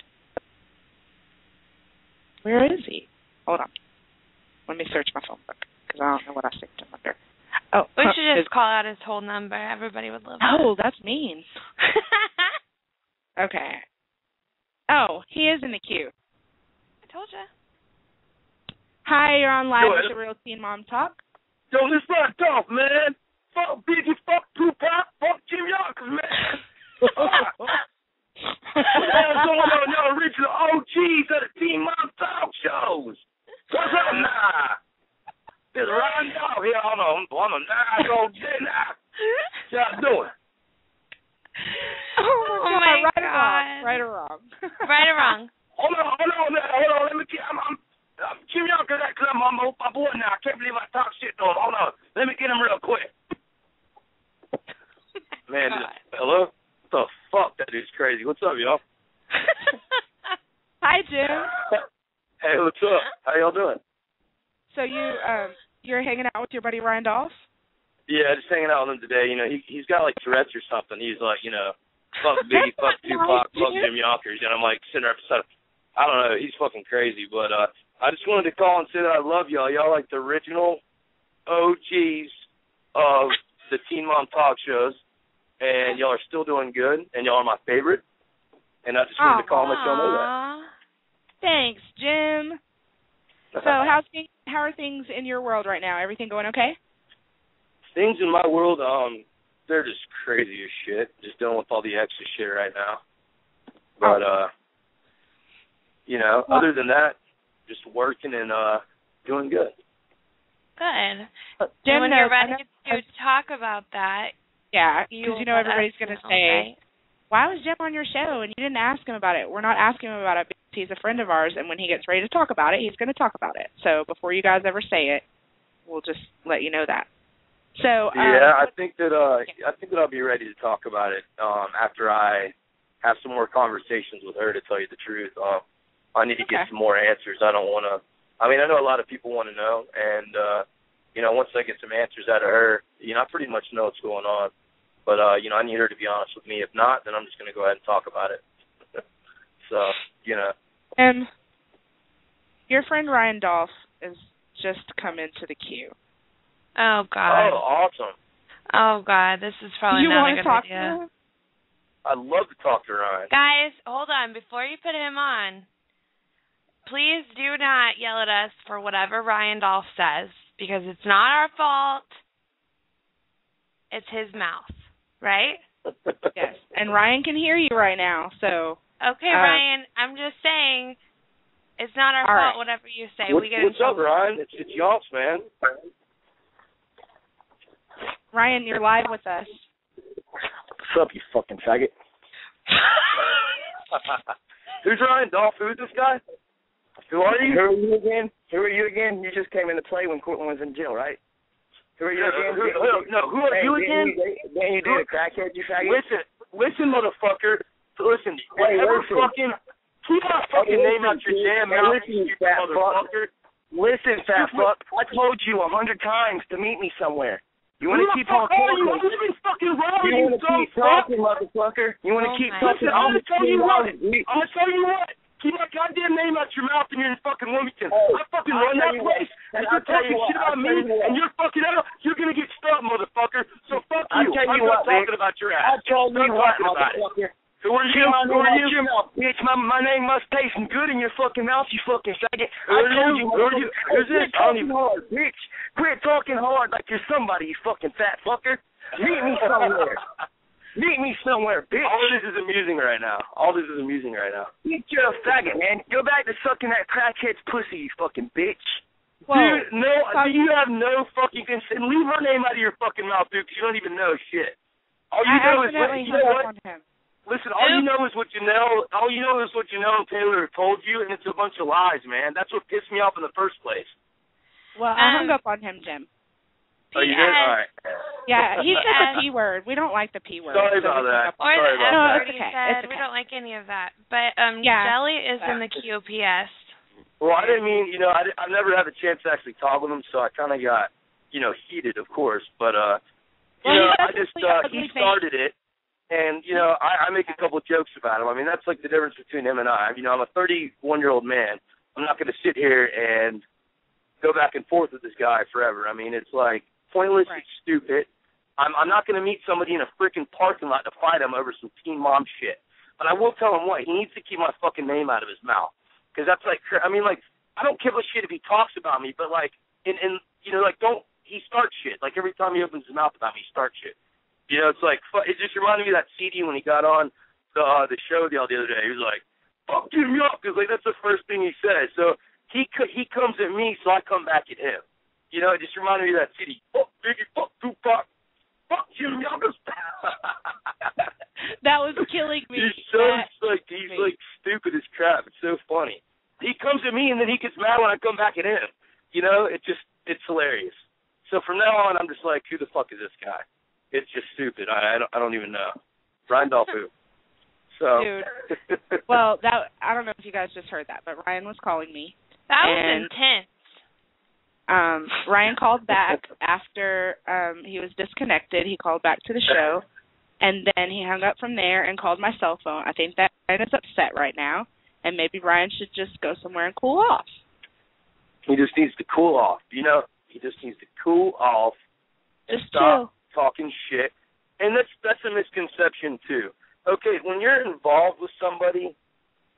Speaker 2: Where is he? Hold on. Let me search my phone book because I don't know what I saved him under. Oh,
Speaker 3: we should just call out his whole number. Everybody would love that.
Speaker 2: Oh, that's mean. Okay. Oh, he is in the queue.
Speaker 3: I told you.
Speaker 2: Hi, you're on live with the Real Teen Mom Talk.
Speaker 13: Yo, this fucked off, man. Fuck Biggie, fuck Tupac, fuck Jim Yonkers, man. What's going on, y'all original OGs of the Teen Mom Talk shows? What's up now? This Ron Dog here on a nice old day now. What y'all doing?
Speaker 3: Oh my God.
Speaker 2: Right or wrong?
Speaker 3: Right or wrong?
Speaker 13: Hold on. Let me get. I'm Jim Yonkers. I'm my boy now. I can't believe I talk shit to him. Hold on. Let me get him real quick. Man, hello? What the fuck? That dude's crazy. What's up, y'all?
Speaker 2: Hi, Jim.
Speaker 13: Hey, what's up? How y'all doing?
Speaker 2: So you're hanging out with your buddy Ryan Dolph?
Speaker 13: Yeah, just hanging out with him today. You know, he's got like Tourette's or something. He's like, you know, fuck Biggie, fuck Tupac, fuck Jim Yonkers. And I'm like sitting there beside him. I don't know. He's fucking crazy. But I just wanted to call and say that I love y'all. Y'all like the original OGs
Speaker 14: of the Teen Mom talk shows, and y'all are still doing good, and y'all are my favorite. And I just wanted to call and let y'all know that.
Speaker 2: Thanks, Jim. So how are things in your world right now? Everything going okay?
Speaker 14: Things in my world, they're just crazy as shit. Just dealing with all the extra shit right now. But, other than that, just working and doing good.
Speaker 3: Good. Jim, when you're ready to talk about that,
Speaker 2: yeah, because everybody's going to say, why was Jim on your show and you didn't ask him about it? We're not asking him about it because he's a friend of ours, and when he gets ready to talk about it, he's going to talk about it. So before you guys ever say it, we'll just let you know that. So
Speaker 14: I think that I'll be ready to talk about it after I have some more conversations with her. To tell you the truth, I need to get some more answers. I don't want to. I mean, I know a lot of people want to know, and once I get some answers out of her, I pretty much know what's going on. But I need her to be honest with me. If not, then I'm just going to go ahead and talk about it. So,
Speaker 2: your friend Ryan Dolph has just come into the queue.
Speaker 3: Oh, God.
Speaker 14: Oh, awesome.
Speaker 3: Oh, God, this is probably not a good idea.
Speaker 14: I'd love to talk to Ryan.
Speaker 3: Guys, hold on. Before you put him on, please do not yell at us for whatever Ryan Dolph says, because it's not our fault. It's his mouth, right?
Speaker 2: Yes, and Ryan can hear you right now, so...
Speaker 3: Okay, Ryan, I'm just saying, it's not our fault, whatever you say.
Speaker 14: What's up, Ryan? It's Yonks, man.
Speaker 2: Ryan, you're live with us.
Speaker 14: What's up, you fucking faggot? Who's Ryan Dolph? Who's this guy? Who are you?
Speaker 15: Who are you again? You just came into play when Cortland was in jail, right? Who are you again?
Speaker 14: Who are you again?
Speaker 15: Then you do the crackhead, you faggot?
Speaker 14: Listen, motherfucker. Listen, keep my fucking name out your damn mouth, you stupid motherfucker.
Speaker 15: Listen, fat fuck. I told you 100 times to meet me somewhere. You want to keep on talking?
Speaker 14: You want to
Speaker 15: keep talking, motherfucker? You want to keep talking?
Speaker 14: I'm going to tell you what. Keep my goddamn name out your mouth and you're in fucking Wilmington. I fucking run that place, and you're talking shit about me, and you're fucking out. You're going to get stuck, motherfucker. So fuck you. I'm not talking about your ass.
Speaker 15: I told you what, motherfucker.
Speaker 14: Who are you?
Speaker 15: Your mouth, bitch. My name must taste some good in your fucking mouth, you fucking faggot.
Speaker 14: Who are you? Who's this?
Speaker 15: Talking hard, bitch. Quit talking hard like you're somebody, you fucking fat fucker. Meet me somewhere. Meet me somewhere, bitch.
Speaker 14: All this is amusing right now.
Speaker 15: You're a faggot, man. Go back to sucking that crackhead's pussy, you fucking bitch.
Speaker 14: Well, dude, you have no fucking consent. Leave her name out of your fucking mouth, dude, because you don't even know shit. All you know is what? Listen, all you know is what you know. All you know is what you know and Taylor told you, and it's a bunch of lies, man. That's what pissed me off in the first place.
Speaker 2: Well, I hung up on him, Jim.
Speaker 14: Oh, you did? All right.
Speaker 2: Yeah, he said the P word. We don't like the P word.
Speaker 14: Sorry about that.
Speaker 3: Or the F word
Speaker 2: it's
Speaker 3: he
Speaker 2: okay.
Speaker 3: said. We don't like any of that. But Jelly is in the QPS.
Speaker 14: Well, I didn't mean, I've never had a chance to actually talk with him, so I kind of got, heated, of course. But, he started it. And, I make a couple of jokes about him. I mean, that's like the difference between him and I. I'm a 31-year-old man. I'm not going to sit here and go back and forth with this guy forever. I mean, it's like pointless. Right. It's stupid. I'm not going to meet somebody in a freaking parking lot to fight him over some Teen Mom shit. But I will tell him what. He needs to keep my fucking name out of his mouth. Because that's like, I don't give a shit if he talks about me, but he starts shit. Like, every time he opens his mouth about me, he starts shit. It's like, it just reminded me of that CD when he got on the show the other day. He was like, fuck Jim Young, because that's the first thing he says. So he comes at me, so I come back at him. It just reminded me of that CD. Fuck Biggie, fuck Tupac, fuck Jim Young.
Speaker 2: That was killing me.
Speaker 14: He's stupid as crap. It's so funny. He comes at me, and then he gets mad when I come back at him. It's hilarious. So from now on, I'm just like, who the fuck is this guy? It's just stupid. I don't even know. Ryan Dolph. So.
Speaker 2: Dude. Well, I don't know if you guys just heard that, but Ryan was calling me.
Speaker 3: That was intense.
Speaker 2: Ryan called back after he was disconnected. He called back to the show, and then he hung up from there and called my cell phone. I think that Ryan is upset right now, and maybe Ryan should just go somewhere and cool off.
Speaker 14: He just needs to cool off. He just needs to cool off and
Speaker 2: Just
Speaker 14: stop
Speaker 2: chill.
Speaker 14: talking shit. And that's a misconception too. Okay, when you're involved with somebody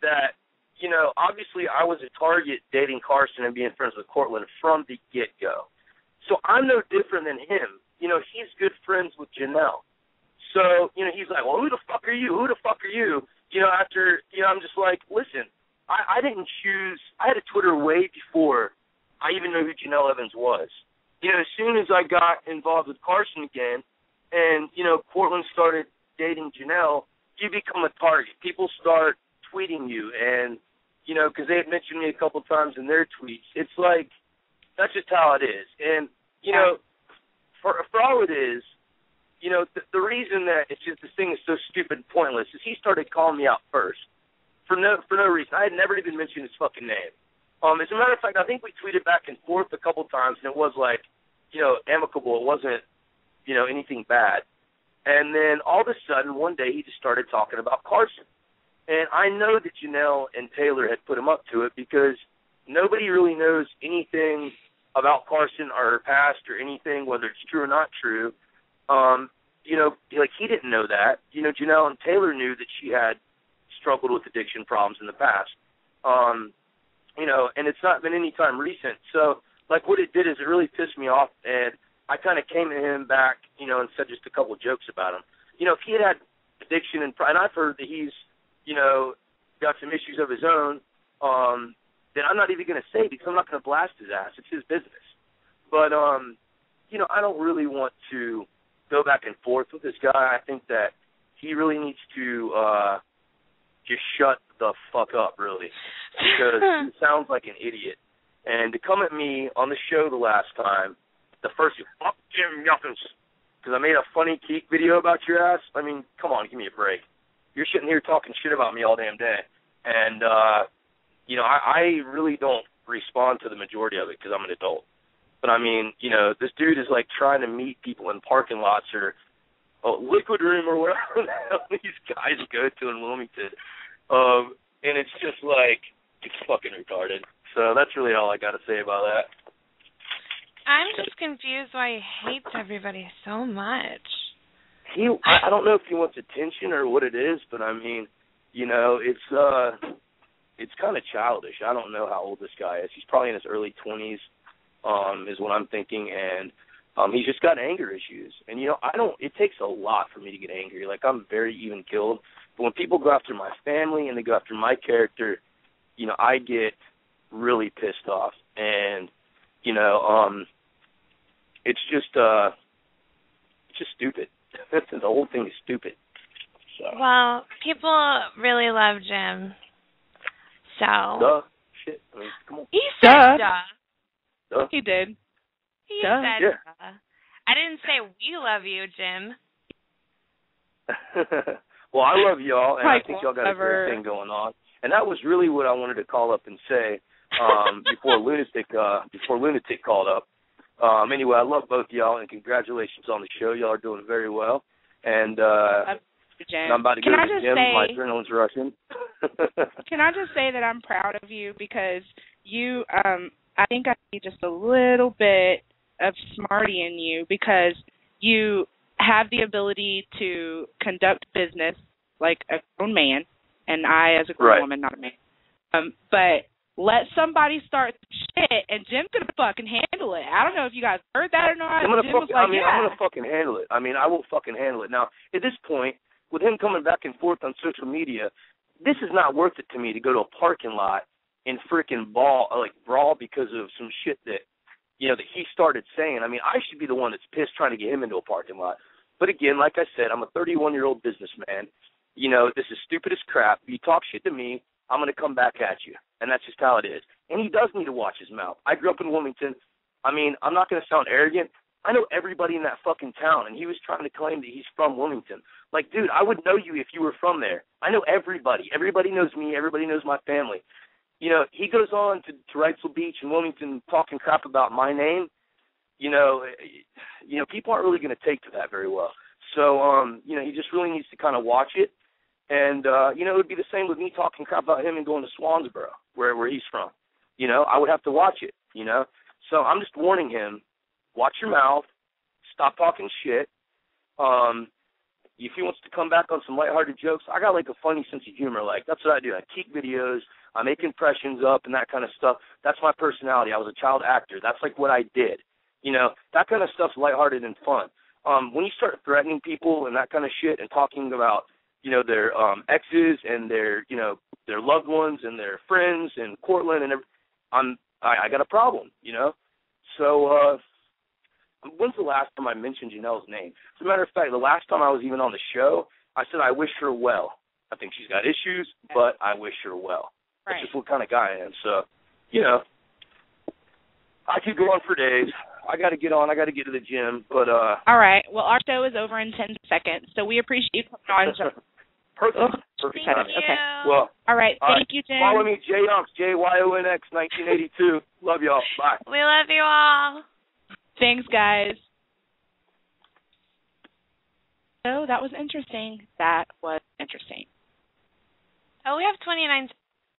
Speaker 14: that, you know, obviously I was a target dating Carson and being friends with Cortland from the get-go. So I'm no different than him. You know, he's good friends with Janelle. So, you know, he's like, well, who the fuck are you? Who the fuck are you? You know, after, you know, I'm just like, listen, I didn't choose, I had a Twitter way before I even knew who Janelle Evans was. You know, as soon as I got involved with Carson again and, you know, Cortland started dating Janelle, you become a target. People start tweeting you and, you know, because they had mentioned me a couple times in their tweets. It's like, that's just how it is. And, you know, for all it is, you know, the reason that it's just this thing is so stupid and pointless is he started calling me out first for no reason. I had never even mentioned his fucking name. As a matter of fact, I think we tweeted back and forth a couple times, and it was like, you know, amicable. It wasn't, you know, anything bad. And then all of a sudden, one day, he just started talking about Carson. And I know that Janelle and Taylor had put him up to it because nobody really knows anything about Carson or her past or anything, whether it's true or not true. You know, like he didn't know that. You know, Janelle and Taylor knew that she had struggled with addiction problems in the past. You know, and it's not been any time recent. So, like, what it did is it really pissed me off, and I kind of came to him back, you know, and said just a couple of jokes about him. You know, if he had addiction and I've heard that he's, you know, got some issues of his own, then I'm not even going to say because I'm not going to blast his ass. It's his business. But, you know, I don't really want to go back and forth with this guy. I think that he really needs to just shut the fuck up, really, because he sounds like an idiot. And to come at me on the show the last time, the first, fuck Jim Yuckins, because I made a funny geek video about your ass. I mean, come on, give me a break. You're sitting here talking shit about me all damn day. And, you know, I really don't respond to the majority of it because I'm an adult. But, I mean, you know, this dude is, like, trying to meet people in parking lots or Liquid Room or whatever the hell these guys go to in Wilmington. And it's just, like, it's fucking retarded. So that's really all I got to say about that.
Speaker 3: I'm just confused why he hates everybody so much.
Speaker 14: I don't know if he wants attention or what it is, but, I mean, you know, it's kind of childish. I don't know how old this guy is. He's probably in his early 20s. Is what I'm thinking, and he's just got anger issues. And, you know, it takes a lot for me to get angry. Like, I'm very even-keeled. But when people go after my family and they go after my character, you know, I get really pissed off. And, you know, it's just stupid. The whole thing is stupid. So.
Speaker 3: Well, people really love Jim. So.
Speaker 14: Duh. Shit. I mean, come on.
Speaker 3: He said duh.
Speaker 14: Duh.
Speaker 2: He did.
Speaker 3: He
Speaker 2: duh.
Speaker 3: said
Speaker 14: yeah.
Speaker 3: duh. I didn't say we love you, Jim.
Speaker 14: Well, I love y'all, and
Speaker 2: like
Speaker 14: I think y'all got a great thing going on. And that was really what I wanted to call up and say before Lunatic called up. Anyway, I love both y'all, and congratulations on the show. Y'all are doing very well. And I'm about to go to the gym. My adrenaline's rushing.
Speaker 2: Can I just say that I'm proud of you because you, I think I see just a little bit of smarty in you because you have the ability to conduct business like a grown man, and I as a grown woman, not a man. But let somebody start shit, and Jim's going to fucking handle it. I don't know if you guys heard that or not.
Speaker 14: I'm going
Speaker 2: to
Speaker 14: fucking handle it. I mean, I will fucking handle it. Now, at this point, with him coming back and forth on social media, this is not worth it to me to go to a parking lot and freaking brawl because of some shit that, you know, that he started saying. I mean, I should be the one that's pissed trying to get him into a parking lot. But again, like I said, I'm a 31-year-old businessman. You know, this is stupid as crap. You talk shit to me, I'm going to come back at you. And that's just how it is. And he does need to watch his mouth. I grew up in Wilmington. I mean, I'm not going to sound arrogant. I know everybody in that fucking town, and he was trying to claim that he's from Wilmington. Like, dude, I would know you if you were from there. I know everybody. Everybody knows me. Everybody knows my family. You know, he goes on to Wrightsville Beach in Wilmington talking crap about my name. You know, people aren't really going to take to that very well. So, you know, he just really needs to kind of watch it. And, you know, it would be the same with me talking crap about him and going to Swansboro, where he's from. You know, I would have to watch it, you know. So I'm just warning him, watch your mouth, stop talking shit. If he wants to come back on some lighthearted jokes, I got like a funny sense of humor. Like, that's what I do. I keep videos, I make impressions up and that kind of stuff. That's my personality. I was a child actor. That's like what I did. You know, that kind of stuff's lighthearted and fun. When you start threatening people and that kind of shit and talking about, you know, their exes and their, you know, their loved ones and their friends and Cortland and I got a problem, you know. So when's the last time I mentioned Janelle's name? As a matter of fact, the last time I was even on the show, I said I wish her well. I think she's got issues, but I wish her well. Right. That's just what kind of guy I am. So, you know, I could go on for days. I got to get on. I got to get to the gym. But
Speaker 2: all right. Well, our show is over in 10 seconds, so we appreciate you coming on.
Speaker 14: Perfect. Perfect timing.
Speaker 2: Okay.
Speaker 14: Well,
Speaker 2: all right. Thank you, Jim.
Speaker 14: Follow me, JYONX, JYONX 1982. Love y'all. Bye.
Speaker 3: We love you all.
Speaker 2: Thanks, guys. So that was interesting. Oh, we have 29